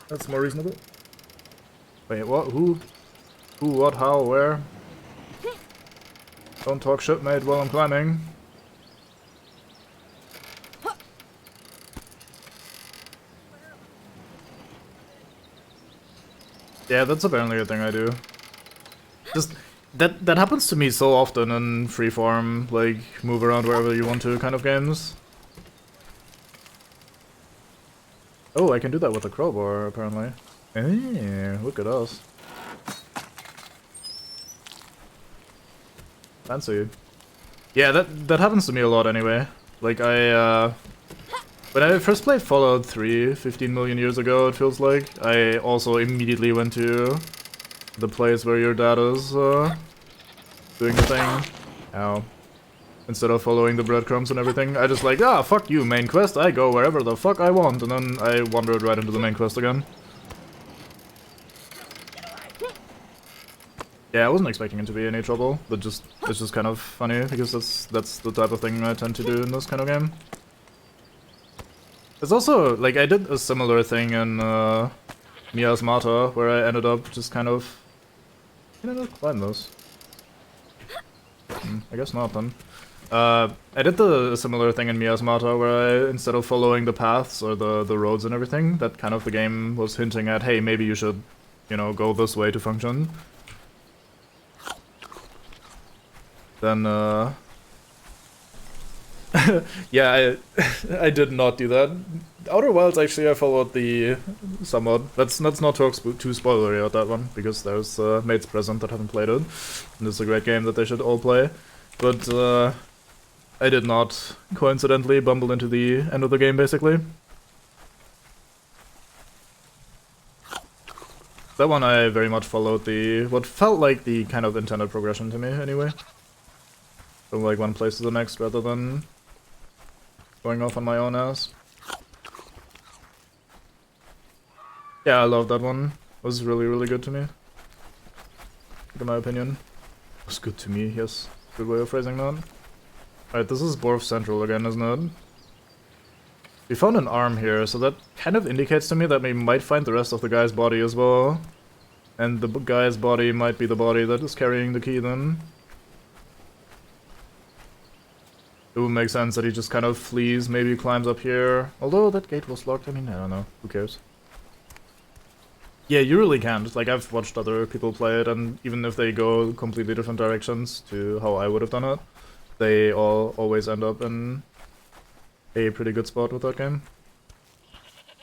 That's more reasonable. Wait, what? Who? Who, what, how, where? Don't talk shit, mate, while I'm climbing. Yeah, that's apparently a thing I do. Just, that happens to me so often in freeform, like, move around wherever you want to kind of games. Oh, I can do that with a crowbar, apparently. Hey, look at us. Fancy. Yeah, that happens to me a lot anyway. Like when I first played Fallout 3 15 million years ago, it feels like, I also immediately went to the place where your dad is doing the thing. Ow. Instead of following the breadcrumbs and everything, I just like, ah, fuck you, main quest, I go wherever the fuck I want, and then I wandered right into the main quest again. Yeah, I wasn't expecting it to be any trouble, but it's just kind of funny, because that's the type of thing I tend to do in this kind of game. It's also, like, I did a similar thing in Miasmata, Mata, where I ended up just kind of... Can I not climb this? I guess not, then. I did the similar thing in Miasmata, where I, instead of following the paths or the roads and everything, that kind of the game was hinting at, hey, maybe you should, you know, go this way to function. Then, yeah, I did not do that. Outer Wilds, actually, I followed the somewhat. Let's not talk too spoilery about that one, because there's mates present that haven't played it, and it's a great game that they should all play. But I did not coincidentally bumble into the end of the game, basically. That one I very much followed what felt like the kind of intended progression to me, anyway. From like one place to the next, rather than going off on my own ass. Yeah, I love that one. It was really, really good to me. In my opinion. It was good to me, yes. Good way of phrasing that. Alright, this is Borf Central again, isn't it? We found an arm here, so that kind of indicates to me that we might find the rest of the guy's body as well. And the guy's body might be the body that is carrying the key then. It would make sense that he just kind of flees, maybe climbs up here. Although that gate was locked, I mean, I don't know. Who cares? Yeah, you really can't. Like, I've watched other people play it, and even if they go completely different directions to how I would have done it, they all always end up in a pretty good spot with that game.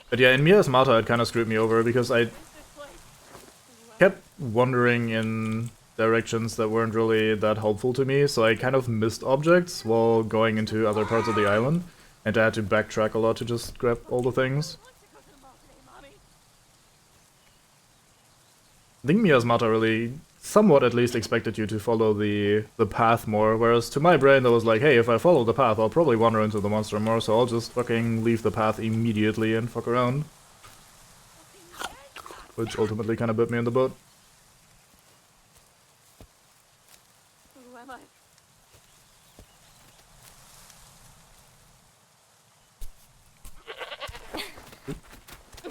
But yeah, in Miasmata it kind of screwed me over, because I kept wandering in directions that weren't really that helpful to me, so I kind of missed objects while going into other parts of the island, and I had to backtrack a lot to just grab all the things. I think Miasmata really, somewhat at least, expected you to follow the path more, whereas to my brain that was like, hey, if I follow the path, I'll probably wander into the monster more, so I'll just fucking leave the path immediately and fuck around. Which ultimately kind of bit me in the butt. Who am I?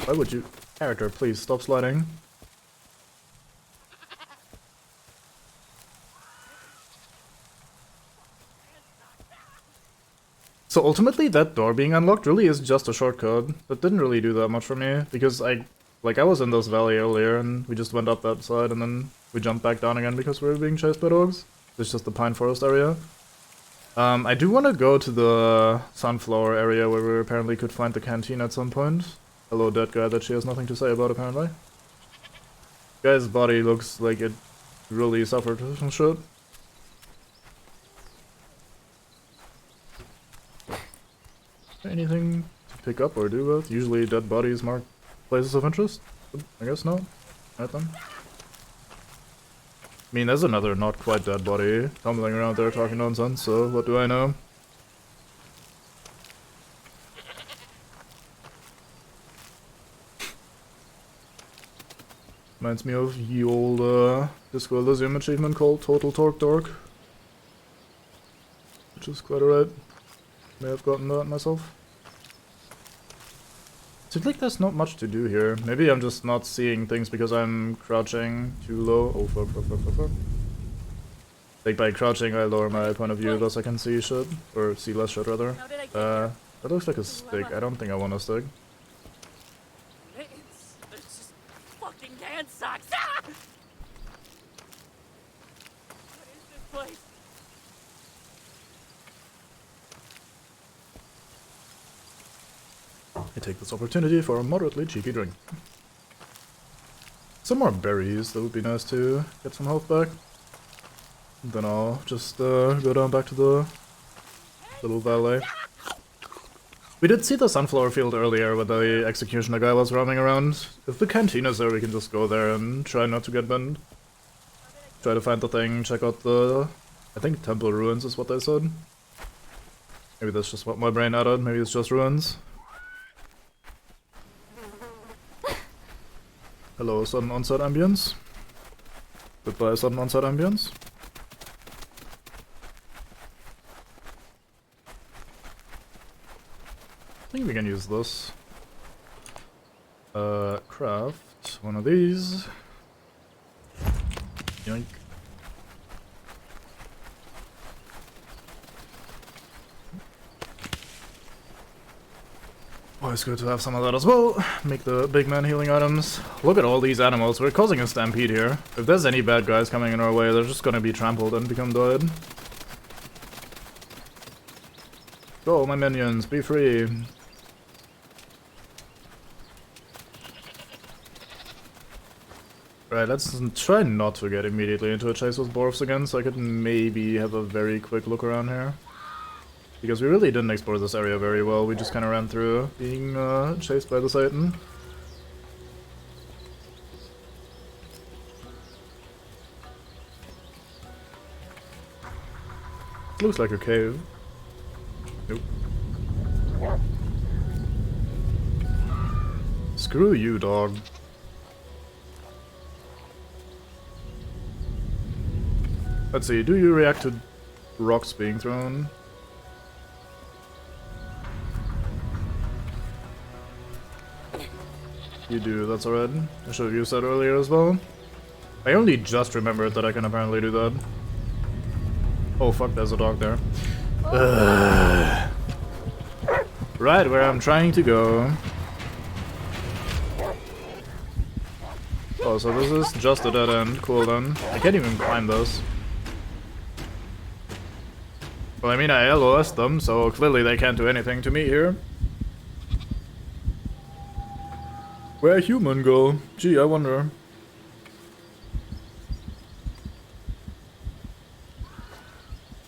Why would you... Character, please, stop sliding. So ultimately, that door being unlocked really is just a shortcut. That didn't really do that much for me, because I was in this valley earlier, and we just went up that side, and then we jumped back down again because we were being chased by dogs. It's just the pine forest area. I do want to go to the sunflower area where we apparently could find the canteen at some point. Hello, dead guy that she has nothing to say about, apparently. Guy's body looks like it really suffered some shit. Anything to pick up or do with? Usually dead bodies mark places of interest? I guess not. Right then. I mean, there's another not quite dead body tumbling around there talking nonsense, so what do I know? Reminds me of the old Disco Elysium achievement called Total Torque Dork. Which is quite alright. May have gotten that myself. Seems like there's not much to do here. Maybe I'm just not seeing things because I'm crouching too low. Oh fuck, fuck, fuck, fuck, fuck. Like by crouching I lower my point of view thus I can see shit. Or see less shit rather. That looks like a stick. I don't think I want a stick. It's just fucking hand socks. Ah! What is this place? I take this opportunity for a moderately cheeky drink. Some more berries, that would be nice to get some health back. Then I'll just go down back to the little valley. We did see the sunflower field earlier where the executioner guy was roaming around. If the cantina's there, we can just go there and try not to get burned. Try to find the thing, check out the... I think temple ruins is what they said. Maybe that's just what my brain added, maybe it's just ruins. Hello, sudden onset ambience. Goodbye, sudden onset ambience. I think we can use this. Craft one of these. Yoink. Always good to have some of that as well. Make the big man healing items. Look at all these animals. We're causing a stampede here. If there's any bad guys coming in our way, they're just gonna be trampled and become dead. Go, my minions, be free. Right, let's try not to get immediately into a chase with Borfs again, so I could maybe have a very quick look around here. Because we really didn't explore this area very well, we just kind of ran through being chased by the Satan. Looks like a cave. Nope. Screw you, dog. Let's see, do you react to rocks being thrown? You do, that's alright. I should have used that earlier as well. I only just remembered that I can apparently do that. Oh fuck, there's a dog there. Right where I'm trying to go. Oh, so this is just a dead end. Cool then. I can't even climb this. Well, I mean, I LOS'd them, so clearly they can't do anything to me here. Where human go? Gee, I wonder.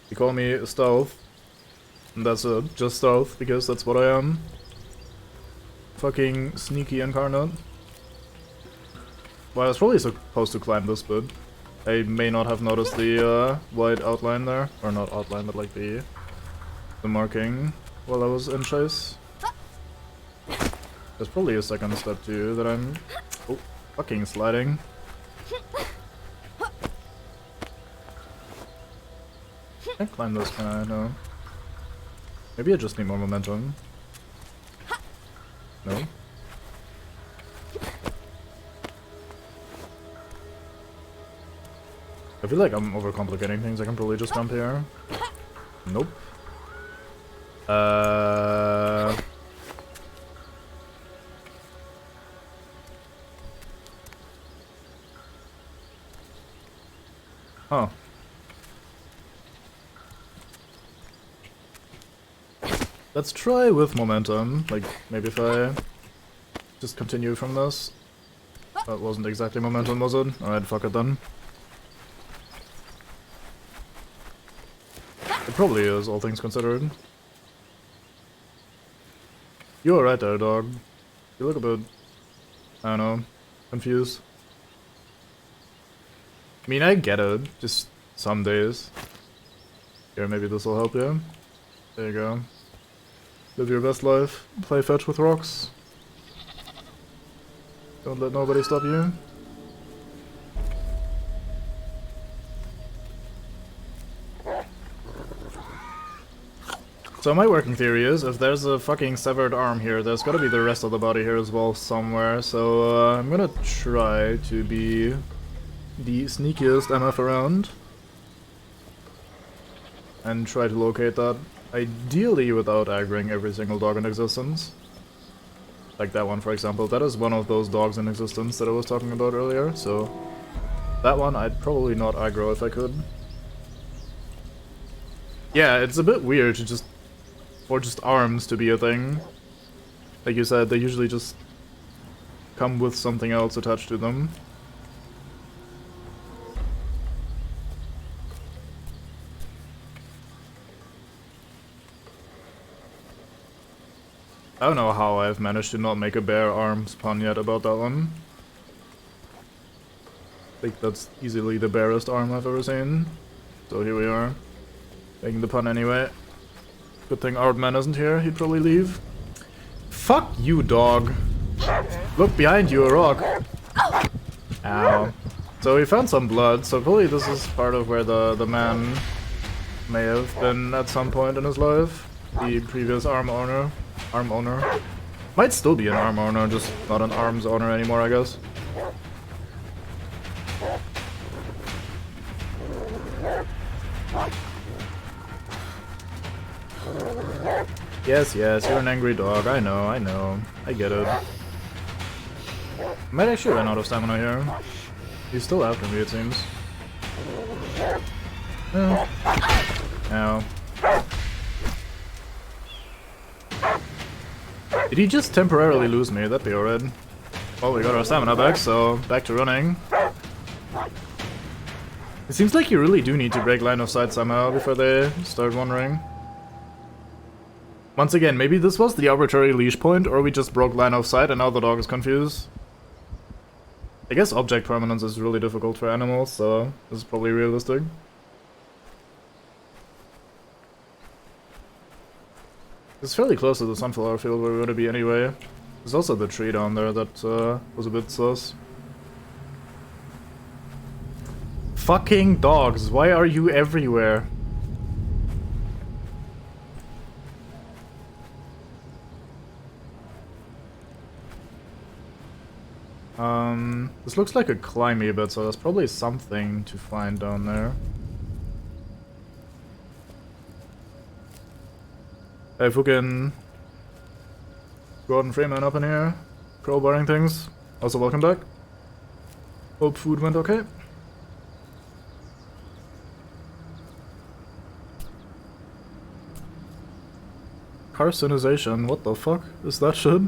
You call me stealth. And that's it. Just stealth, because that's what I am. Fucking sneaky incarnate. Well, I was probably supposed to climb this bit. I may not have noticed the white outline there. Or not outline, but like the marking while I was in chase. There's probably a second step too that I'm fucking sliding. Can't climb this, can I? No. Maybe I just need more momentum. No? I feel like I'm overcomplicating things. I can probably just jump here. Nope. Huh. Let's try with momentum. Like, maybe if I just continue from this. That wasn't exactly momentum, was it? Alright, fuck it then. It probably is, all things considered. You're alright there, dog. You look a bit, I don't know, confused. I mean, I get it, just some days. Here, maybe this will help you. There you go. Live your best life, play fetch with rocks. Don't let nobody stop you. So my working theory is, if there's a fucking severed arm here, there's gotta be the rest of the body here as well somewhere, so I'm gonna try to be the sneakiest MF around. And try to locate that, ideally without aggroing every single dog in existence. Like that one, for example. That is one of those dogs in existence that I was talking about earlier, so that one I'd probably not aggro if I could. Yeah, it's a bit weird to just... for just arms to be a thing. Like you said, they usually just come with something else attached to them. I don't know how I've managed to not make a bare arms pun yet about that one. I think that's easily the barest arm I've ever seen. So here we are. Making the pun anyway. Good thing Aardman isn't here, he'd probably leave. Fuck you, dog. Look behind you, a rock. Ow. So we found some blood, so probably this is part of where the man may have been at some point in his life. The previous arm owner. Might still be an arm owner, just not an arms owner anymore, I guess. Yes, you're an angry dog. I know. I get it. Might actually run out of stamina here. He's still after me, it seems. Ow. Did he just temporarily lose me? That'd be alright. Well, we got our stamina back, so back to running. It seems like you really do need to break line of sight somehow before they start wandering. Once again, maybe this was the arbitrary leash point, or we just broke line of sight and now the dog is confused. I guess object permanence is really difficult for animals, so this is probably realistic. It's fairly close to the sunflower field where we're gonna be anyway. There's also the tree down there that was a bit sus. Fucking dogs, why are you everywhere? This looks like a climby bit, so there's probably something to find down there. Hey, fucking Gordon Freeman up in here, crowbarring things. Also, welcome back. Hope food went okay. Carcinization, what the fuck is that shit?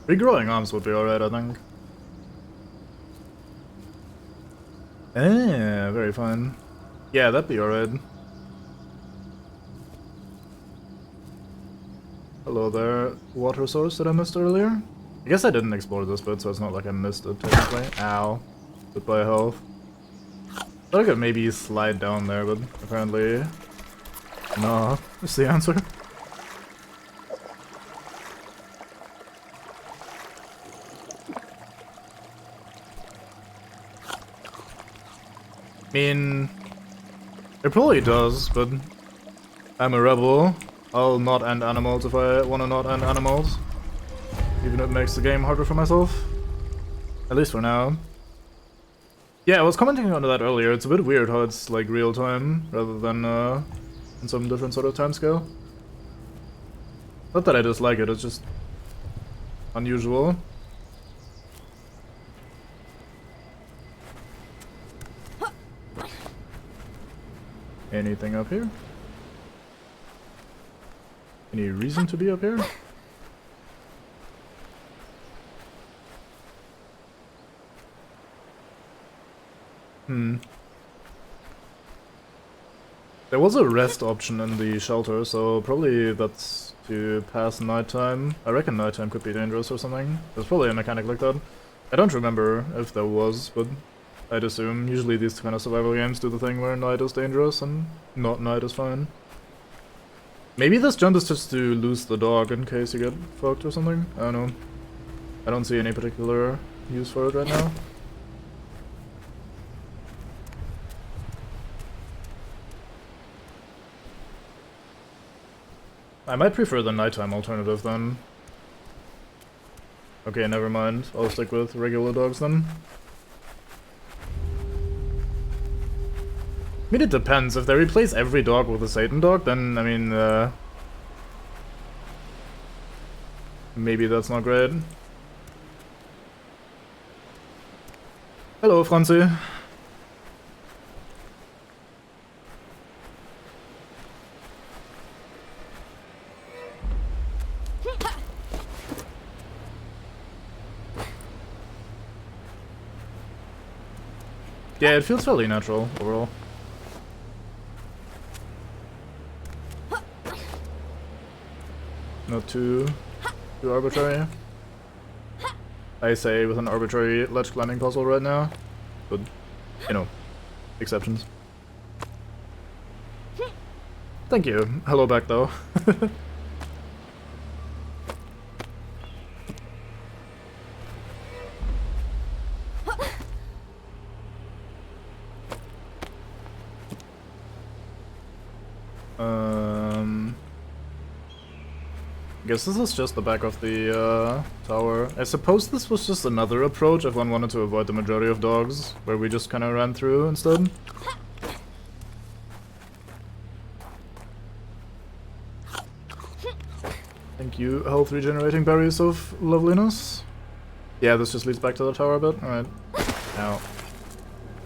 Regrowing arms would be alright, I think. Very fine. Yeah, that'd be alright. Hello there, water source that I missed earlier? I guess I didn't explore this bit, so it's not like I missed it technically. Ow. Goodbye health. Thought I could maybe slide down there, but apparently... no, is the answer. I mean, it probably does, but I'm a rebel. I'll not end animals if I want to not end animals. Even if it makes the game harder for myself. At least for now. Yeah, I was commenting on that earlier. It's a bit weird how it's like real time rather than in some different sort of timescale. Not that I dislike it, it's just unusual. Anything up here? Any reason to be up here? There was a rest option in the shelter, so probably that's to pass nighttime. I reckon nighttime could be dangerous or something. There's probably a mechanic like that. I don't remember if there was, but I'd assume. Usually these kind of survival games do the thing where night is dangerous and not night is fine. Maybe this jump is just to lose the dog in case you get fucked or something. I don't know. I don't see any particular use for it right now. I might prefer the nighttime alternative then. Okay, never mind. I'll stick with regular dogs then. I mean, it depends. If they replace every dog with a Satan dog, then, I mean, maybe that's not great. Hello, Franzi. Yeah, it feels fairly natural overall. not too arbitrary. I say with an arbitrary ledge climbing puzzle right now, but you know, exceptions. Thank you. Hello back though. I guess this is just the back of the tower. I suppose this was just another approach if one wanted to avoid the majority of dogs, where we just kind of ran through instead. Thank you, health regenerating berries of loveliness. Yeah, this just leads back to the tower a bit. Alright. Now,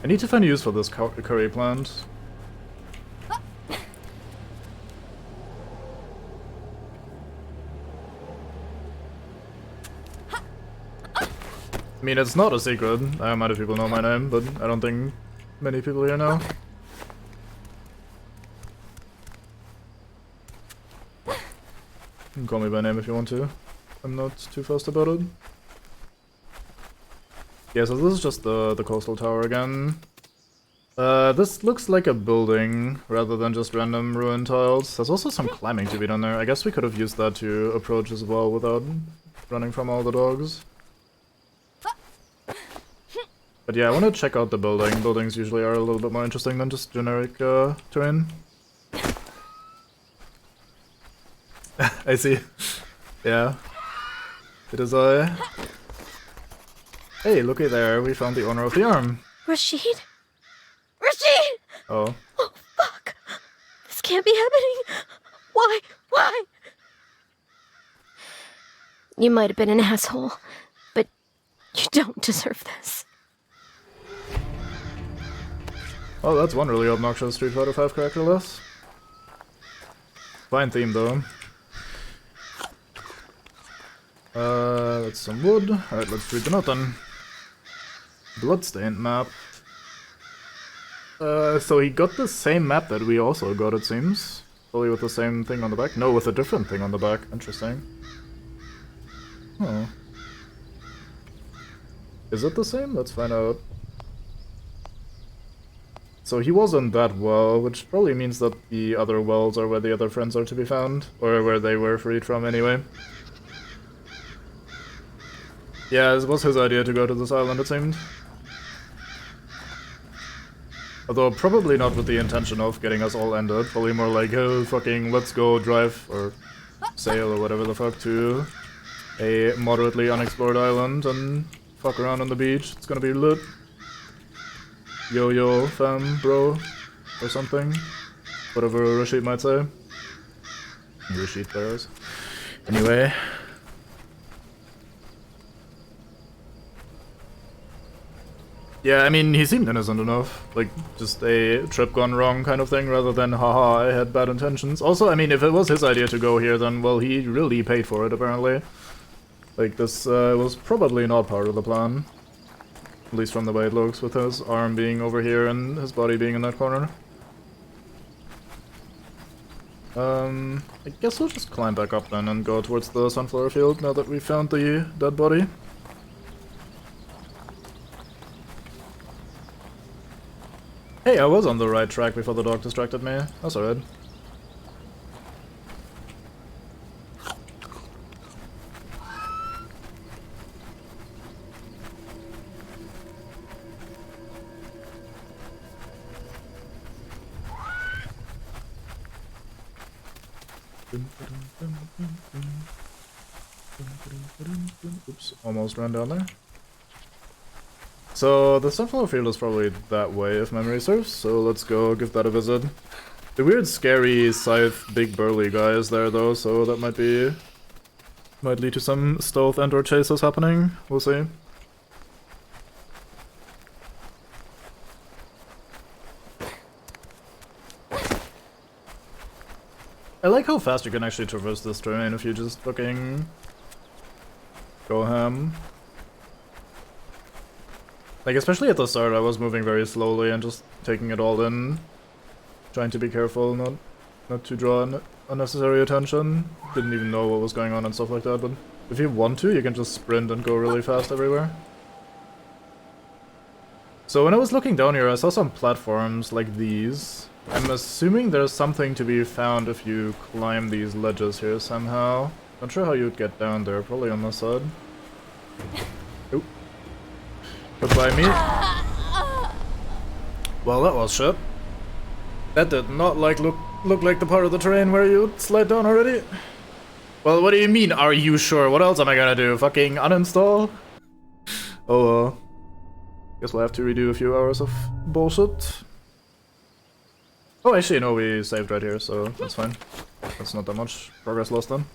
I need to find a use for this curry plant. I mean, it's not a secret. I might have people know my name, but I don't think many people here know. You can call me by name if you want to. I'm not too fussed about it. Yeah, so this is just the coastal tower again. This looks like a building rather than just random ruined tiles. There's also some climbing to be done there. I guess we could have used that to approach as well without running from all the dogs. But yeah, I want to check out the building. Buildings usually are a little bit more interesting than just generic terrain. I see. Yeah. It is I. Hey, looky there. We found the owner of the arm. Rashid? Rashid! Oh. Oh, fuck! This can't be happening! Why? Why? You might have been an asshole, but you don't deserve this. Oh, that's one really obnoxious Street Fighter V character less. Fine theme though. That's some wood. Alright, let's read the note then. Bloodstained map. So he got the same map that we also got, it seems. Probably with the same thing on the back. No, with a different thing on the back. Interesting. Oh. Is it the same? Let's find out. So he was in that well, which probably means that the other wells are where the other friends are to be found. Or where they were freed from anyway. Yeah, it was his idea to go to this island, it seemed. Although probably not with the intention of getting us all ended. Probably more like, oh, fucking let's go drive, or sail, or whatever the fuck, to a moderately unexplored island and fuck around on the beach. It's gonna be lit. Yo yo, fam, bro, or something. Whatever Rashid might say. Rashid bears. Anyway. Yeah, I mean, he seemed innocent enough. Like, just a trip gone wrong kind of thing, rather than, haha, I had bad intentions. Also, I mean, if it was his idea to go here, then, well, he really paid for it, apparently. Like, this was probably not part of the plan. At least from the way it looks, with his arm being over here and his body being in that corner. I guess we'll just climb back up then and go towards the sunflower field now that we found the dead body. Hey, I was on the right track before the dog distracted me. That's alright. Oops, almost ran down there. So, the sunflower field is probably that way, if memory serves, so let's go give that a visit. The weird, scary, scythe, big burly guy is there, though, so that might lead to some stealth and/or chases happening. We'll see. I like how fast you can actually traverse this terrain if you just fucking go ham. Like, especially at the start, I was moving very slowly and just taking it all in. Trying to be careful, not to draw unnecessary attention. Didn't even know what was going on and stuff like that, but if you want to, you can just sprint and go really fast everywhere. So when I was looking down here, I saw some platforms like these. I'm assuming there's something to be found if you climb these ledges here somehow. Not sure how you'd get down there, probably on this side. Oop. Goodbye, me. Well, that was shit. That did not look like the part of the terrain where you'd slide down already. Well, what do you mean, are you sure? What else am I gonna do? Fucking uninstall? Oh, guess we'll have to redo a few hours of bullshit. Oh, actually, no, we saved right here, so that's fine. That's not that much progress lost then.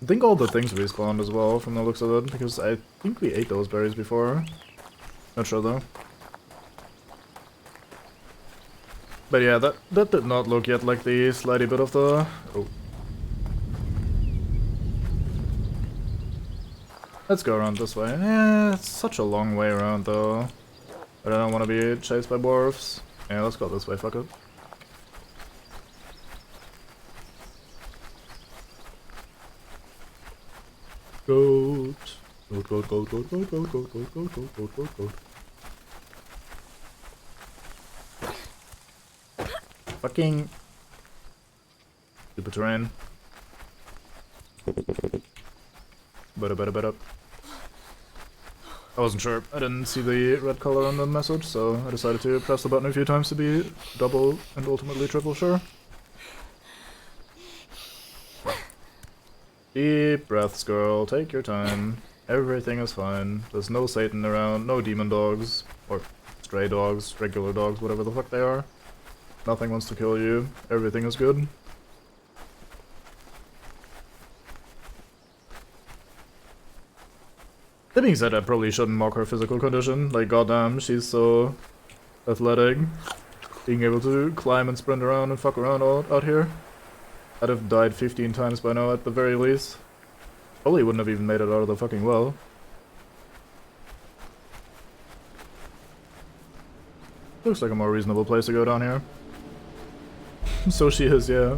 I think all the things respawned as well, from the looks of it, because I think we ate those berries before. Not sure though. But yeah, that did not look yet like the slidey bit of the... Oh. Let's go around this way. Yeah, it's such a long way around though. But I don't want to be chased by dwarves. Yeah, let's go this way, fuck it. Goat. Goat, goat, goat, goat, goat, goat, goat, goat, goat, goat, goat, goat, goat. Fucking stupid terrain. Better. I wasn't sure. I didn't see the red color on the message, so I decided to press the button a few times to be double and ultimately triple sure. Deep breaths, girl. Take your time. Everything is fine. There's no Satan around, no demon dogs, or stray dogs, regular dogs, whatever the fuck they are. Nothing wants to kill you. Everything is good. That being said, I probably shouldn't mock her physical condition. Like, goddamn, she's so athletic. Being able to climb and sprint around and fuck around out here. I'd have died 15 times by now at the very least. Probably wouldn't have even made it out of the fucking well. Looks like a more reasonable place to go down here. So she is, yeah.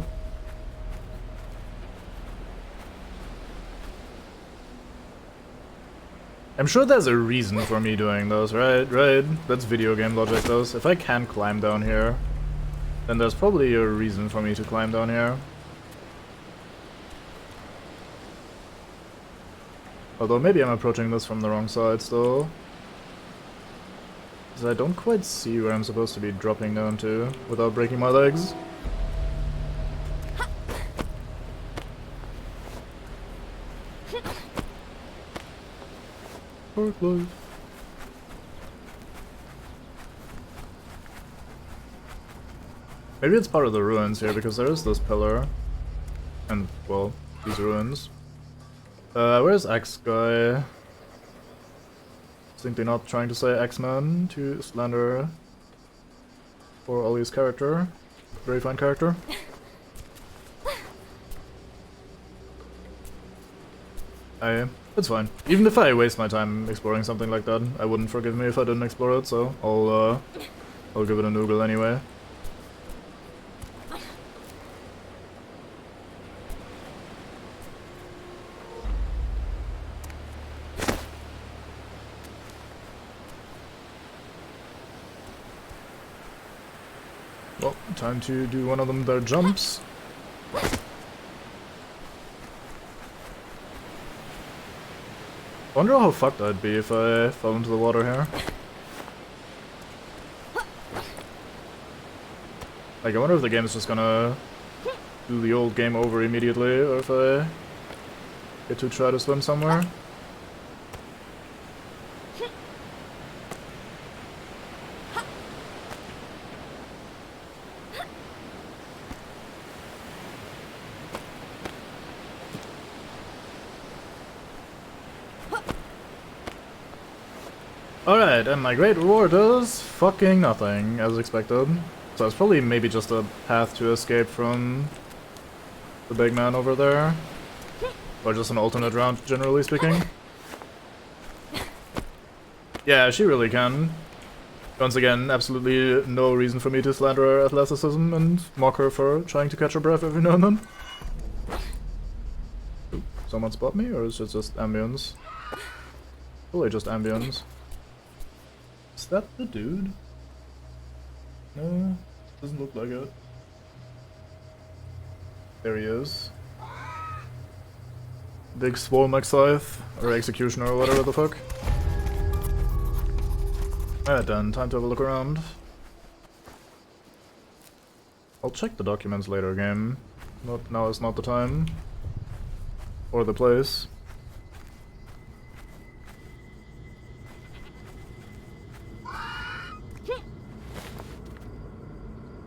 I'm sure there's a reason for me doing those, right? Right? That's video game logic, those. If I can climb down here, then there's probably a reason for me to climb down here. Although maybe I'm approaching this from the wrong side still. Because I don't quite see where I'm supposed to be dropping down to without breaking my legs. Park life. Maybe it's part of the ruins here, because there is this pillar. And, well, these ruins. Where's X guy? Simply not trying to say X-Man to slander for Ollie's character. Very fine character. It's fine. Even if I waste my time exploring something like that, I wouldn't forgive me if I didn't explore it, so I'll give it a noogle anyway. Well, time to do one of them their jumps. Wonder how fucked I'd be if I fell into the water here. Like, I wonder if the game's just gonna do the old game over immediately, or if I get to try to swim somewhere. Alright, and my great reward is fucking nothing, as expected. So it's probably maybe just a path to escape from the big man over there. Or just an alternate route, generally speaking. Yeah, she really can. Once again, absolutely no reason for me to slander her athleticism and mock her for trying to catch her breath every now and then. Ooh, someone spot me, or is it just ambience? Probably just ambience. Is that the dude? No, doesn't look like it. There he is. Big Swole McScythe, or Executioner, or whatever the fuck. Alright then, time to have a look around. I'll check the documents later, game. Now is not the time. Or the place.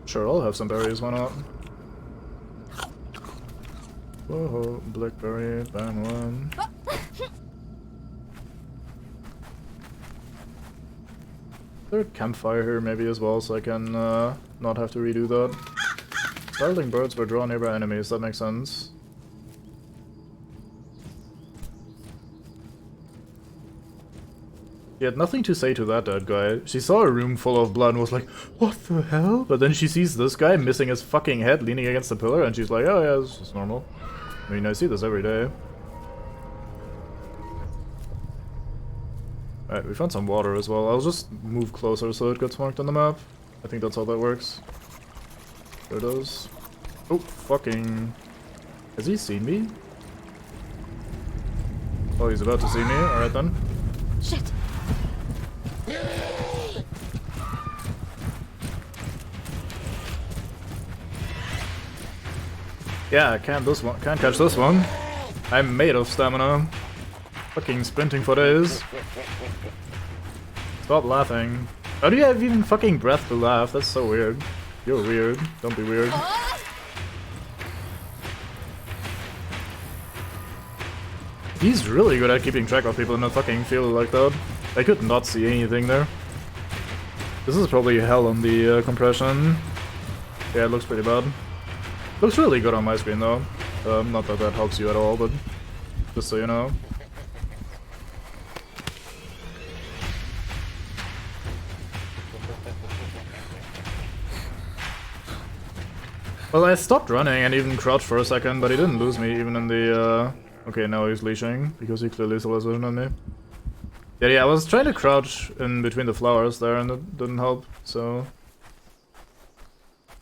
Sure, I'll have some berries, why not? Whoa, blackberry, bang one. There a campfire here maybe as well, so I can not have to redo that. Startling birds were drawn nearby enemies, that makes sense. She had nothing to say to that dead guy. She saw a room full of blood and was like, what the hell? But then she sees this guy missing his fucking head leaning against the pillar and she's like, oh yeah, this is normal. I mean, I see this every day. Alright, we found some water as well. I'll just move closer so it gets marked on the map. I think that's how that works. There it is. Oh, fucking... Has he seen me? Oh, he's about to see me. Alright then. Shit. Yeah, can't catch this one. I'm made of stamina. Fucking sprinting for days. Stop laughing. How do you have even fucking breath to laugh? That's so weird. You're weird. Don't be weird. He's really good at keeping track of people in a fucking field like that. I could not see anything there. This is probably hell on the compression. Yeah, it looks pretty bad. Looks really good on my screen though. Not that that helps you at all, but just so you know. Well, I stopped running and even crouched for a second, but he didn't lose me even in the, Okay, now he's leashing, because he clearly still has vision on me. Yeah, I was trying to crouch in between the flowers there and it didn't help, so...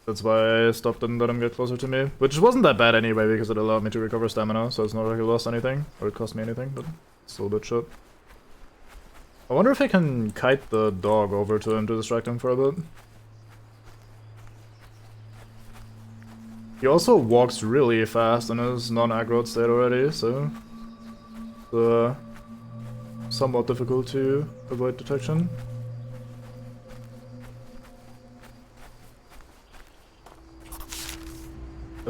That's why I stopped and let him get closer to me. Which wasn't that bad anyway, because it allowed me to recover stamina, so it's not like I lost anything, or it cost me anything, but it's still a bit shit. I wonder if I can kite the dog over to him to distract him for a bit. He also walks really fast in his non-aggroed state already, so... somewhat difficult to avoid detection.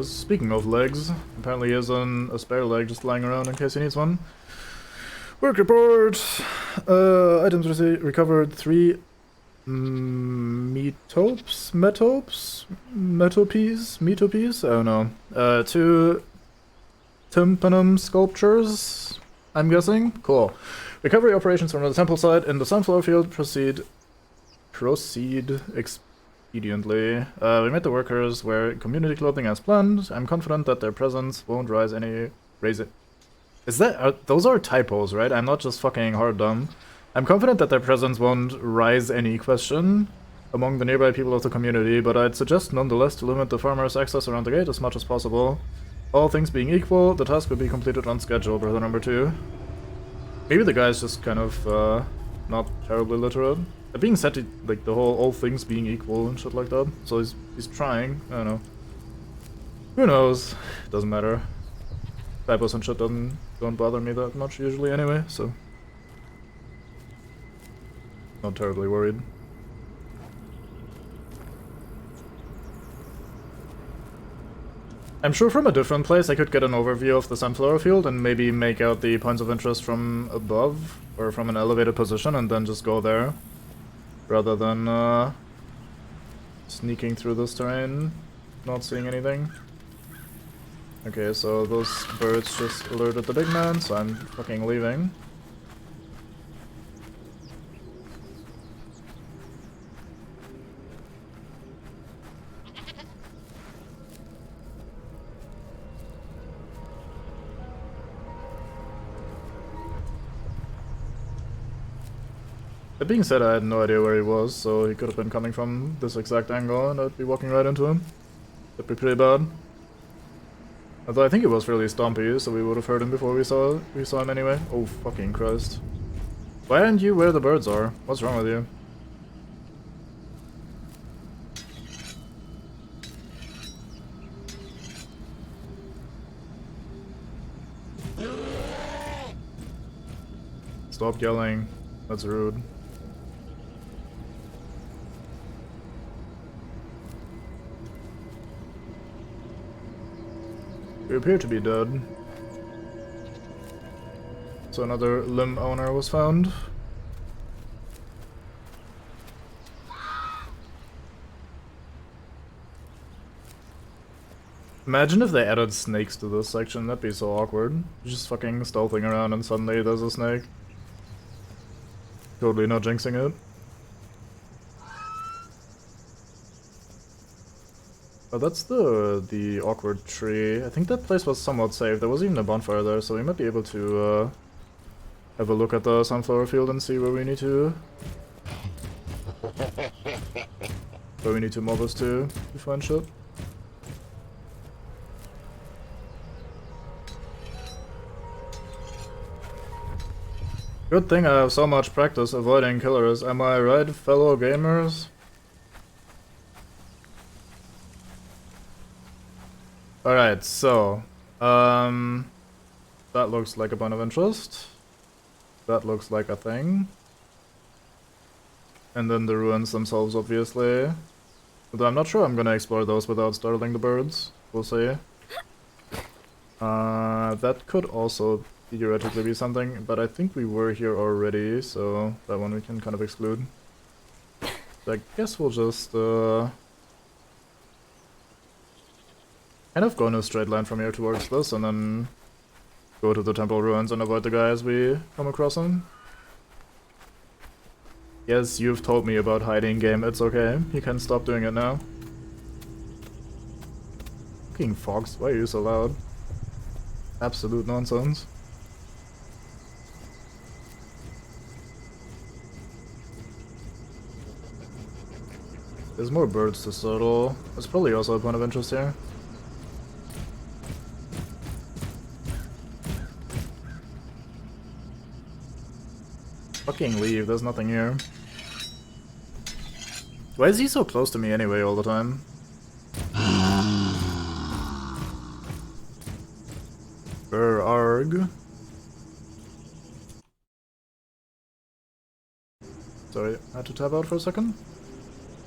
Speaking of legs, apparently he has a spare leg just lying around in case he needs one. Work report! Items recovered 3 metopes? Metopes? I don't know. 2 tympanum sculptures, I'm guessing? Cool. Recovery operations from the temple site in the sunflower field proceed expediently. We made the workers wear community clothing as planned. I'm confident that their presence won't raise it. Those are typos, right? I'm not just fucking hard dumb. I'm confident that their presence won't raise any question among the nearby people of the community, but I'd suggest nonetheless to limit the farmers' access around the gate as much as possible. All things being equal, the task will be completed on schedule, brother number 2. Maybe the guy's just kind of, not terribly literate. That being said, like, the whole all things being equal and shit like that, so he's trying, I don't know. Who knows? Doesn't matter. Typos and shit don't bother me that much usually anyway, so... Not terribly worried. I'm sure from a different place I could get an overview of the sunflower field and maybe make out the points of interest from above, or from an elevated position, and then just go there. Rather than, sneaking through this terrain, not seeing anything. Okay, so those birds just alerted the big man, so I'm fucking leaving. That being said, I had no idea where he was, so he could have been coming from this exact angle and I'd be walking right into him. That'd be pretty bad. Although I think he was fairly stompy, so we would have heard him before we saw him anyway. Oh fucking Christ. Why aren't you where the birds are? What's wrong with you? Stop yelling. That's rude. You appear to be dead. So another limb owner was found. Imagine if they added snakes to this section, that'd be so awkward. You're just fucking stealthing around and suddenly there's a snake. Totally not jinxing it. Oh, that's the awkward tree. I think that place was somewhat safe. There was even a bonfire there, so we might be able to have a look at the sunflower field and see where we need to mob us to find shit. Good thing I have so much practice avoiding killers, am I right, fellow gamers? Alright, so, that looks like a point of interest. That looks like a thing. And then the ruins themselves, obviously. But I'm not sure I'm gonna explore those without startling the birds. We'll see. That could also theoretically be something, but I think we were here already, so that one we can kind of exclude. So I guess we'll just, kind of go in a straight line from here towards this, and then go to the temple ruins and avoid the guy as we come across him. Yes, you've told me about hiding game, it's okay. You can stop doing it now. Fucking fox, why are you so loud? Absolute nonsense. There's more birds to settle. There's probably also a point of interest here. Fucking leave, there's nothing here. Why is he so close to me anyway all the time? Arg. Sorry, I had to tab out for a second.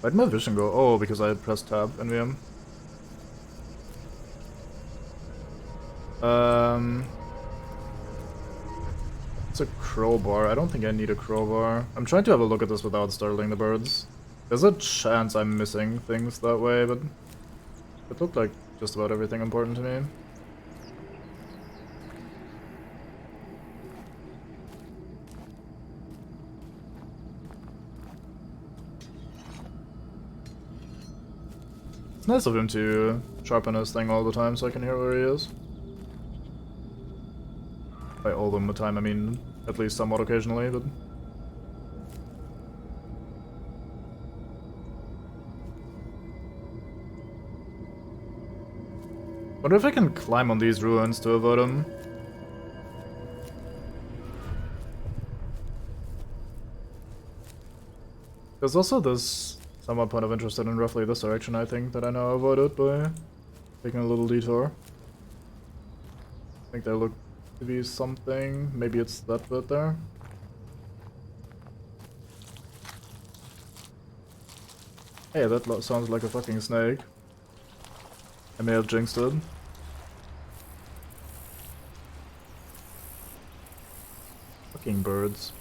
Why'd my vision go? Oh, because I pressed tab in VM. It's a crowbar. I don't think I need a crowbar. I'm trying to have a look at this without startling the birds. There's a chance I'm missing things that way, but it looked like just about everything important to me. It's nice of him to sharpen his thing all the time so I can hear where he is. By all the time, I mean at least somewhat occasionally, but... Wonder if I can climb on these ruins to avoid him. There's also this somewhat point of interest in roughly this direction, I think, that I now avoided by taking a little detour. I think there look to be something. Maybe it's that bit there. Hey, that sounds like a fucking snake. I may have jinxed it. Fucking birds.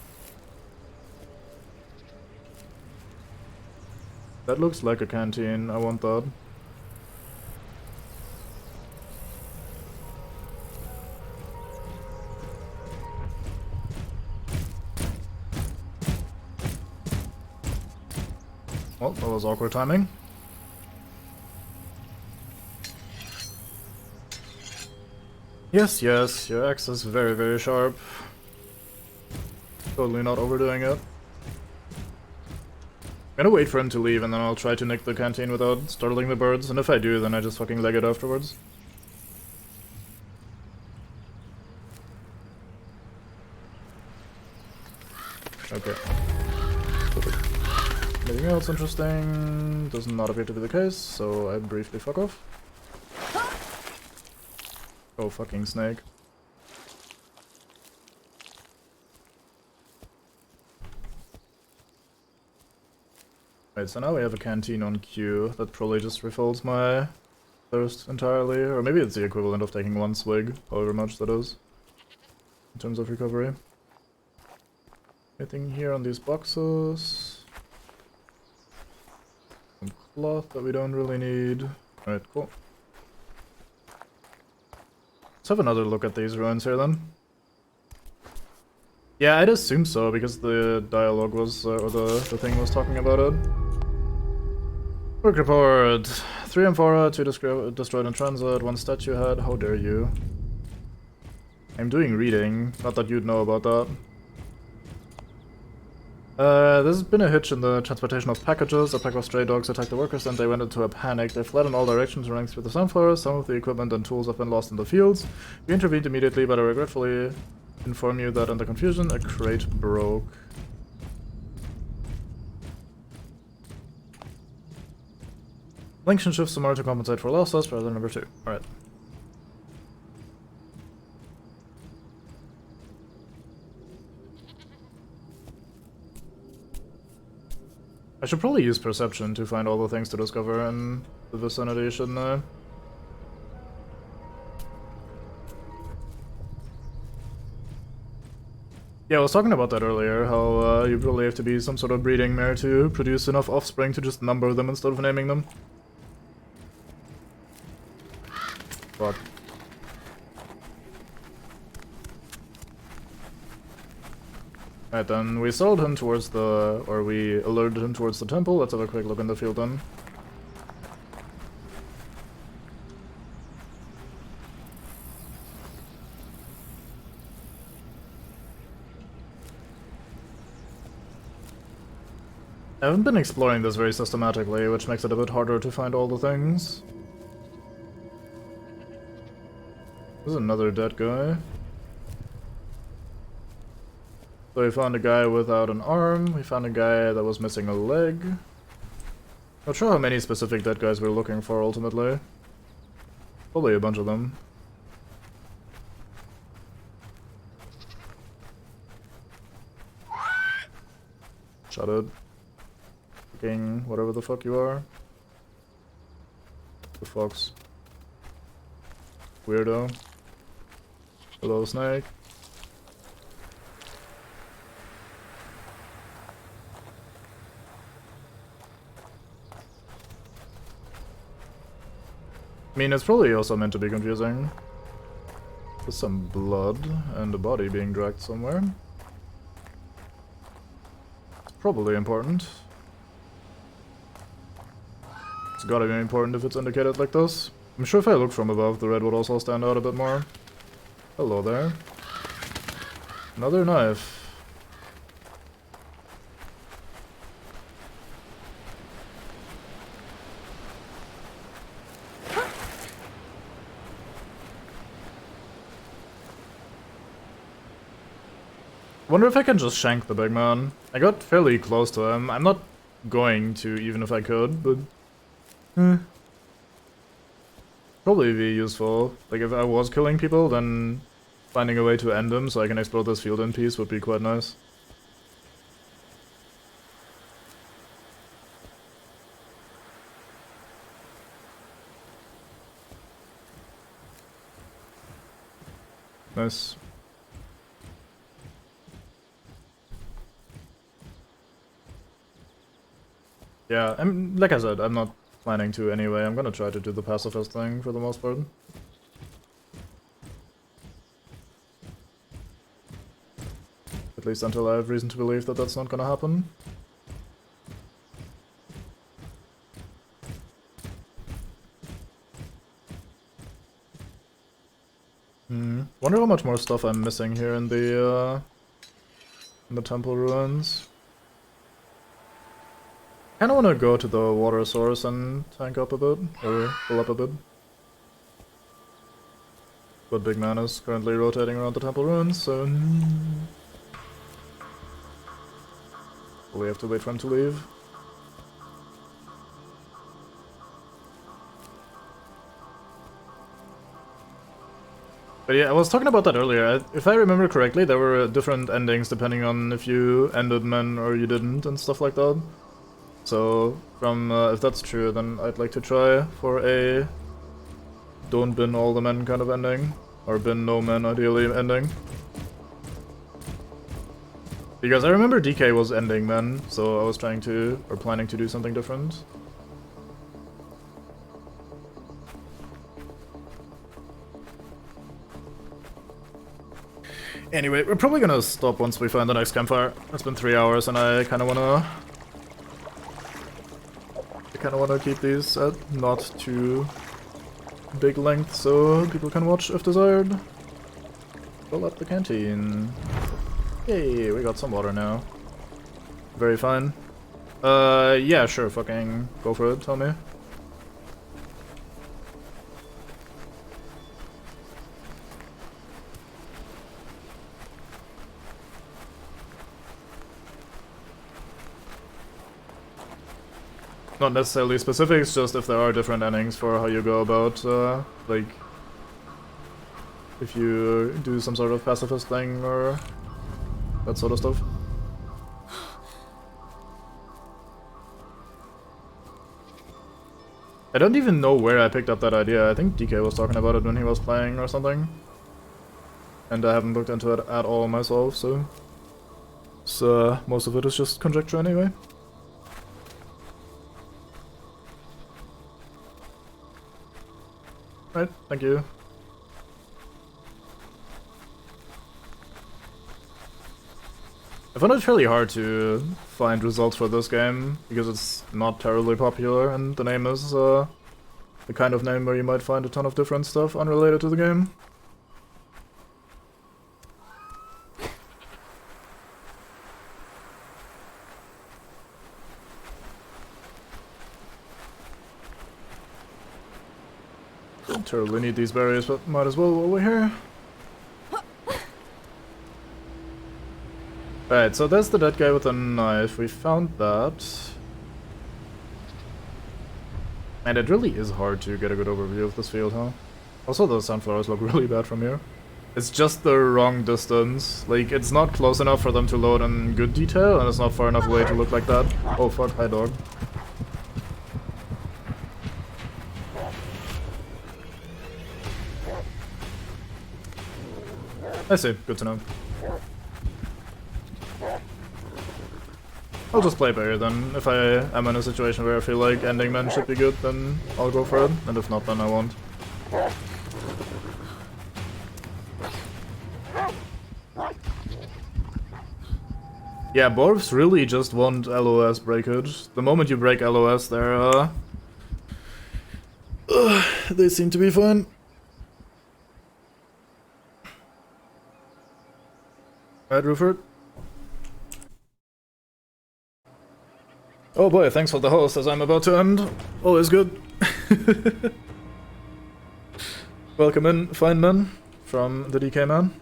That looks like a canteen, I want that. Well, that was awkward timing. Yes, yes, your axe is very, very sharp. Totally not overdoing it. I'm gonna wait for him to leave and then I'll try to nick the canteen without startling the birds, and if I do, then I just fucking leg it afterwards. Okay. Anything else interesting? Does not appear to be the case, so I briefly fuck off. Oh, fucking snake. Right, so now we have a canteen on queue that probably just refills my thirst entirely, or maybe it's the equivalent of taking one swig, however much that is, in terms of recovery. Anything here on these boxes? Some cloth that we don't really need. Alright, cool. Let's have another look at these ruins here then. Yeah, I'd assume so, because the dialogue was, or the thing was talking about it. Work report. 3 amphora, 2 destroyed in transit, 1 statue head. How dare you? I'm doing reading, not that you'd know about that. There's been a hitch in the transportation of packages. A pack of stray dogs attacked the workers and they went into a panic. They fled in all directions, running through the sunflowers. Some of the equipment and tools have been lost in the fields. We intervened immediately, but I regretfully inform you that in the confusion, a crate broke. Links and shifts tomorrow to compensate for losses, brother number 2. Alright. I should probably use perception to find all the things to discover in the vicinity, shouldn't I? Yeah, I was talking about that earlier, how you probably have to be some sort of breeding mare to produce enough offspring to just number them instead of naming them. Fuck. Alright then, we sold him towards the... or we alerted him towards the temple. Let's have a quick look in the field then. I haven't been exploring this very systematically, which makes it a bit harder to find all the things. There's another dead guy. So we found a guy without an arm, we found a guy that was missing a leg. Not sure how many specific dead guys we're looking for ultimately. Probably a bunch of them. Shut it. Fucking whatever the fuck you are. The fox. Weirdo. Hello, snake. I mean, it's probably also meant to be confusing. There's some blood and a body being dragged somewhere. It's probably important. It's gotta be important if it's indicated like this. I'm sure if I look from above, the red would also stand out a bit more. Hello there. Another knife. Wonder if I can just shank the big man. I got fairly close to him. I'm not going to, even if I could, but... Probably be useful. Like, if I was killing people, then finding a way to end them so I can explore this field in peace would be quite nice. Nice. Yeah, like I said, I'm not planning to anyway. I'm gonna try to do the pacifist thing for the most part. At least until I have reason to believe that that's not gonna happen. Wonder how much more stuff I'm missing here in the temple ruins. Kinda wanna go to the water source and tank up a bit, or fill up a bit. But Big Man is currently rotating around the temple ruins, so... we have to wait for him to leave. But yeah, I was talking about that earlier. If I remember correctly, there were different endings depending on if you ended men or you didn't and stuff like that. So, from if that's true, then I'd like to try for a don't bin all the men kind of ending. Or bin no men ideally ending. Because I remember DK was ending men, so I was trying to, or planning to do something different. Anyway, we're probably gonna stop once we find the next campfire. It's been 3 hours and I kinda wanna keep these at not too big length so people can watch if desired. Fill up the canteen. Yay, we got some water now. Very fine. Yeah, sure, fucking go for it, tell me. Not necessarily specifics, just if there are different endings for how you go about, like, if you do some sort of pacifist thing or that sort of stuff. I don't even know where I picked up that idea. I think DK was talking about it when he was playing or something. And I haven't looked into it at all myself, so... most of it is just conjecture anyway. Right, thank you. I found it really hard to find results for this game, because it's not terribly popular, and the name is the kind of name where you might find a ton of different stuff unrelated to the game. Don't terribly need these berries, but might as well while we're here. Right, so there's the dead guy with a knife. We found that. And it really is hard to get a good overview of this field, huh? Also, those sunflowers look really bad from here. It's just the wrong distance. Like, it's not close enough for them to load in good detail, and it's not far enough away to look like that. Oh fuck, hi dog. I see, good to know. I'll just play Barrier then. If I am in a situation where I feel like ending men should be good, then I'll go for it. And if not, then I won't. Yeah, Borvs really just want LOS breakage. The moment you break LOS, they're they seem to be fine. Right, Rufert? Oh boy, thanks for the host as I'm about to end. Always good. Welcome in, fine man, from the DK man.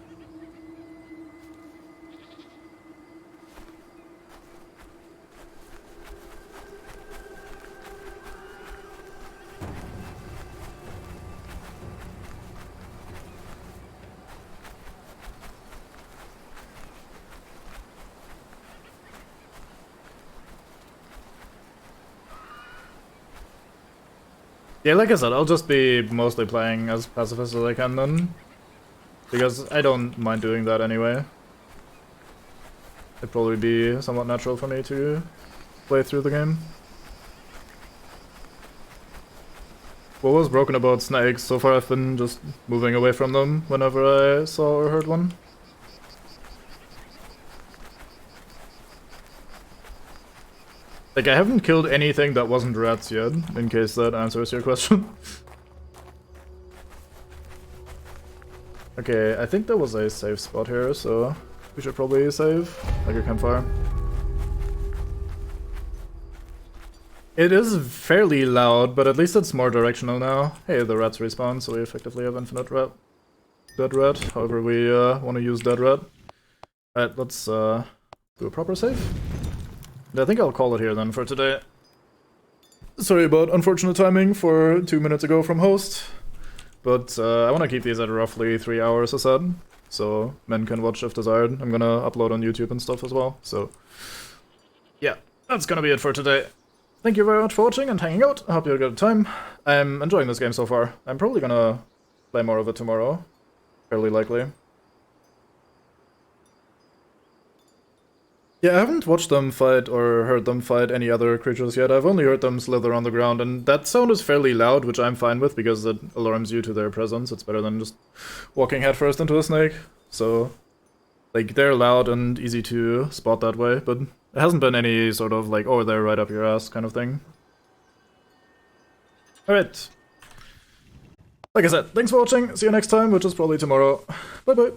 Yeah, like I said, I'll just be mostly playing as pacifist as I can then. Because I don't mind doing that anyway. It'd probably be somewhat natural for me to play through the game. What was broken about snakes? So far I've been just moving away from them whenever I saw or heard one. Like, I haven't killed anything that wasn't rats yet, in case that answers your question. Okay, I think there was a safe spot here, so we should probably save, like a campfire. It is fairly loud, but at least it's more directional now. Hey, the rats respawn, so we effectively have infinite rat. Dead rat, however we want to use dead rat. Alright, let's do a proper save. And I think I'll call it here then for today. Sorry about unfortunate timing for 2 minutes ago from host. But I want to keep these at roughly 3 hours, I said. So men can watch if desired. I'm gonna upload on YouTube and stuff as well, so... yeah, that's gonna be it for today. Thank you very much for watching and hanging out. I hope you had a good time. I'm enjoying this game so far. I'm probably gonna play more of it tomorrow. Fairly likely. Yeah, I haven't watched them fight or heard them fight any other creatures yet. I've only heard them slither on the ground, and that sound is fairly loud, which I'm fine with because it alarms you to their presence. It's better than just walking headfirst into a snake. So, like, they're loud and easy to spot that way, but it hasn't been any sort of like, oh, they're right up your ass kind of thing. Alright. Like I said, thanks for watching. See you next time, which is probably tomorrow. Bye bye.